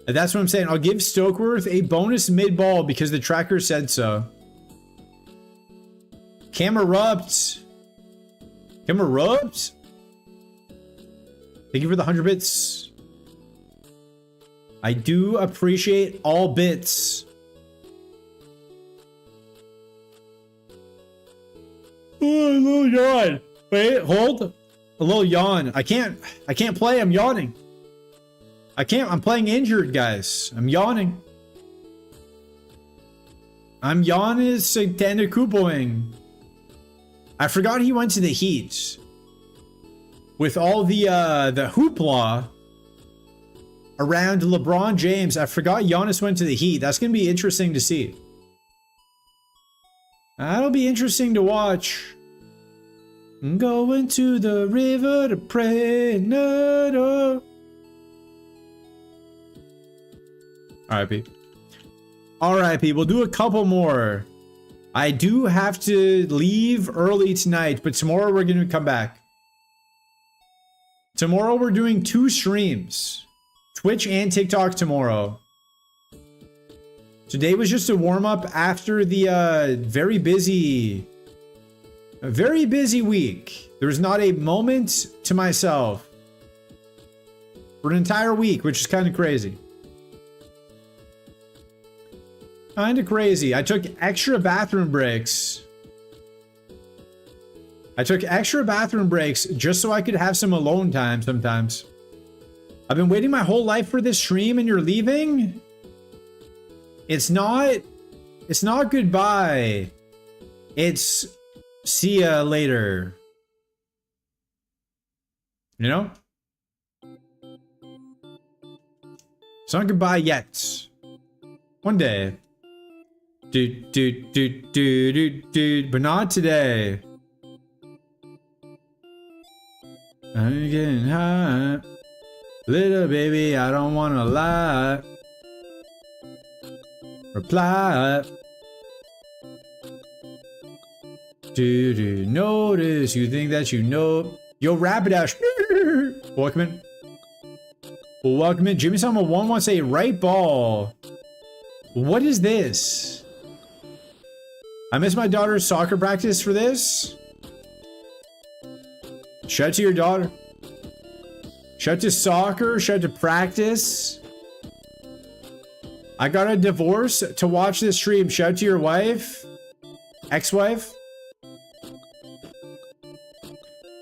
That's what I'm saying. I'll give Stokeworth a bonus mid-ball because the tracker said so. Camerupt. Camerupt? Thank you for the 100 bits. I do appreciate all bits. Oh, a little yawn. Wait, hold. A little yawn. I can't play. I'm yawning. I'm playing injured, guys. I'm yawning. I'm yawning Satanakupoing. I forgot he went to the Heat. With all the hoopla around LeBron James, I forgot Giannis went to the Heat. That's going to be interesting to see. That'll be interesting to watch. I'm going to the river to pray. No. R.I.P. R.I.P. We'll do a couple more. I do have to leave early tonight, but tomorrow we're going to come back. Tomorrow we're doing 2 streams. Twitch and TikTok tomorrow. Today was just a warm-up after the very busy week. There was not a moment to myself for an entire week, which is kind of crazy. Kind of crazy. I took extra bathroom breaks. Just so I could have some alone time sometimes. I've been waiting my whole life for this stream and you're leaving? It's not goodbye. It's see ya later. You know? It's not goodbye yet. One day. But not today. I'm getting hot. Little baby, I don't wanna lie. Reply. Notice you think that you know. Yo, Rapidash. Welcome in. Jimmy Sama 1 wants a right ball. What is this? I missed my daughter's soccer practice for this. Shout out to your daughter. Shout out to soccer. Shout out to practice. I got a divorce to watch this stream. Shout out to your wife. Ex-wife.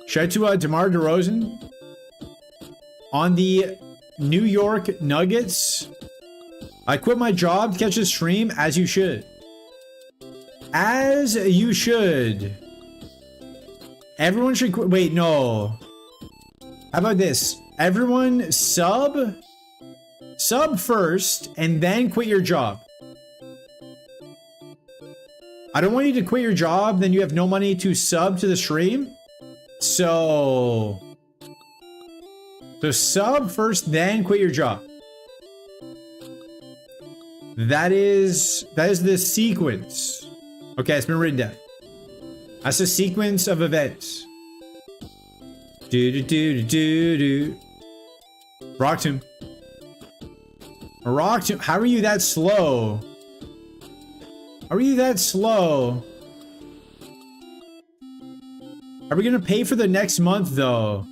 Shout out to DeMar DeRozan. On the New York Nuggets. I quit my job to catch this stream, as you should. As you should. Everyone should quit. Wait, no. How about this? Everyone sub first and then quit your job. I don't want you to quit your job, then you have no money to sub to the stream. So sub first, then quit your job. That is the sequence. Okay, it's been written down. That's a sequence of events. Rock tomb. Rock tomb. How are you that slow? Are you that slow? Are we gonna pay for the next month though?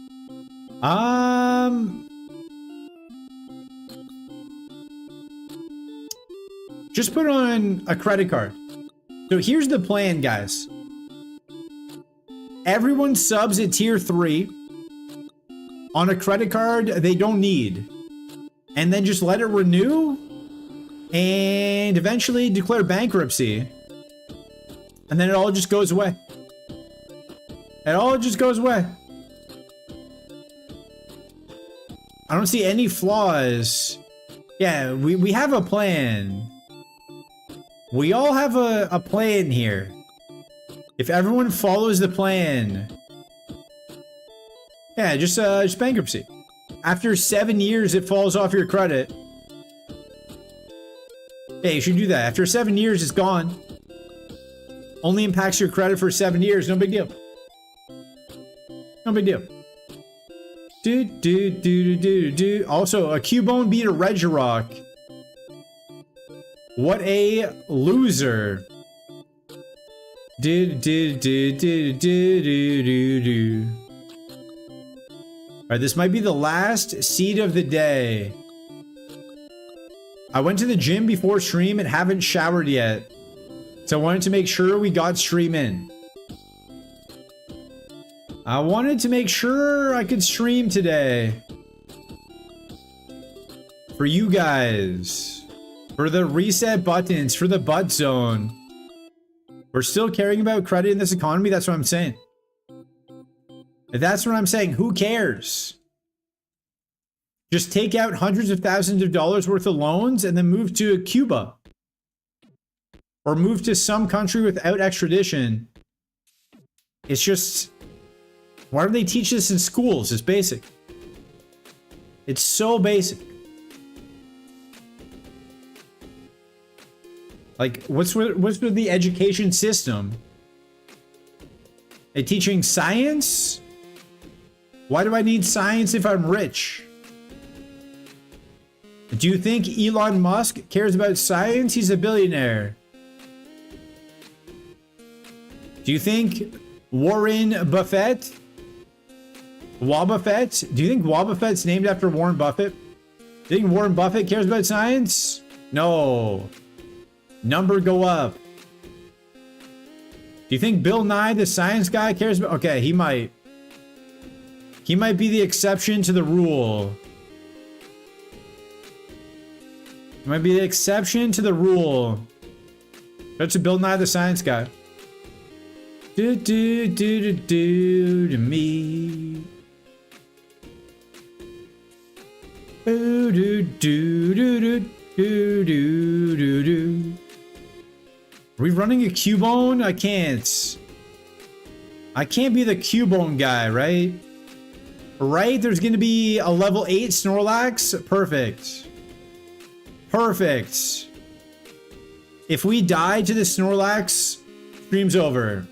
Just put on a credit card. So here's the plan, guys. Everyone subs at tier 3 on a credit card they don't need. And then just let it renew and eventually declare bankruptcy. And then it all just goes away. It all just goes away. I don't see any flaws. Yeah, we have a plan. We all have a plan here. If everyone follows the plan. Yeah, just bankruptcy. After 7 years, it falls off your credit. Yeah, you should do that. After 7 years, it's gone. Only impacts your credit for 7 years. No big deal. No big deal. Also, a Cubone beat a Regirock. What a loser. Alright, this might be the last seed of the day. I went to the gym before stream and haven't showered yet. So I wanted to make sure we got stream in. I wanted to make sure I could stream today. For you guys. For the reset buttons. For the butt zone. We're still caring about credit in this economy. That's what I'm saying. If that's what I'm saying, who cares? Just take out hundreds of thousands of dollars worth of loans and then move to Cuba. Or move to some country without extradition. It's just... Why don't they teach this in schools? It's basic. It's so basic. Like, what's with the education system? They teaching science? Why do I need science if I'm rich? Do you think Elon Musk cares about science? He's a billionaire. Do you think Warren Buffett? Wobbuffet? Do you think Wobbuffet's named after Warren Buffett? Do you think Warren Buffett cares about science? No. Number go up. Do you think Bill Nye, the science guy, cares about... Okay, he might. He might be the exception to the rule. He might be the exception to the rule. That's a Bill Nye, the science guy. Do to me. Do do do do do do do. Are we running a Cubone? I can't. I can't be the Cubone guy, right? Right? There's gonna be a level 8 Snorlax? Perfect. Perfect. If we die to the Snorlax, stream's over.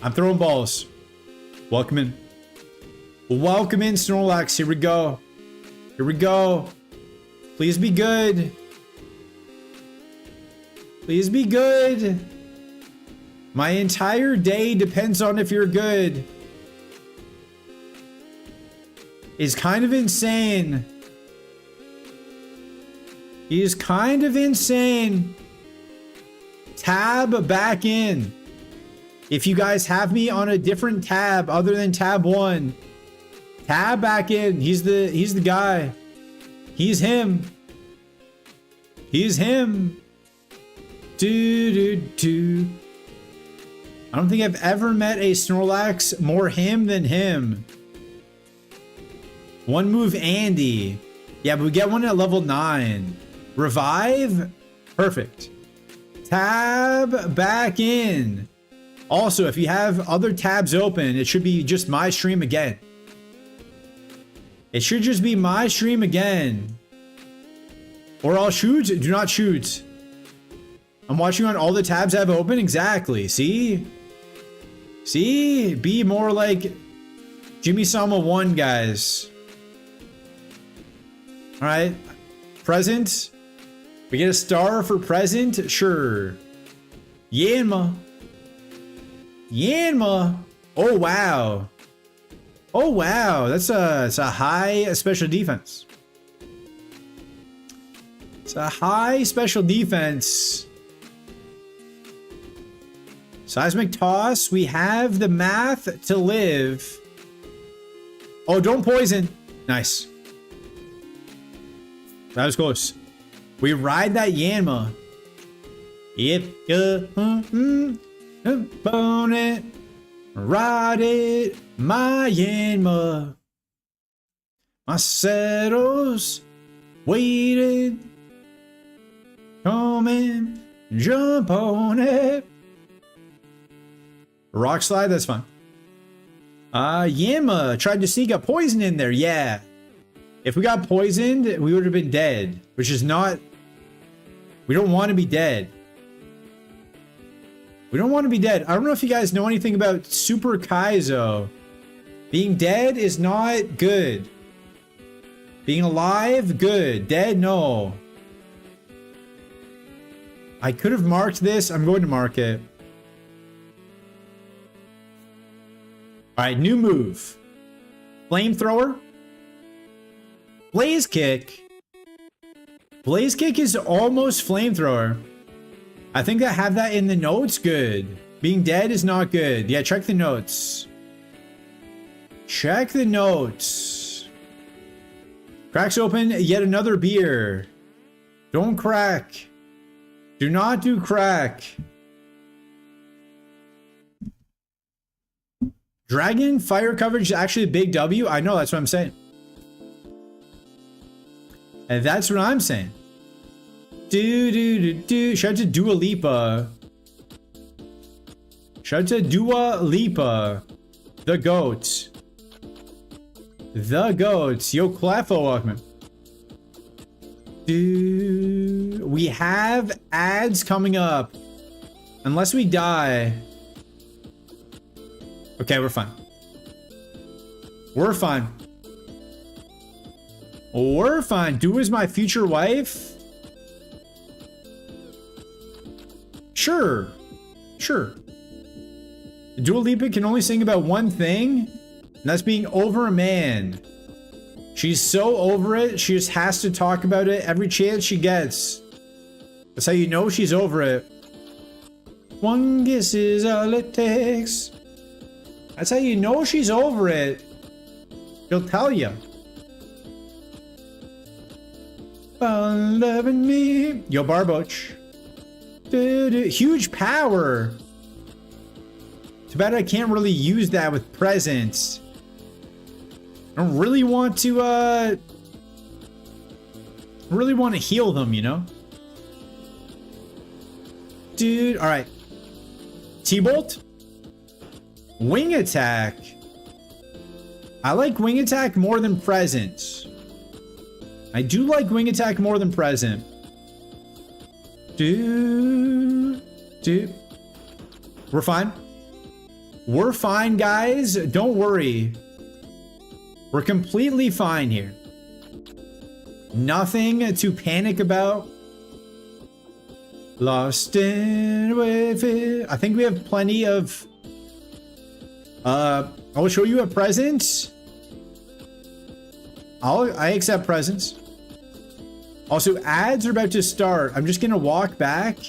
I'm throwing balls. Welcome in. Welcome in, Snorlax. Here we go. Here we go. Please be good. Please be good. My entire day depends on if you're good. Is kind of insane. He is kind of insane. Tab back in. If you guys have me on a different tab other than tab 1, tab back in. He's the guy. He's him. He's him. Do. I don't think I've ever met a Snorlax more him than him. One move Andy. Yeah, but we get one at level 9. Revive? Perfect. Tab back in. Also, if you have other tabs open, it should be just my stream again. It should just be my stream again. Or I'll shoot. Do not shoot. I'm watching on all the tabs I have open. Exactly. See? See? Be more like Jimmy Sama 1, guys. Alright. Present. We get a star for present? Sure. Yanma. Yanma. Oh, wow. Oh, wow. That's a high special defense. It's a high special defense. Seismic toss. We have the math to live. Oh, don't poison. Nice. That was close. We ride that Yanma. If you bone it, ride it, my Yanma. My saddle's waited. Come in, jump on it. Rock slide, that's fine. Yanma tried to sneak a poison in there. Yeah. If we got poisoned, we would have been dead, which is not... We don't want to be dead. We don't want to be dead. I don't know if you guys know anything about Super Kaizo. Being dead is not good. Being alive, good. Dead, no. I could have marked this. I'm going to mark it. Alright, new move. Flamethrower. Blaze Kick. Blaze Kick is almost Flamethrower. I think I have that in the notes. Good. Being dead is not good. Yeah, check the notes. Check the notes. Cracks open yet another beer. Don't crack. Do not do crack. Dragon fire coverage is actually a big W. I know, that's what I'm saying. And that's what I'm saying. Shout out to Dua Lipa. Shout out to Dua Lipa. The goat. The goats. Yo, Clefo, welcome. Dude, we have ads coming up. Unless we die. Okay, we're fine. We're fine. We're fine. Do is my future wife? Sure. Sure. Dua Lipa can only sing about one thing, and that's being over a man. She's so over it, she just has to talk about it every chance she gets. That's how you know she's over it. One kiss is all it takes. That's how you know she's over it. She'll tell you. Fun loving me. Yo, Barboach. Huge power. Too bad I can't really use that with presents. I don't really want to, heal them, you know? Dude, alright. T-Bolt? Wing attack. I like wing attack more than present. I do like wing attack more than present. Dude. We're fine. We're fine, guys. Don't worry. We're completely fine here. Nothing to panic about. Lost in with it. I think we have plenty of... I'll show you a present. I accept presents. Also, ads are about to start. I'm just gonna walk back.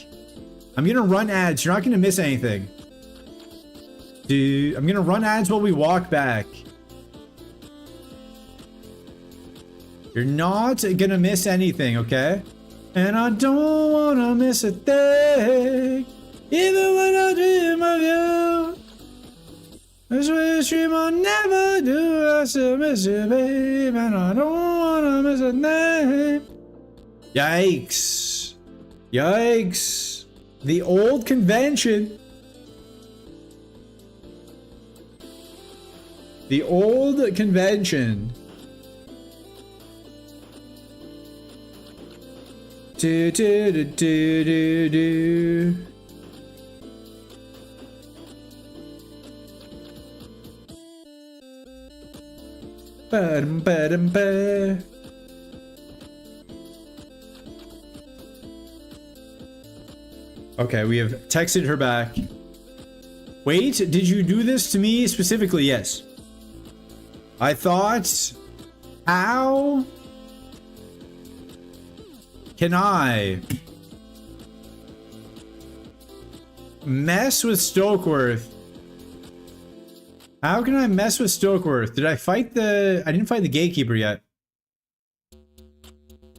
I'm gonna run ads. You're not gonna miss anything. Dude, I'm gonna run ads while we walk back. You're not gonna miss anything, okay? And I don't wanna miss a thing. Even when I dream of you. I swear dream I'll never do. I still miss you, babe. And I don't wanna miss a thing. Yikes. Yikes. The old convention. The old convention. Do do do do do do. Ba-dum, ba-dum, ba. Okay, we have texted her back. Wait, did you do this to me specifically? Yes. I thought, how can I mess with Stokeworth? How can I mess with Stokeworth? Did I fight the... I didn't fight the gatekeeper yet.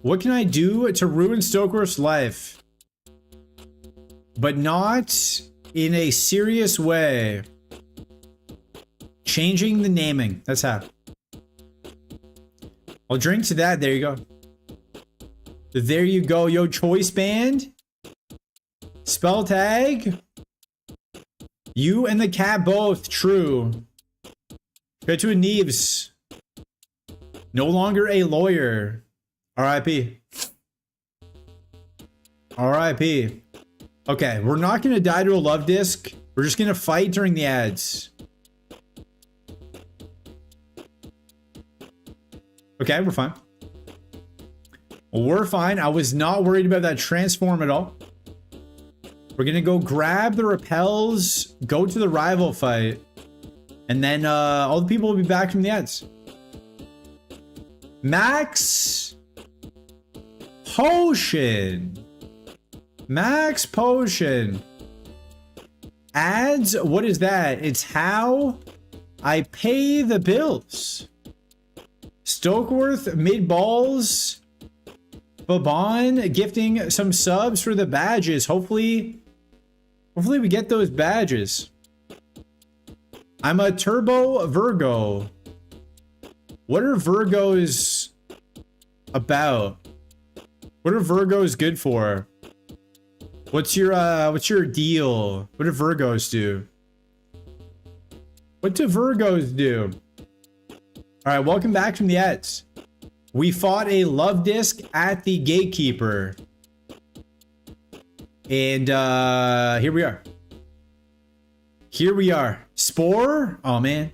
What can I do to ruin Stokeworth's life? But not in a serious way. Changing the naming. That's how. I'll drink to that. There you go. There you go. Yo, choice band. Spell tag. You and the cat both. True. Get to a Neves. No longer a lawyer. R.I.P. R.I.P. Okay, we're not gonna die to a love disc. We're just gonna fight during the ads. Okay, we're fine. We're fine. I was not worried about that transform at all. We're gonna go grab the repels, go to the rival fight, and then all the people will be back from the ads. Max Potion. Max Potion. Ads? What is that? It's how I pay the bills. Stokeworth, mid balls. Babon gifting some subs for the badges. Hopefully we get those badges. I'm a Turbo Virgo. What are Virgos about? What are Virgos good for? What's your deal? What do Virgos do? What do Virgos do? All right, welcome back from the ads. We fought a love disc at the gatekeeper. And here we are. Here we are. Spore? Oh man.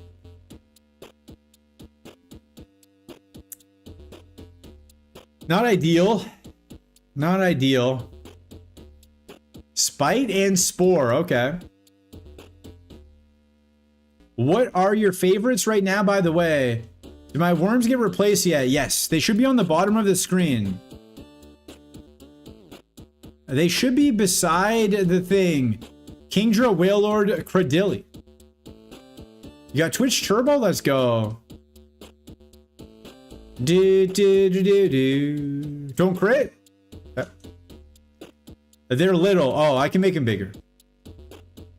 Not ideal. Not ideal. Spite and Spore, okay. What are your favorites right now, by the way? Do my worms get replaced yet? Yes, they should be on the bottom of the screen. They should be beside the thing. Kingdra, Whalelord, Credilli. You got Twitch Turbo? Let's go. Don't crit. They're little. Oh, I can make them bigger.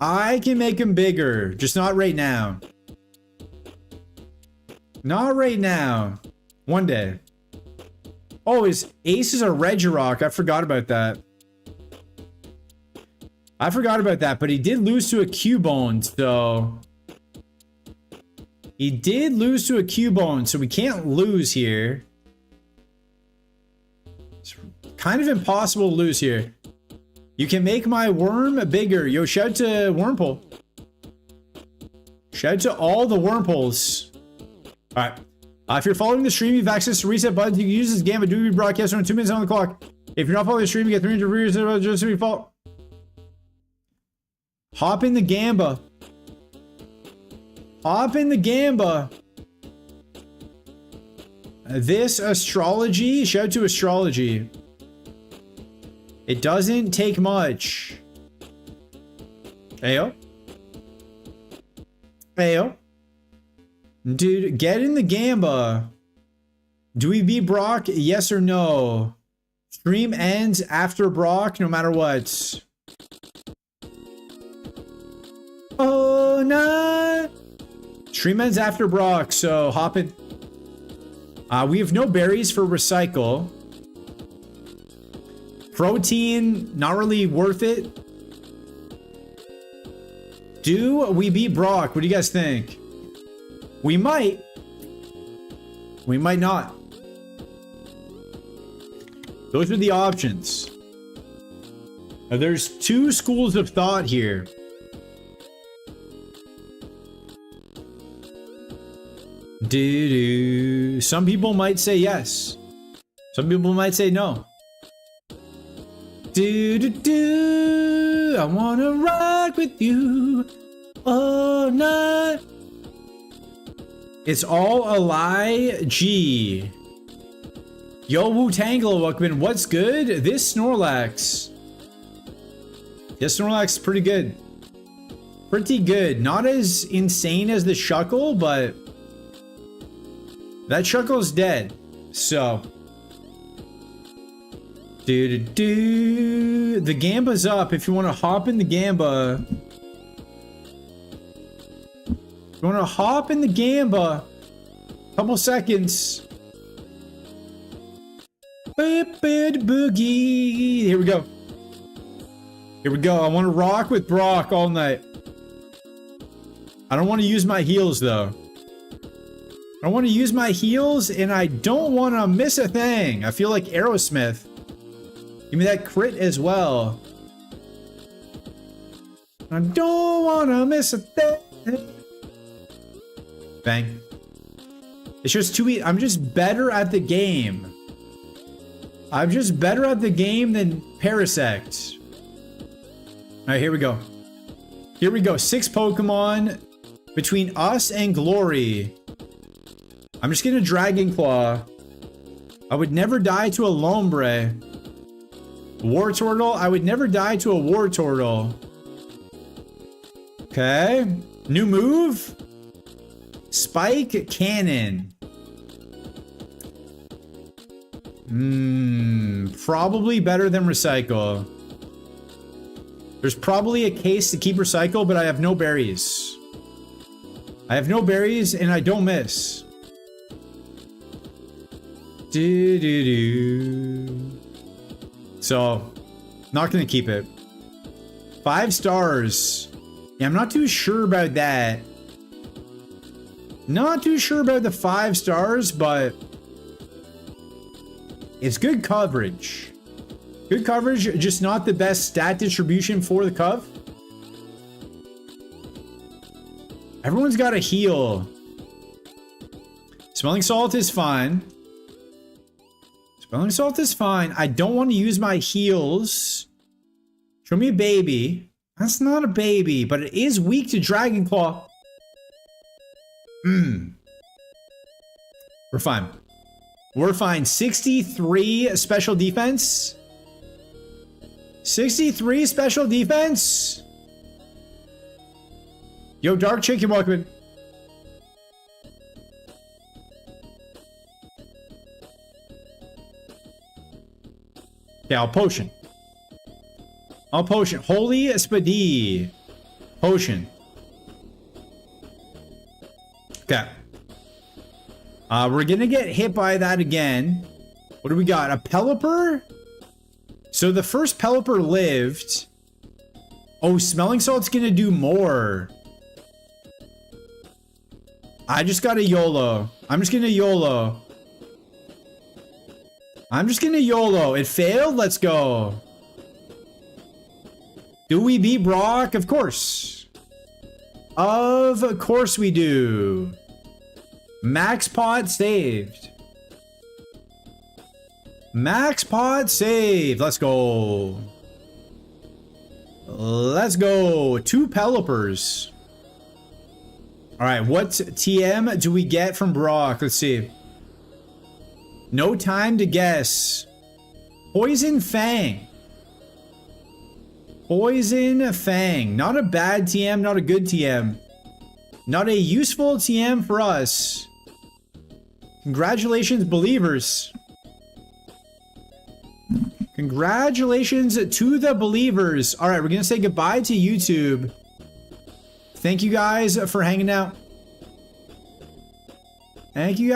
I can make them bigger. Just not right now. Not right now. One day. Oh, his ace is a Regirock. I forgot about that. I forgot about that, but he did lose to a Cubone, so... He did lose to a Cubone, so we can't lose here. It's kind of impossible to lose here. You can make my worm bigger. Yo, shout to Wormpole. Shout to all the Wormpoles. Alright. If you're following the stream, you have access to reset buttons. You can use this game, but do be broadcast around 2 minutes on the clock. If you're not following the stream, you get 300 viewers just to default. Hop in the Gamba. Hop in the Gamba. This astrology. Shout to astrology. It doesn't take much. Ayo. Ayo. Dude, get in the Gamba. Do we beat Brock? Yes or no? Stream ends after Brock, no matter what. Oh, no. Stream ends after Brock, so hop in. We have no berries for recycle. Protein, not really worth it. Do we beat Brock? What do you guys think? We might. We might not. Those are the options. Now, there's two schools of thought here. Some people might say yes. Some people might say no. I wanna rock with you all night. It's all a lie. G. Yo, Wu-Tangle, welcome. What's good? This Snorlax. This Snorlax is pretty good. Pretty good. Not as insane as the Shuckle, but that Shuckle's dead. So. The Gamba's up if you want to hop in the Gamba. If you want to hop in the Gamba. Couple seconds. Boogie. Here we go. Here we go. I want to rock with Brock all night. I don't want to use my heals though. I want to use my heals and I don't want to miss a thing. I feel like Aerosmith. Give me that crit as well. I don't wanna miss a thing. Bang. It's just too easy. I'm just better at the game. I'm just better at the game than Parasect. Alright, here we go. Here we go. 6 Pokemon between us and Glory. I'm just gonna Dragon Claw. I would never die to a Lombre. Wartortle. I would never die to a Wartortle. Okay. New move. Spike Cannon. Probably better than Recycle. There's probably a case to keep Recycle, but I have no berries. I have no berries and I don't miss. So, not gonna keep it. 5 stars. Yeah, I'm not too sure about that. Not too sure about the 5 stars, but it's good coverage. Good coverage, just not the best stat distribution for the Cov. Everyone's got a heal. Smelling Salt is fine. Smelling Salt is fine. I don't want to use my heals. Show me a baby. That's not a baby, but it is weak to Dragon Claw. We're fine. We're fine. 63 special defense. 63 special defense. Yo, Dark Chicken, welcome in. Okay, I'll potion. I'll potion. Holy Spadi. Potion. Okay. We're gonna get hit by that again. What do we got? A Pelipper? So the first Pelipper lived. Oh, Smelling Salt's gonna do more. I just got a YOLO. I'm just gonna YOLO. I'm just gonna YOLO. It failed? Let's go. Do we beat Brock? Of course. Of course we do. Max pot saved. Max pot saved. Let's go. Let's go. 2 Pelipers. Alright, what TM do we get from Brock? Let's see. No time to guess. Poison Fang. Poison Fang. Not a bad TM, not a good TM. Not a useful TM for us. Congratulations, believers. Congratulations to the believers. All right, we're going to say goodbye to YouTube. Thank you guys for hanging out. Thank you guys.